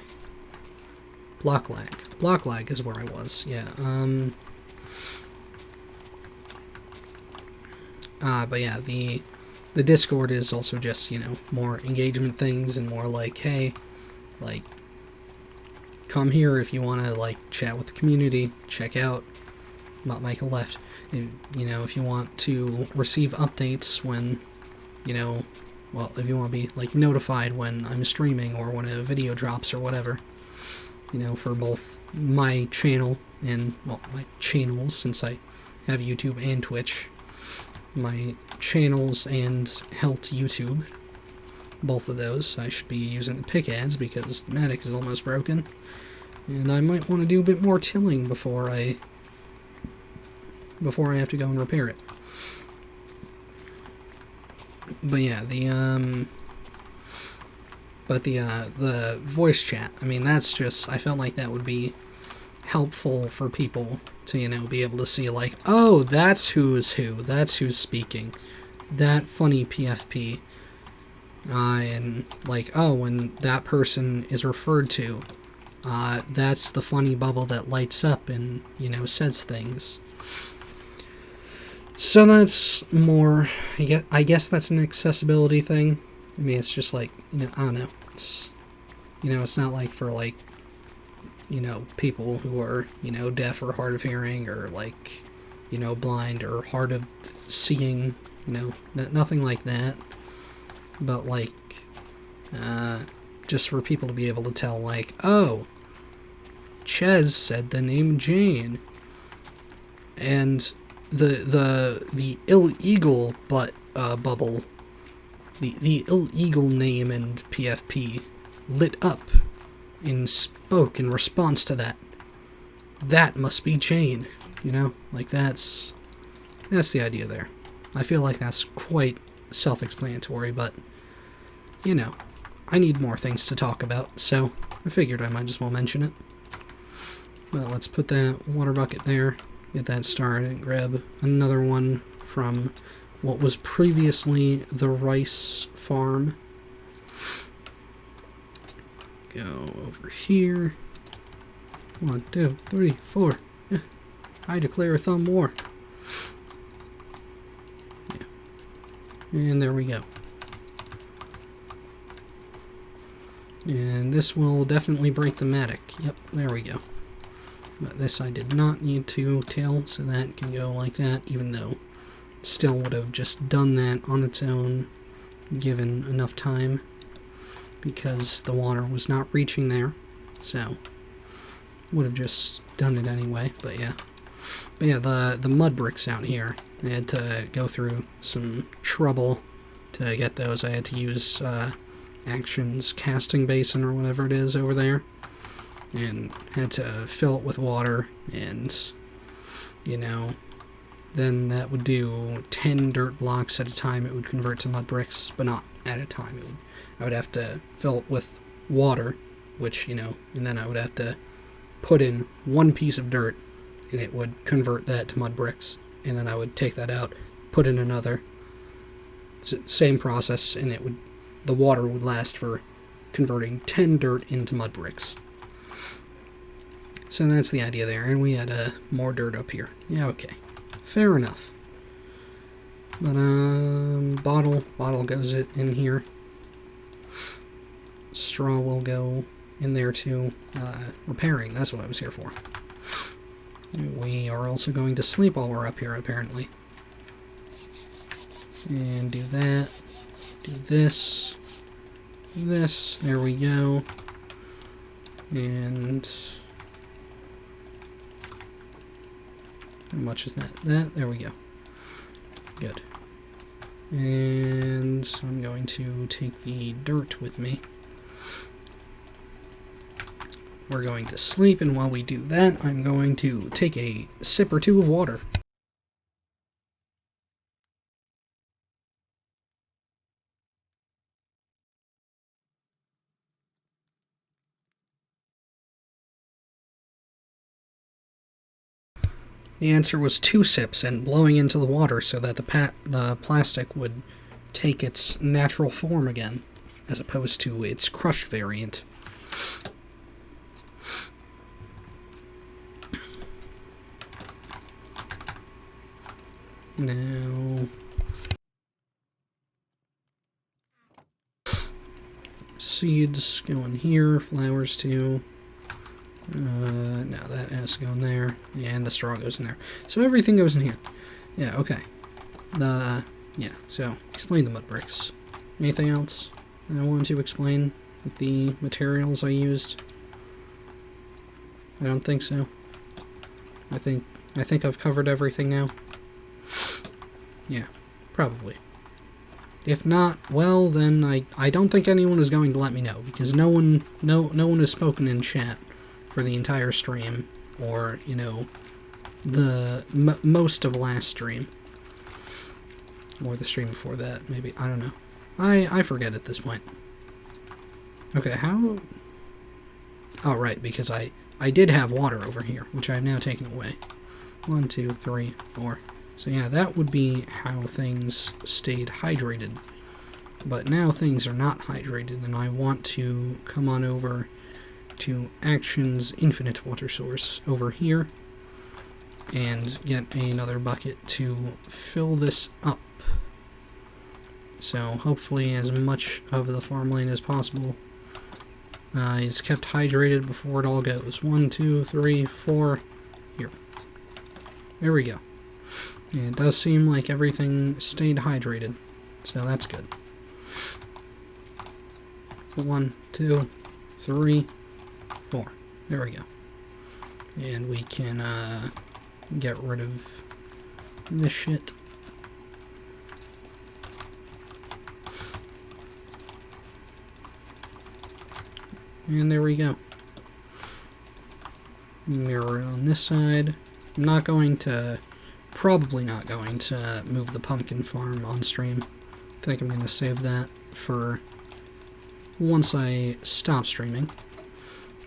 Block lag. Block lag is where I was, yeah, but yeah, the Discord is also just, you know, more engagement things and more like, hey, like, come here if you want to, like, chat with the community, check out, not Michael left, you know, if you want to receive updates when, you know, well, if you want to be, like, notified when I'm streaming or when a video drops or whatever, you know, for both my channel and, well, my channels, since I have YouTube and Twitch, my channels and Helt YouTube, both of those. I should be using the pick ads because the Matic is almost broken, and I might want to do a bit more tilling before I have to go and repair it. But yeah, the voice chat, I mean, that's just, I felt like that would be helpful for people to, you know, be able to see, like, oh, that's who's who, that's who's speaking, that funny PFP, And like, oh, when that person is referred to, that's the funny bubble that lights up and, you know, says things. So that's more, I guess that's an accessibility thing. I mean, it's just like, you know, I don't know. It's, you know, it's not like for like, you know, people who are, you know, deaf or hard of hearing or like, you know, blind or hard of seeing, you know, nothing like that. But like, just for people to be able to tell, like, oh, Ches said the name Jane, and the illegal bubble, the illegal name and PFP lit up and spoke in response to that. That must be Jane, you know, like that's the idea there. I feel like that's quite self-explanatory, but you know, I need more things to talk about, so I figured I might as well mention it. But let's put that water bucket there, get that started, and grab another one from what was previously the rice farm. Go over here. 1, 2, 3, 4. Yeah. I declare a thumb war. Yeah. And there we go. And this will definitely break the matic. Yep, there we go. But this I did not need to till, so that can go like that, even though it still would have just done that on its own, given enough time, because the water was not reaching there, so would have just done it anyway. But yeah, the mud bricks out here, I had to go through some trouble to get those. I had to use Action's casting basin or whatever it is over there, and had to fill it with water, and you know, then that would do 10 dirt blocks at a time. It would convert to mud bricks, but not at a time. I would have to fill it with water, which, you know, and then I would have to put in one piece of dirt, and it would convert that to mud bricks, and then I would take that out, put in another, same process, and the water would last for converting 10 dirt into mud bricks. So that's the idea there, and we had more dirt up here. Yeah, okay. Fair enough. But, bottle goes in here. Straw will go in there too. Repairing, that's what I was here for. We are also going to sleep while we're up here, apparently. And do that. Do this. This. There we go. And how much is that? There we go. Good. And I'm going to take the dirt with me. We're going to sleep, and while we do that, I'm going to take a sip or two of water. The answer was 2 sips and blowing into the water so that the plastic would take its natural form again, as opposed to its crushed variant. Now, seeds go in here, flowers too. No, that has to go in there, and the straw goes in there. So everything goes in here. Yeah, okay. Yeah, so explain the mud bricks. Anything else I wanted to explain with the materials I used? I don't think so. I think I've covered everything now. Yeah, probably. If not, well, then I don't think anyone is going to let me know, because no one has spoken in chat for the entire stream, or, you know, the most of last stream, or the stream before that, maybe. I don't know. I forget at this point. Okay, how? Oh, right, because I did have water over here, which I've now taken away. 1, 2, 3, 4. So yeah, that would be how things stayed hydrated But now things are not hydrated, and I want to come on over to Action's Infinite Water Source over here and get another bucket to fill this up. So hopefully as much of the farmland as possible is kept hydrated before it all goes. 1, 2, 3, 4. Here. There we go. And it does seem like everything stayed hydrated, so that's good. 1, 2, 3, 4. There we go. And we can get rid of this shit. And there we go. Mirror it on this side. I'm not going to, probably not going to move the pumpkin farm on stream. I think I'm going to save that for once I stop streaming.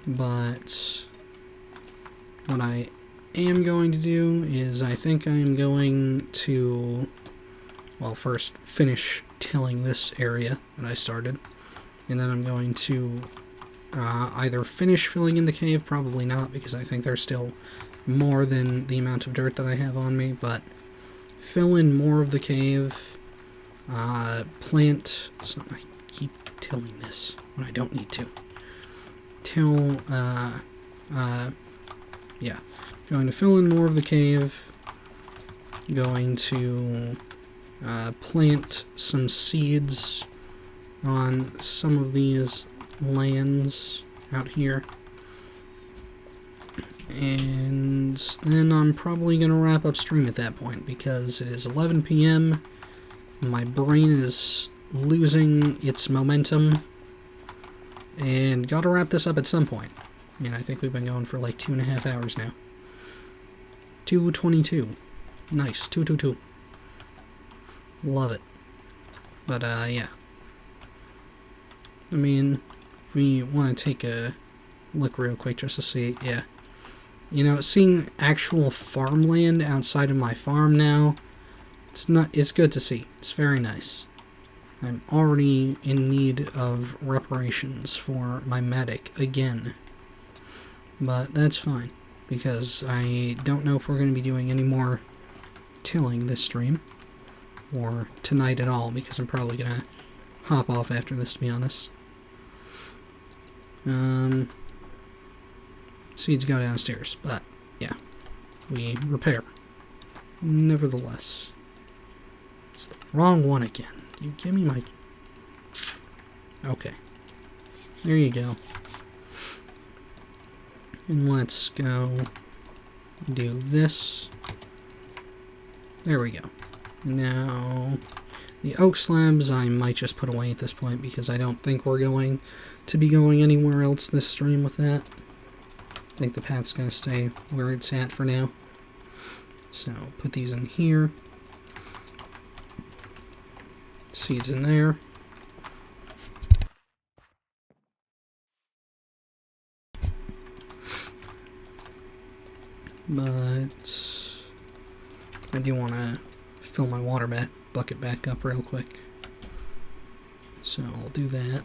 But what I am going to do is I think I'm going to, well, first finish tilling this area that I started. And then I'm going to either finish filling in the cave, probably not, because I think there's still more than the amount of dirt that I have on me, but fill in more of the cave, plant, so I keep tilling this when I don't need to. Till, yeah, going to fill in more of the cave, going to plant some seeds on some of these lands out here, and then I'm probably gonna wrap up stream at that point because it is 11 p.m. My brain is losing its momentum, and gotta wrap this up at some point. And I think we've been going for like 2.5 hours now. 2:22. Nice. 2:22. Love it. But yeah. I mean, we want to take a look real quick just to see, yeah. You know, seeing actual farmland outside of my farm now, it's good to see. It's very nice. I'm already in need of reparations for my medic again. But that's fine, because I don't know if we're going to be doing any more tilling this stream, or tonight at all, because I'm probably going to hop off after this, to be honest. Seeds go downstairs, but yeah, we repair. Nevertheless, it's the wrong one again. You give me my... Okay, there you go. And let's go do this. There we go. Now, the oak slabs I might just put away at this point because I don't think we're going to be going anywhere else this stream with that. I think the path's going to stay where it's at for now. So, put these in here. Seeds in there. But I do want to fill my water bucket back up real quick. So I'll do that.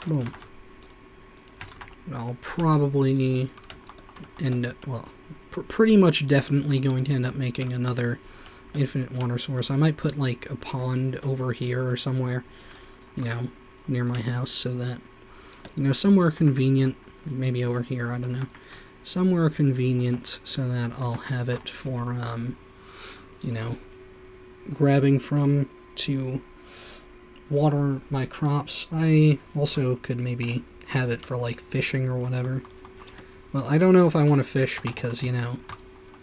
Boom. I'll probably end up, well, pretty much definitely going to end up making another infinite water source. I might put like a pond over here or somewhere, you know, near my house so that, you know, somewhere convenient, maybe over here, I don't know, somewhere convenient so that I'll have it for, you know, grabbing from to water my crops. I also could maybe have it for like fishing or whatever. Well, I don't know if I want to fish because, you know,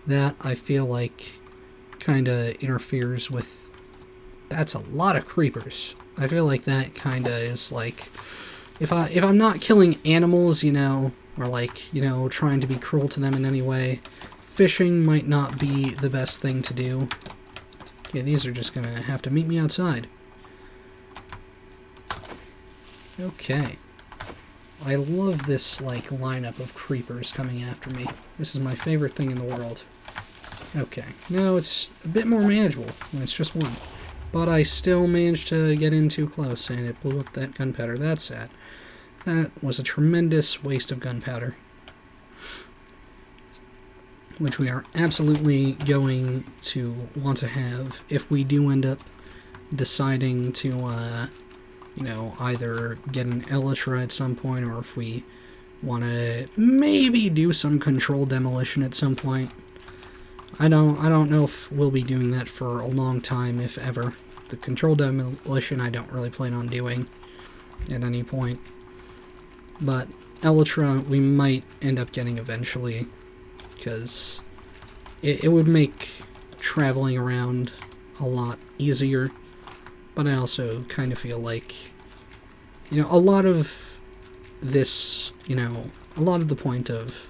that I feel like kind of interferes with... That's a lot of creepers. I feel like that kind of is like... If I'm not killing animals, you know, or like, you know, trying to be cruel to them in any way, fishing might not be the best thing to do. Okay, these are just gonna have to meet me outside. Okay. I love this, like, lineup of creepers coming after me. This is my favorite thing in the world. Okay, now it's a bit more manageable when it's just one. But I still managed to get in too close, and it blew up that gunpowder. That's sad. That was a tremendous waste of gunpowder. Which we are absolutely going to want to have if we do end up deciding to, either get an Elytra at some point, or if we want to maybe do some controlled demolition at some point. I don't know if we'll be doing that for a long time, if ever. The controlled demolition I don't really plan on doing at any point. But Elytra we might end up getting eventually, because it would make traveling around a lot easier. But I also kind of feel like, a lot of this, a lot of the point of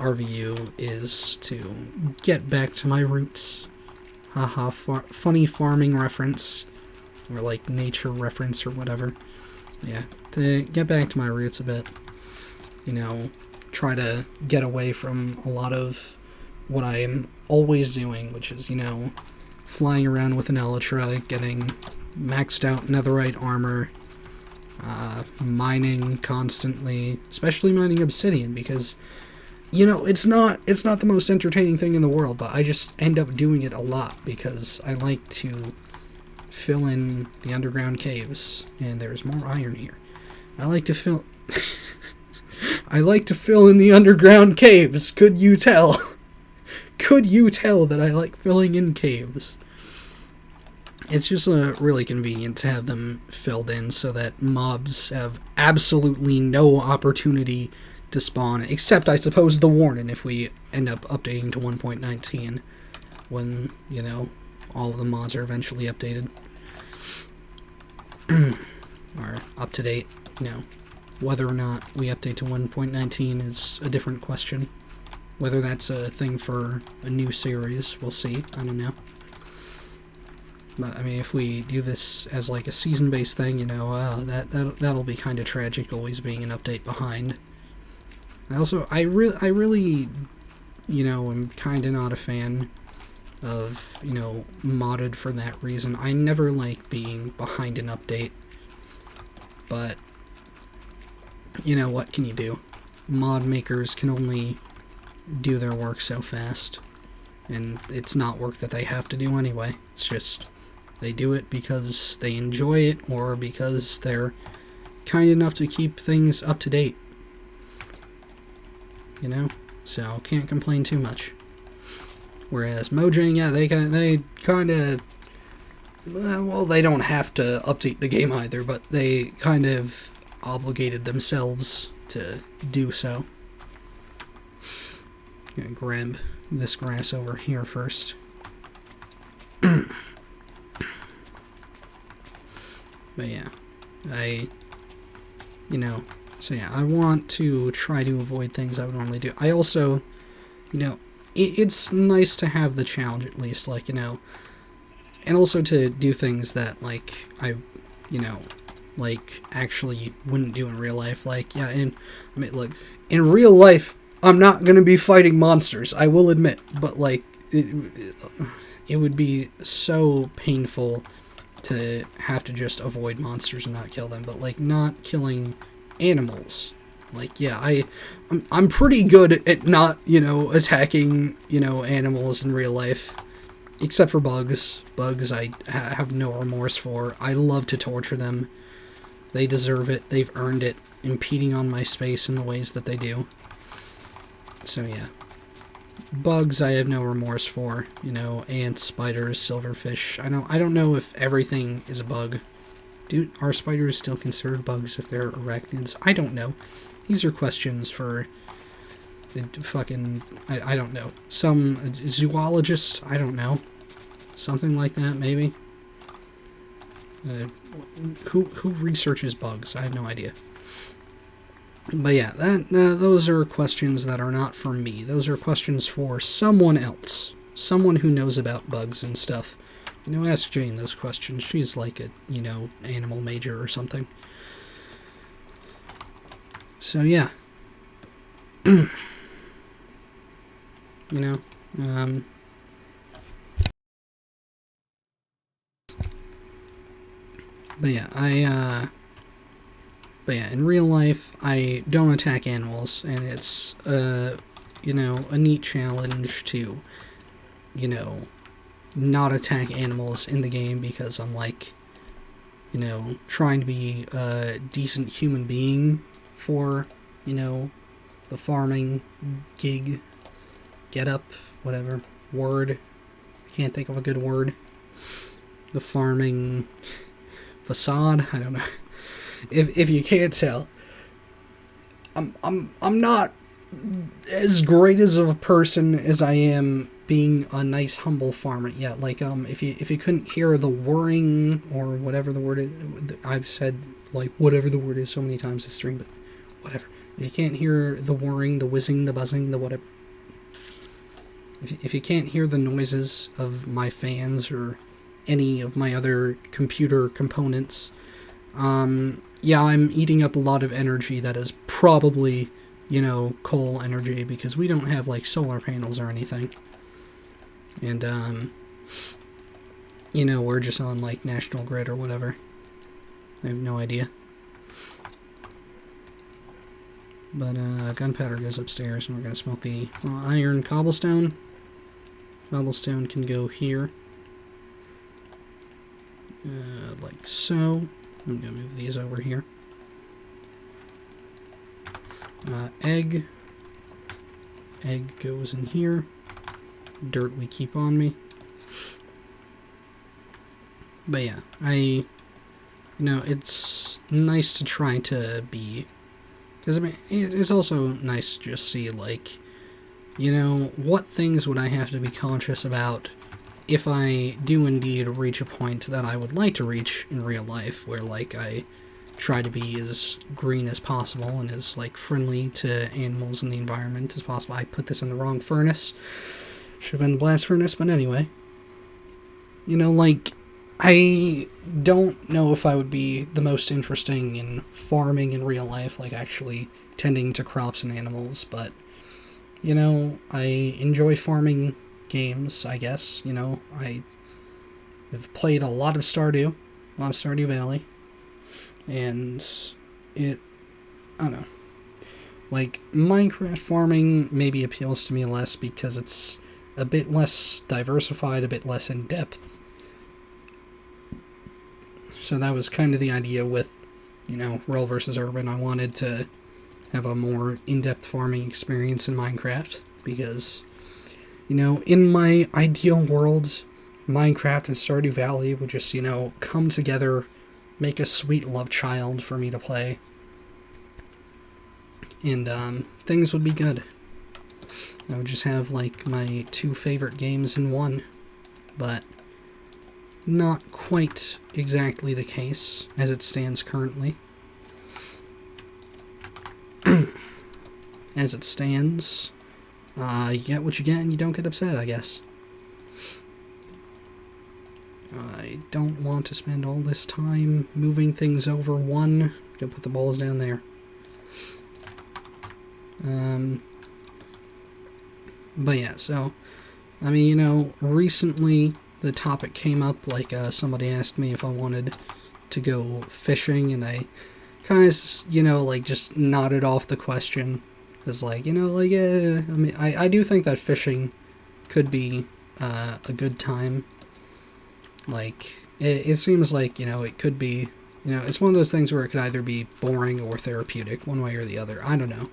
RVU is to get back to my roots. Haha, funny farming reference, or like nature reference or whatever. Yeah, to get back to my roots a bit. Try to get away from a lot of what I am always doing, which is, flying around with an Elytra, getting maxed out netherite armor, mining constantly, especially mining obsidian, because it's not the most entertaining thing in the world, but I just end up doing it a lot because I like to fill in the underground caves, and there's more iron here. I like to fill in the underground caves. Could you tell? Could you tell that I like filling in caves? It's just really convenient to have them filled in so that mobs have absolutely no opportunity to spawn, except I suppose the Warden if we end up updating to 1.19 when, all of the mods are eventually updated. Or up to date, Whether or not we update to 1.19 is a different question. Whether that's a thing for a new series, we'll see. I don't know. But, I mean, if we do this as, like, a season-based thing, that'll be kind of tragic, always being an update behind. I really, am kind of not a fan of, modded for that reason. I never like being behind an update. But, what can you do? Mod makers can only do their work so fast. And it's not work that they have to do anyway. It's just, they do it because they enjoy it, or because they're kind enough to keep things up to date. So can't complain too much. Whereas Mojang, yeah, they kind of, well, they don't have to update the game either, but they kind of obligated themselves to do so. I'm gonna grab this grass over here first. But yeah, so yeah, I want to try to avoid things I would normally do. I also, it's nice to have the challenge at least, and also to do things that, like, actually wouldn't do in real life. Like, yeah, look, in real life, I'm not going to be fighting monsters, I will admit, but, like, it would be so painful to have to just avoid monsters and not kill them, but, like, not killing animals. Like, yeah, I'm pretty good at not, attacking, animals in real life. Except for bugs. Bugs I have no remorse for. I love to torture them. They deserve it. They've earned it, impeding on my space in the ways that they do. So, yeah. Bugs I have no remorse for. Ants, spiders, silverfish. I don't know if everything is a bug. Are spiders still considered bugs if they're arachnids? I don't know. These are questions for the fucking... I don't know. Some zoologist? I don't know. Something like that, maybe? Who researches bugs? I have no idea. But yeah, those are questions that are not for me. Those are questions for someone else. Someone who knows about bugs and stuff. Ask Jane those questions. She's like a, animal major or something. So yeah, you know, but yeah, but yeah, in real life, I don't attack animals, and it's a neat challenge to, you know, not attack animals in the game because I'm like, trying to be a decent human being for, the farming gig, get up, whatever word. I can't think of a good word. The farming facade. I don't know. If you can't tell, I'm not as great as of a person as I am being a nice humble farmer. Yeah, like if you couldn't hear the whirring or whatever the word is, I've said like whatever the word is so many times this stream, but whatever. If you can't hear the whirring, the whizzing, the buzzing, the whatever. If you can't hear the noises of my fans or any of my other computer components, yeah, I'm eating up a lot of energy that is probably, coal energy because we don't have like solar panels or anything. And, we're just on like National Grid or whatever. I have no idea. But, gunpowder goes upstairs and we're gonna smelt the iron cobblestone. Cobblestone can go here. Like so. I'm gonna move these over here. Egg. Egg goes in here. Dirt we keep on me. But yeah, it's nice to try to be, because I mean, it's also nice to just see, like, what things would I have to be conscious about if I do indeed reach a point that I would like to reach in real life, where, like, I try to be as green as possible and as, like, friendly to animals and the environment as possible. I put this in the wrong furnace. Should have been the blast furnace, but anyway. Like, I don't know if I would be the most interesting in farming in real life, like actually tending to crops and animals, but, I enjoy farming games, I guess. I have played a lot of Stardew Valley, and I don't know. Like, Minecraft farming maybe appeals to me less because it's a bit less diversified, a bit less in-depth. So that was kind of the idea with, rural versus urban. I wanted to have a more in-depth farming experience in Minecraft because, in my ideal world, Minecraft and Stardew Valley would just, come together, make a sweet love child for me to play, and things would be good. I would just have, like, my two favorite games in one, but not quite exactly the case as it stands currently. As it stands, you get what you get and you don't get upset, I guess. I don't want to spend all this time moving things over one. Gonna put the balls down there. But yeah, so, I mean, recently the topic came up, like, somebody asked me if I wanted to go fishing, and I kind of, like, just nodded off the question, because, like, I mean, I do think that fishing could be, a good time. Like, it seems like, it could be, it's one of those things where it could either be boring or therapeutic, one way or the other. I don't know.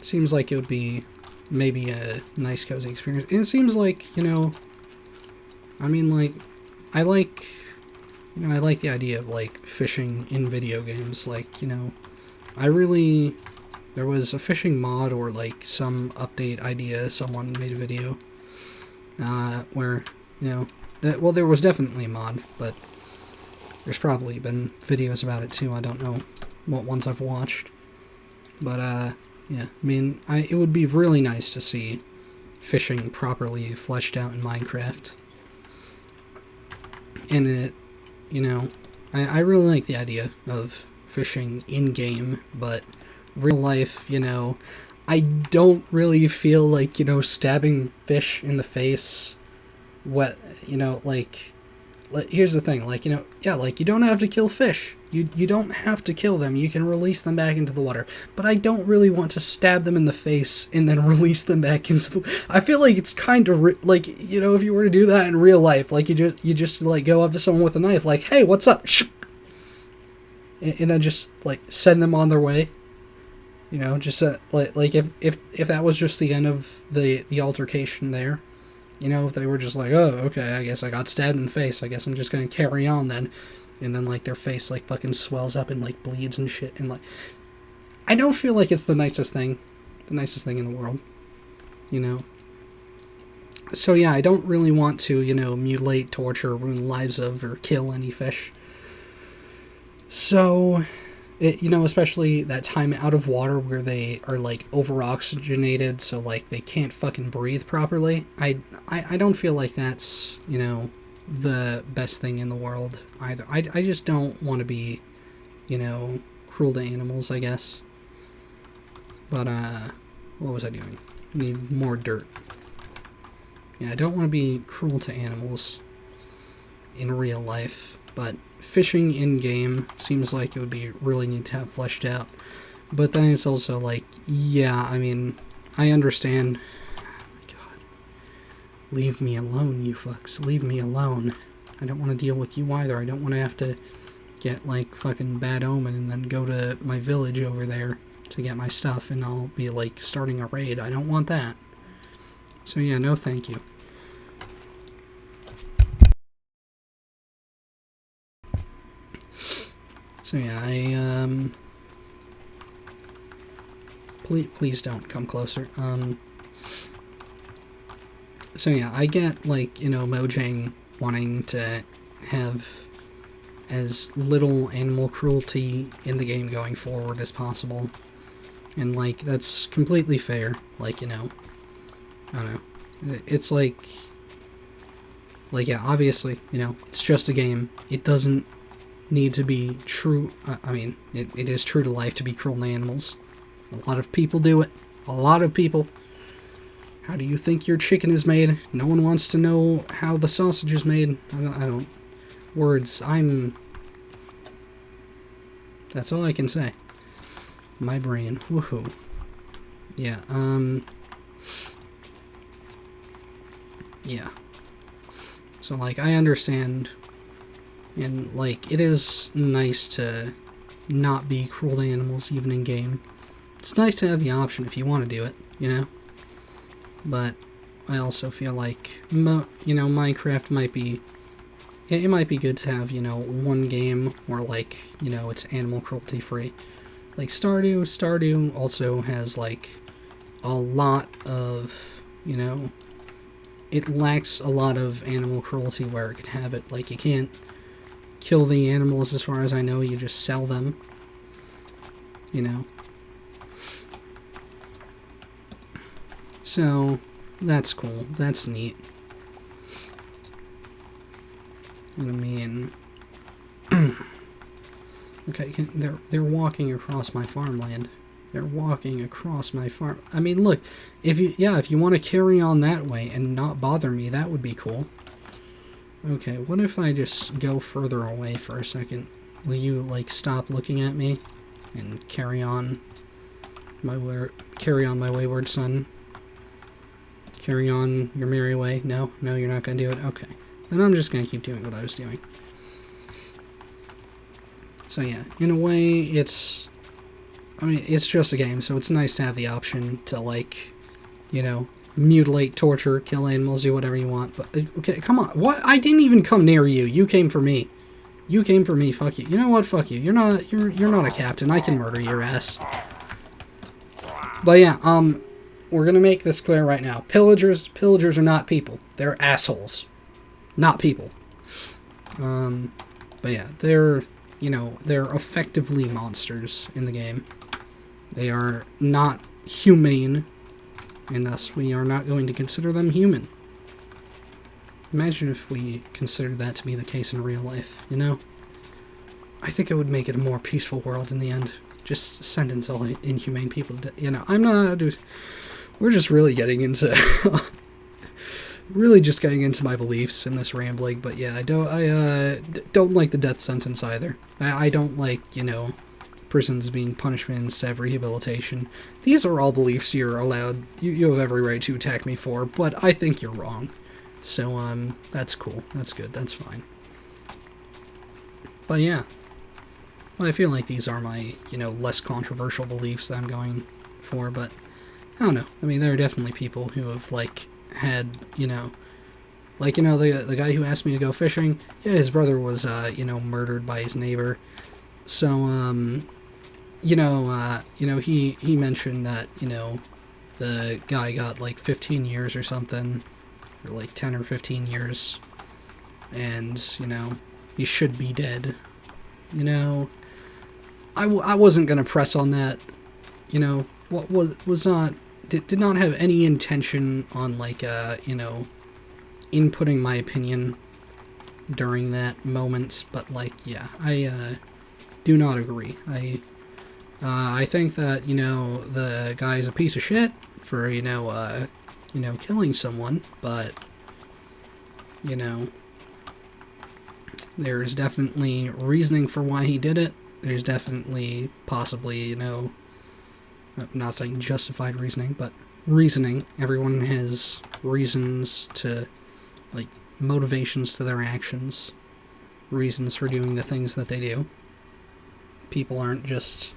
Seems like it would be maybe a nice, cozy experience. And it seems like, I mean, like, I like the idea of, like, fishing in video games. Like, there was a fishing mod or, like, some update idea, someone made a video, where, well, there was definitely a mod, but there's probably been videos about it too. I don't know what ones I've watched. But, yeah, I mean, it would be really nice to see fishing properly fleshed out in Minecraft. And it, I really like the idea of fishing in-game, but real life, I don't really feel like, stabbing fish in the face. What, here's the thing, you don't have to kill fish. You don't have to kill them. You can release them back into the water. But I don't really want to stab them in the face and then release them back into the... I feel like it's kind of if you were to do that in real life, you just go up to someone with a knife, like, hey, what's up? And then just send them on their way. Just if that was just the end of the altercation there. If they were just like, oh, okay, I guess I got stabbed in the face. I guess I'm just gonna carry on then. And then, their face, fucking swells up and, bleeds and shit. And, I don't feel like it's the nicest thing in the world. So, yeah, I don't really want to, mutilate, torture, ruin the lives of, or kill any fish. So, especially that time out of water where they are, over-oxygenated, so, they can't fucking breathe properly. I don't feel like that's, the best thing in the world either. I just don't want to be, cruel to animals, I guess. But, what was I doing? I need more dirt. Yeah, I don't want to be cruel to animals in real life, but fishing in-game seems like it would be really neat to have fleshed out. But then it's also yeah, I mean, I understand. Leave me alone, you fucks. Leave me alone. I don't want to deal with you either. I don't want to have to get, fucking bad omen and then go to my village over there to get my stuff and I'll be, starting a raid. I don't want that. So, yeah, no thank you. So, yeah, Please don't come closer. So yeah, I get, Mojang wanting to have as little animal cruelty in the game going forward as possible. And, that's completely fair. I don't know. It's yeah, obviously, it's just a game. It doesn't need to be true. I mean, it is true to life to be cruel to animals. A lot of people do it. A lot of people. How do you think your chicken is made? No one wants to know how the sausage is made. I don't. Words. That's all I can say. My brain. Woohoo. Yeah, yeah. So, I understand. And, it is nice to not be cruel to animals even in game. It's nice to have the option if you want to do it, But I also feel like, Minecraft might be... It might be good to have, one game where, it's animal cruelty free. Stardew also has, a lot of, it lacks a lot of animal cruelty where it could have it. You can't kill the animals as far as I know, you just sell them. So, that's cool. That's neat. What I mean... Okay, they're walking across my farmland. They're walking across my farm... I mean, look, if you want to carry on that way and not bother me, that would be cool. Okay, what if I just go further away for a second? Will you, stop looking at me and carry on my wayward son? Carry on your merry way? No, you're not gonna do it? Okay. Then I'm just gonna keep doing what I was doing. So yeah, in a way, it's just a game, so it's nice to have the option to, mutilate, torture, kill animals, do whatever you want. But, okay, come on. What? I didn't even come near you. You came for me. You came for me. Fuck you. You know what? Fuck you. You're not a captain. I can murder your ass. But yeah, we're gonna make this clear right now. Pillagers are not people. They're assholes. Not people. But yeah, they're effectively monsters in the game. They are not humane, and thus we are not going to consider them human. Imagine if we considered that to be the case in real life, I think it would make it a more peaceful world in the end. just sentence all inhumane people to, I'm not, we're just really getting into, really just getting into my beliefs in this rambling, but yeah, I don't like the death sentence either. I don't like, prisons being punishment instead of rehabilitation. These are all beliefs you're allowed, you have every right to attack me for, but I think you're wrong. So, that's cool. That's good. That's fine. But yeah. Well, I feel like these are my, less controversial beliefs that I'm going for, but I don't know. I mean, there are definitely people who have, had, the guy who asked me to go fishing, yeah, his brother was, murdered by his neighbor. So, he mentioned that, the guy got, 15 years or something, or 10 or 15 years, and, he should be dead. I wasn't going to press on that, what was not, did not have any intention on, inputting my opinion during that moment, but, yeah, I, do not agree. I think that, the guy's a piece of shit for, killing someone, but, there's definitely reasoning for why he did it. There's definitely, possibly, I'm not saying justified reasoning, but reasoning. Everyone has reasons to, motivations to their actions, reasons for doing the things that they do. People aren't just,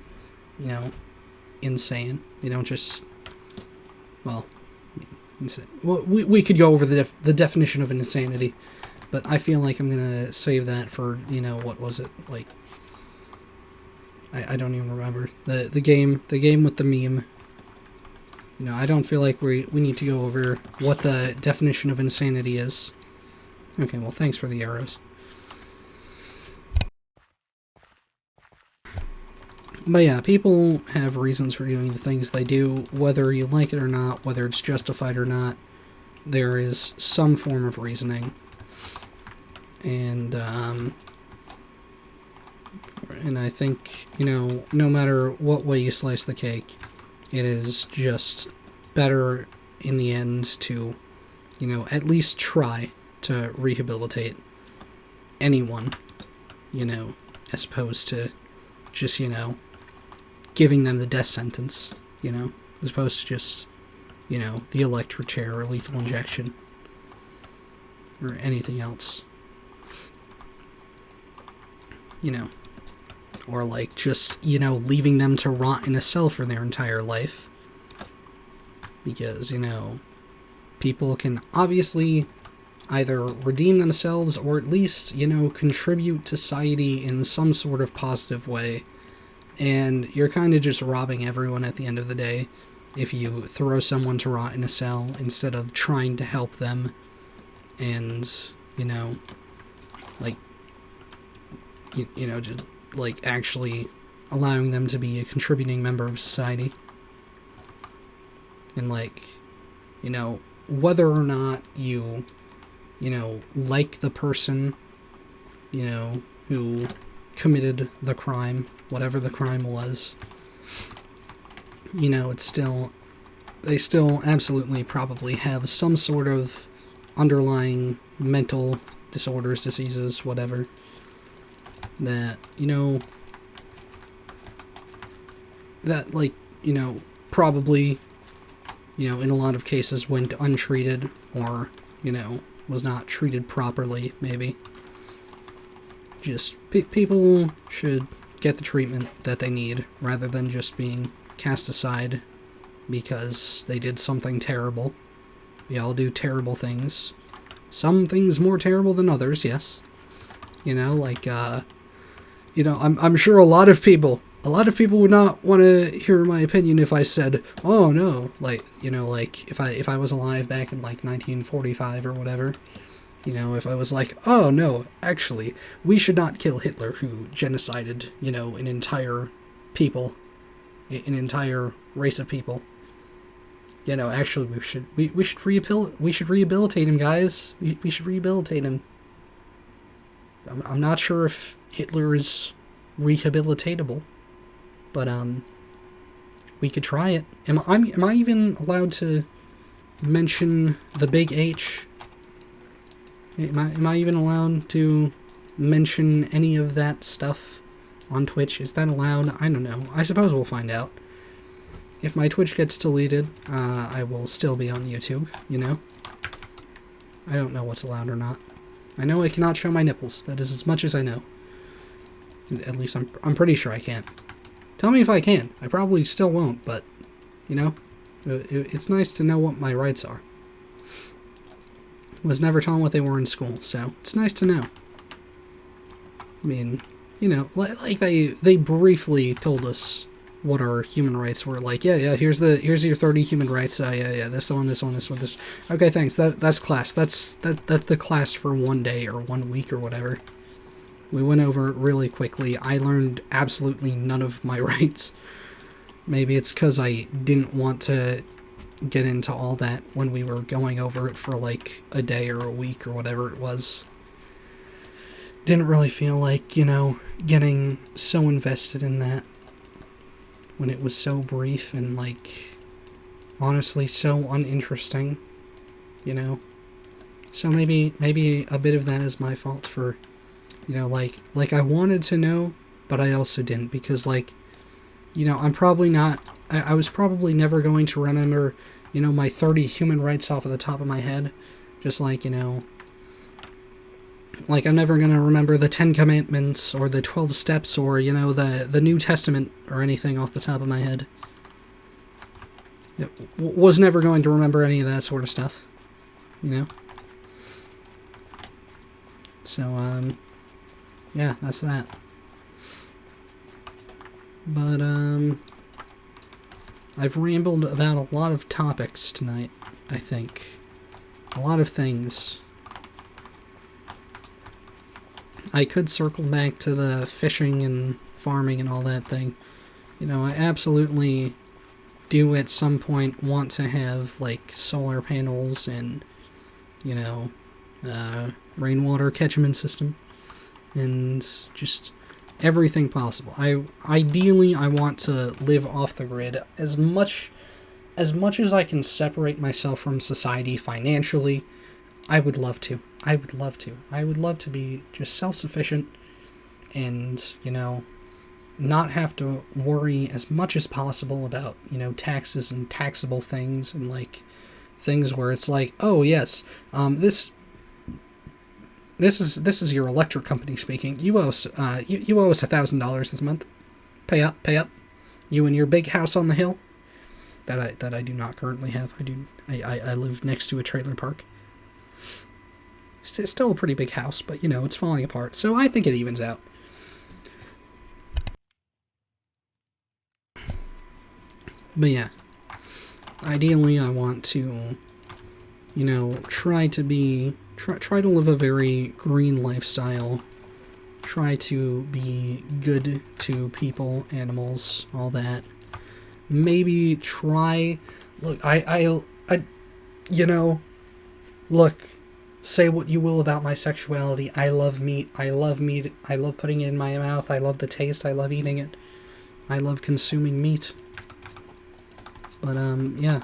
insane. They don't just, insane. Well, we could go over the definition of insanity, but I feel like I'm gonna save that for, what was it, I don't even remember. The game with the meme. I don't feel like we need to go over what the definition of insanity is. Okay, well, thanks for the arrows. But yeah, people have reasons for doing the things they do, whether you like it or not, whether it's justified or not. There is some form of reasoning. And I think, no matter what way you slice the cake, it is just better in the end to, at least try to rehabilitate anyone, as opposed to just, giving them the death sentence, as opposed to just, the electric chair or lethal injection or anything else. Or just, leaving them to rot in a cell for their entire life. Because, people can obviously either redeem themselves or at least, contribute to society in some sort of positive way. And you're kind of just robbing everyone at the end of the day if you throw someone to rot in a cell instead of trying to help them and, just, actually allowing them to be a contributing member of society. And, whether or not you, like the person, who committed the crime, whatever the crime was, it's still, they still absolutely probably have some sort of underlying mental disorders, diseases, whatever, that, that, probably, in a lot of cases went untreated or, was not treated properly, maybe. Just, people should get the treatment that they need, rather than just being cast aside because they did something terrible. We all do terrible things. Some things more terrible than others, yes. I'm sure a lot of people would not want to hear my opinion if I said, oh no, if I was alive back in 1945 or whatever, if I was like, oh no, actually, we should not kill Hitler who genocided, an entire people, an entire race of people. Actually we should rehabilitate him, guys. We should rehabilitate him. I'm not sure if Hitler is rehabilitatable. But we could try it. Am I even allowed to mention the big H? Am I even allowed to mention any of that stuff on Twitch? Is that allowed? I don't know. I suppose we'll find out. If my Twitch gets deleted, I will still be on YouTube, you know? I don't know what's allowed or not. I know I cannot show my nipples. That is as much as I know. At least I'm pretty sure I can't. Tell me if I can. I probably still won't, but, you know, it's nice to know what my rights are. Was never told what they were in school, so it's nice to know. I mean, you know, like they briefly told us what our human rights were. Like, yeah, here's your 30 human rights. Yeah, this one. Okay, thanks. That's class. That's the class for one day or 1 week or whatever. We went over it really quickly. I learned absolutely none of my rights. Maybe it's because I didn't want to get into all that when we were going over it for like a day or a week or whatever it was. Didn't really feel like, you know, getting so invested in that when it was so brief and, like, honestly so uninteresting, you know? So maybe a bit of that is my fault for, you know, like I wanted to know, but I also didn't, because, like, you know, I was probably never going to remember, you know, my 30 human rights off of the top of my head, just like, you know, like I'm never going to remember the 10 Commandments or the 12 Steps or, you know, the New Testament or anything off the top of my head. Was never going to remember any of that sort of stuff, you know? So, yeah, that's that. But, I've rambled about a lot of topics tonight, I think. A lot of things. I could circle back to the fishing and farming and all that thing. You know, I absolutely do at some point want to have, like, solar panels and, you know, rainwater catchment system. And just everything possible. Ideally, I want to live off the grid as much as I can separate myself from society financially. I would love to. I would love to be just self-sufficient and, you know, not have to worry as much as possible about, you know, taxes and taxable things and, like, things where it's like, oh, yes, this is your electric company speaking. You owe us $1,000 this month. Pay up. You and your big house on the hill that I do not currently have. I live next to a trailer park. It's still a pretty big house, but, you know, it's falling apart. So I think it evens out. But yeah, ideally I want to, you know, try to live a very green lifestyle. Try to be good to people, animals, all that. Maybe try... Look, you know, look, say what you will about my sexuality. I love meat. I love putting it in my mouth. I love the taste. I love eating it. I love consuming meat. But, yeah.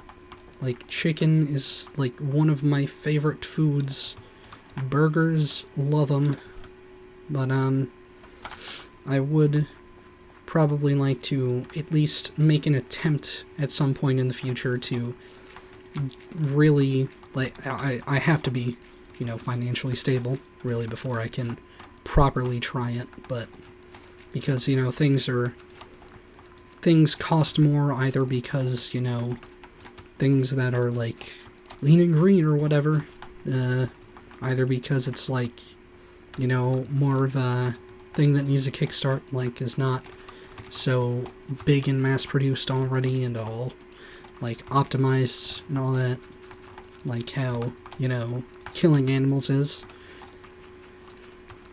Like, chicken is, like, one of my favorite foods. Burgers, love them. But, I would probably like to at least make an attempt at some point in the future to really, like, I have to be, you know, financially stable, really, before I can properly try it. But, because, you know, things cost more either because, you know, things that are, like, lean and green or whatever, either because it's, like, you know, more of a thing that needs a kickstart, like, is not so big and mass-produced already and all, like, optimized and all that, like how, you know, killing animals is.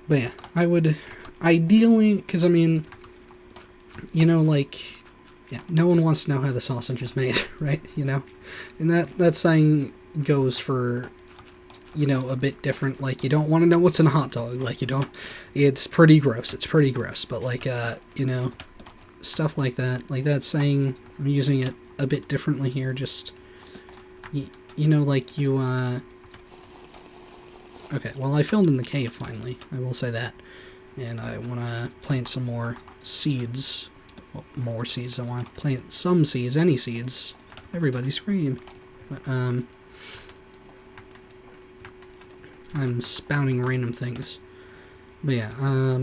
But yeah, I would ideally, because, I mean, you know, like, yeah, no one wants to know how the sausage is made, right? You know? And that saying goes for, you know, a bit different. Like, you don't want to know what's in a hot dog. Like, you don't... It's pretty gross. But, like, you know... stuff like that. Like that saying, I'm using it a bit differently here, just, you know, like you, okay, well, I filled in the cave finally, I will say that. And I want to plant some more seeds. Well, more seeds. I want to plant some seeds, any seeds. Everybody scream. But, I'm spouting random things. But yeah,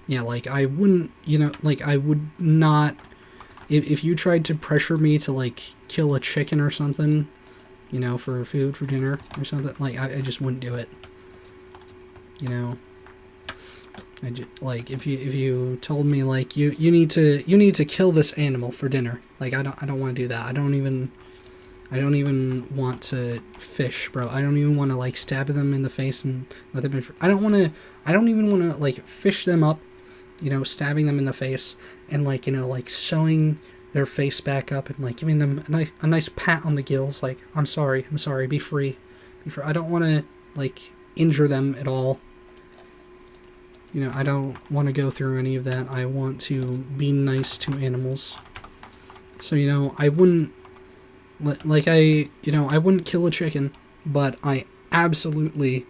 yeah, like, I wouldn't, you know, like, I would not, if you tried to pressure me to, like, kill a chicken or something, you know, for food, for dinner, or something, like, I just wouldn't do it. You know? Like, if you told me, like, you need to kill this animal for dinner, like, I don't want to do that. I don't even want to fish, bro. I don't even want to, like, stab them in the face and let them I don't even want to, like, fish them up, you know, stabbing them in the face and, like, you know, like, sewing their face back up and, like, giving them a nice pat on the gills, like, I'm sorry, be free. I don't want to, like, injure them at all. You know, I don't want to go through any of that. I want to be nice to animals. So, you know, I wouldn't, like, I wouldn't kill a chicken, but I absolutely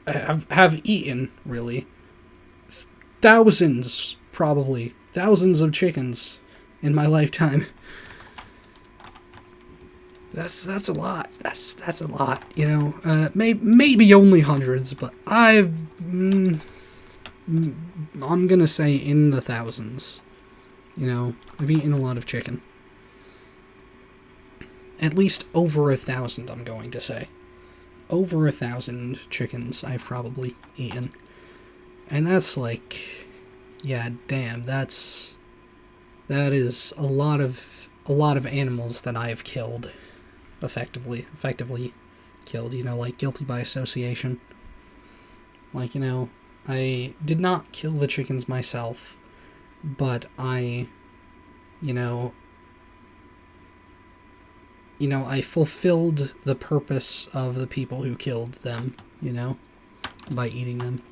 have eaten, really, probably thousands of chickens in my lifetime. That's a lot. That's a lot. You know, maybe only hundreds, but I'm gonna say in the thousands. You know, I've eaten a lot of chicken. At least over 1,000, I'm going to say. Over 1,000 chickens I've probably eaten, and that's like, yeah, damn, that is a lot of animals that I've killed. Effectively killed, you know, like guilty by association. Like, you know, I did not kill the chickens myself, but I, you know, I fulfilled the purpose of the people who killed them, you know, by eating them.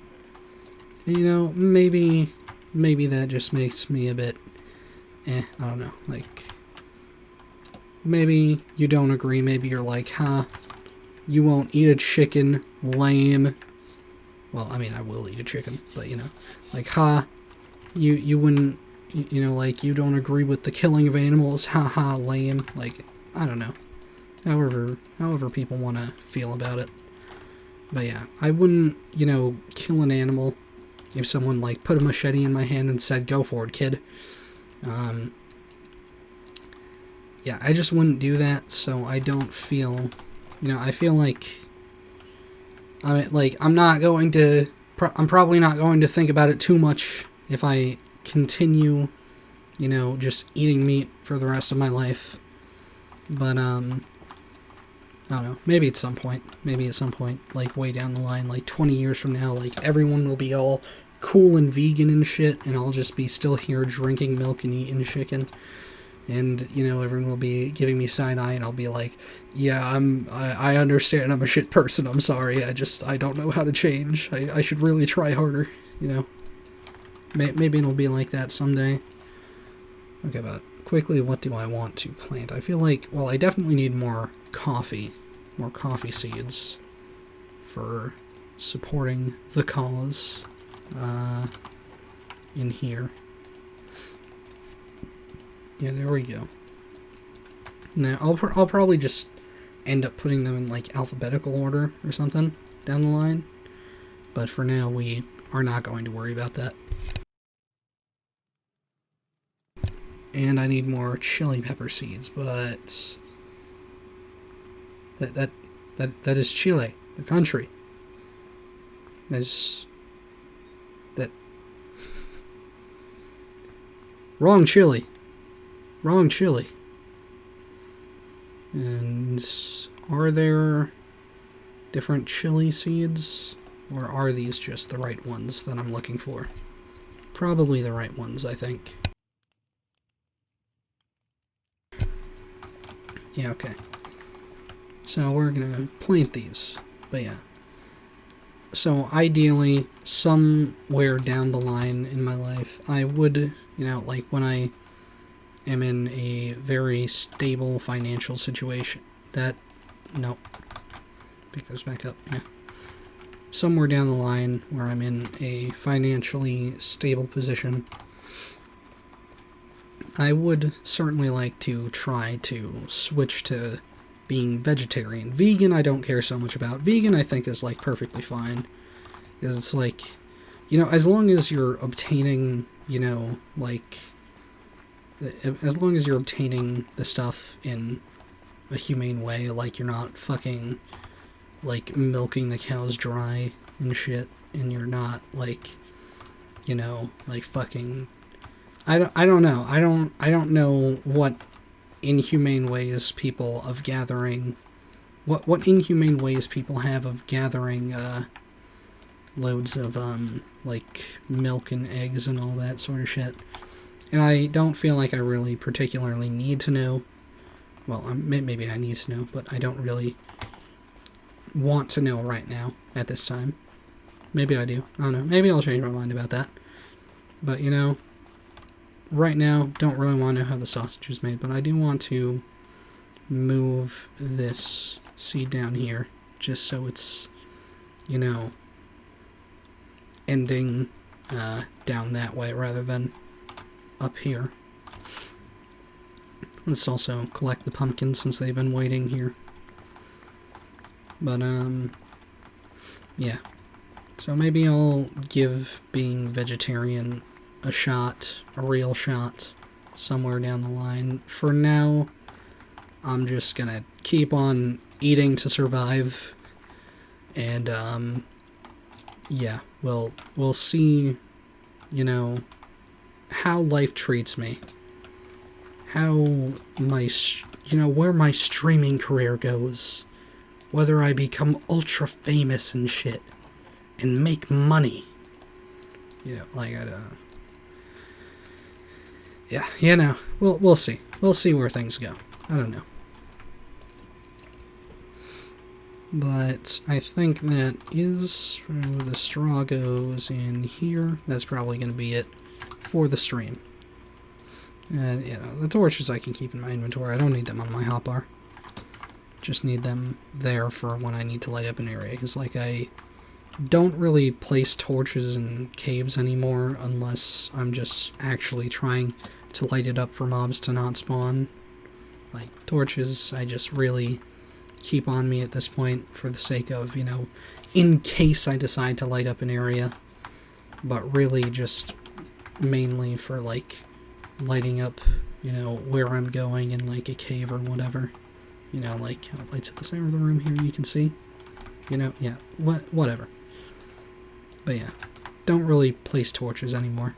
And, you know, maybe that just makes me a bit, I don't know, like, maybe you don't agree. Maybe you're like, huh, you won't eat a chicken, lame. Well, I mean, I will eat a chicken, but, you know, like, huh, you wouldn't, you know, like, you don't agree with the killing of animals, haha, lame. Like, I don't know. However people want to feel about it. But yeah, I wouldn't, you know, kill an animal if someone, like, put a machete in my hand and said, go for it, kid. Yeah, I just wouldn't do that, so I don't feel, you know, I feel like, I mean, like, I'm probably not going to think about it too much if I continue, you know, just eating meat for the rest of my life. But, I don't know, maybe at some point, like, way down the line, like, 20 years from now, like, everyone will be all cool and vegan and shit, and I'll just be still here drinking milk and eating chicken. And, you know, everyone will be giving me side eye, and I'll be like, yeah, I understand I'm a shit person, I'm sorry, I don't know how to change, I should really try harder, you know. Maybe it'll be like that someday. Okay, but quickly, what do I want to plant? I feel like, well, I definitely need more coffee seeds for supporting the cause, in here. Yeah, there we go. Now, I'll probably just end up putting them in, like, alphabetical order or something down the line. But for now, we are not going to worry about that. And I need more chili pepper seeds, but that is Chile, the country. That wrong chili. And are there different chili seeds, or are these just the right ones that I'm looking for? Probably the right ones, I think. Yeah, okay. So we're gonna plant these, but yeah. So ideally, somewhere down the line in my life, I would, like when I am in a very stable financial situation. No, pick those back up. Yeah. Somewhere down the line where I'm in a financially stable position, I would certainly like to try to switch to being vegetarian. Vegan, I don't care so much about. Vegan, I think, is like perfectly fine. Because it's like, as long as you're obtaining, as long as you're obtaining the stuff in a humane way, like you're not fucking, like, milking the cows dry and shit, and you're not, like, fucking... I don't know. I don't know what inhumane ways people of gathering... What inhumane ways people have of gathering, loads of, like, milk and eggs and all that sort of shit. And I don't feel like I really particularly need to know. Well, maybe I need to know, but I don't really want to know right now at this time. Maybe I do. I don't know. Maybe I'll change my mind about that. But, right now, don't really want to know how the sausage is made, but I do want to move this seed down here just so it's, ending down that way rather than up here. Let's also collect the pumpkins since they've been waiting here. But, yeah. So maybe I'll give being vegetarian a shot, a real shot, somewhere down the line. For now, I'm just gonna keep on eating to survive. And, yeah, we'll see, how life treats me. How my, where my streaming career goes. Whether I become ultra famous and shit. And make money. Yeah, we'll see. We'll see where things go. I don't know. But I think that is where the straw goes in here. That's probably going to be it for the stream. And, the torches I can keep in my inventory. I don't need them on my hotbar. Just need them there for when I need to light up an area. Because, I don't really place torches in caves anymore unless I'm just actually trying to light it up for mobs to not spawn. Like, torches, I just really keep on me at this point for the sake of, in case I decide to light up an area. But really just mainly for, lighting up, where I'm going in, a cave or whatever. How it lights at the center of the room here, you can see. Yeah, whatever. But yeah, don't really place torches anymore.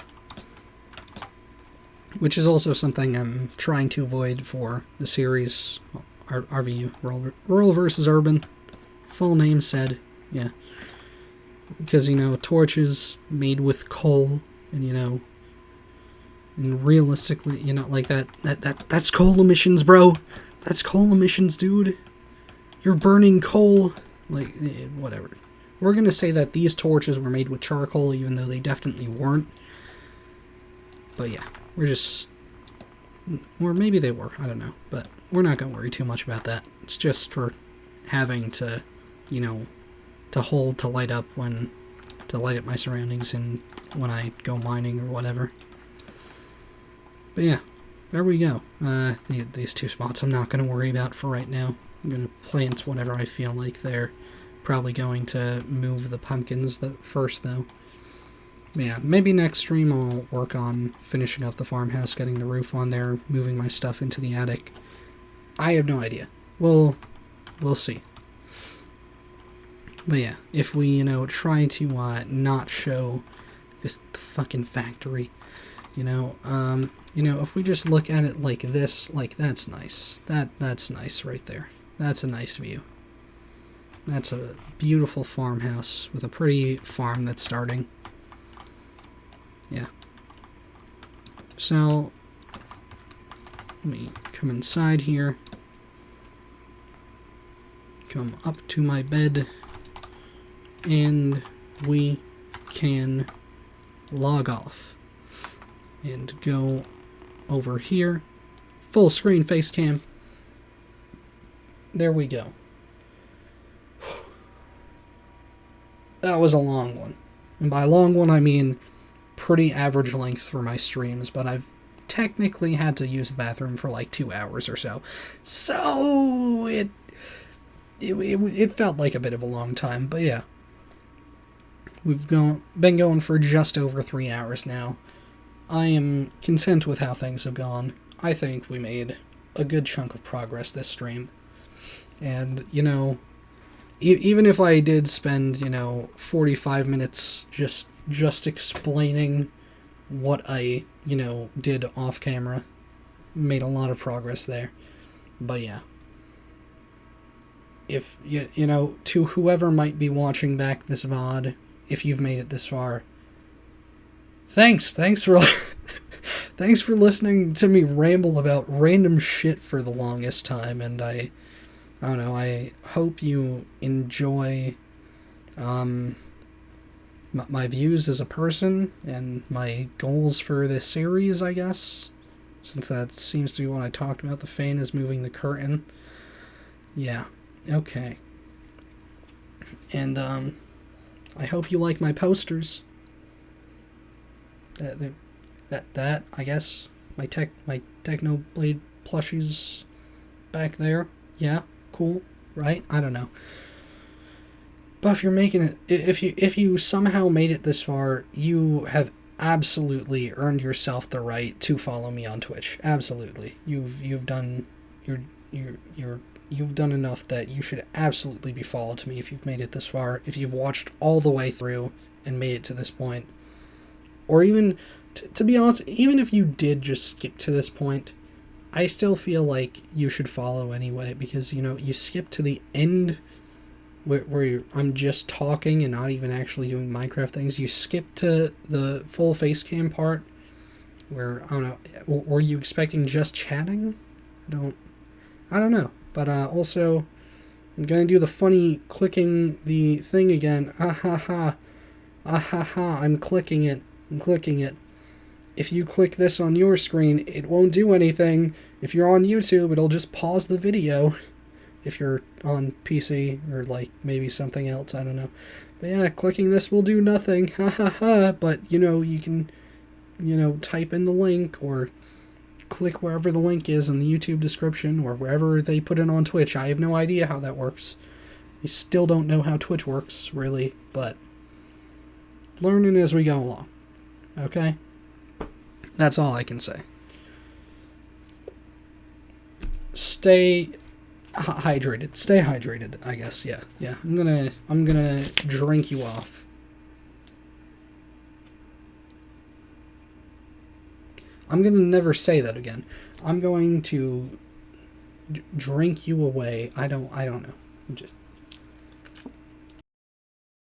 Which is also something I'm trying to avoid for the series, RVU, Rural versus Urban. Full name said, yeah. Because, torches made with coal, and, and realistically, that's coal emissions, bro. That's coal emissions, dude. You're burning coal. Whatever. We're going to say that these torches were made with charcoal, even though they definitely weren't. But yeah, or maybe they were, I don't know. But we're not going to worry too much about that. It's just for having to, to light up my surroundings and when I go mining or whatever. But yeah, there we go. These two spots I'm not going to worry about for right now. I'm going to plant whatever I feel like there. Probably going to move the pumpkins first, though. Yeah, maybe next stream I'll work on finishing up the farmhouse, getting the roof on there, moving my stuff into the attic. I have no idea. We'll see. But yeah, if we, try to not show the fucking factory, if we just look at it like this, that's nice. That's nice right there. That's a nice view. That's a beautiful farmhouse with a pretty farm that's starting. Yeah. So, let me come inside here. Come up to my bed. and we can log off and go over here. Full screen face cam. There we go. That was a long one. And by long one, I mean pretty average length for my streams, but I've technically had to use the bathroom for like 2 hours or so. So it felt like a bit of a long time, but yeah. We've been going for just over 3 hours now. I am content with how things have gone. I think we made a good chunk of progress this stream. And, you know, even if I did spend, 45 minutes just explaining what I, did off camera, made a lot of progress there. But yeah. If, to whoever might be watching back this VOD, if you've made it this far, thanks for thanks for listening to me ramble about random shit for the longest time, and I don't know, I hope you enjoy my views as a person and my goals for this series, I guess, since that seems to be what I talked about. The fan is moving the curtain. Yeah, okay. And I hope you like my posters. That I guess my Technoblade plushies back there. Yeah, cool, right? I don't know. But if you're making it, if you somehow made it this far, you have absolutely earned yourself the right to follow me on Twitch. Absolutely, you've done you've done enough that you should absolutely be followed to me if you've made it this far. If you've watched all the way through and made it to this point, or even to be honest, even if you did just skip to this point, I still feel like you should follow anyway, because you skip to the end where I'm just talking and not even actually doing Minecraft things. You skip to the full face cam part where, I don't know, were you expecting just chatting? I don't know. But also, I'm going to do the funny clicking the thing again. Ah ha ha. Ah ha ha. I'm clicking it. If you click this on your screen, it won't do anything. If you're on YouTube, it'll just pause the video. If you're on PC or like maybe something else, I don't know. But yeah, clicking this will do nothing. Ha ha ha. But you can, type in the link or click wherever the link is in the YouTube description or wherever they put it on Twitch. I have no idea how that works. I still don't know how Twitch works, really, but learning as we go along. Okay? That's all I can say. Stay hydrated. Stay hydrated, I guess. Yeah. I'm gonna drink you off. I'm gonna never say that again. I'm going to drink you away. I don't know. Just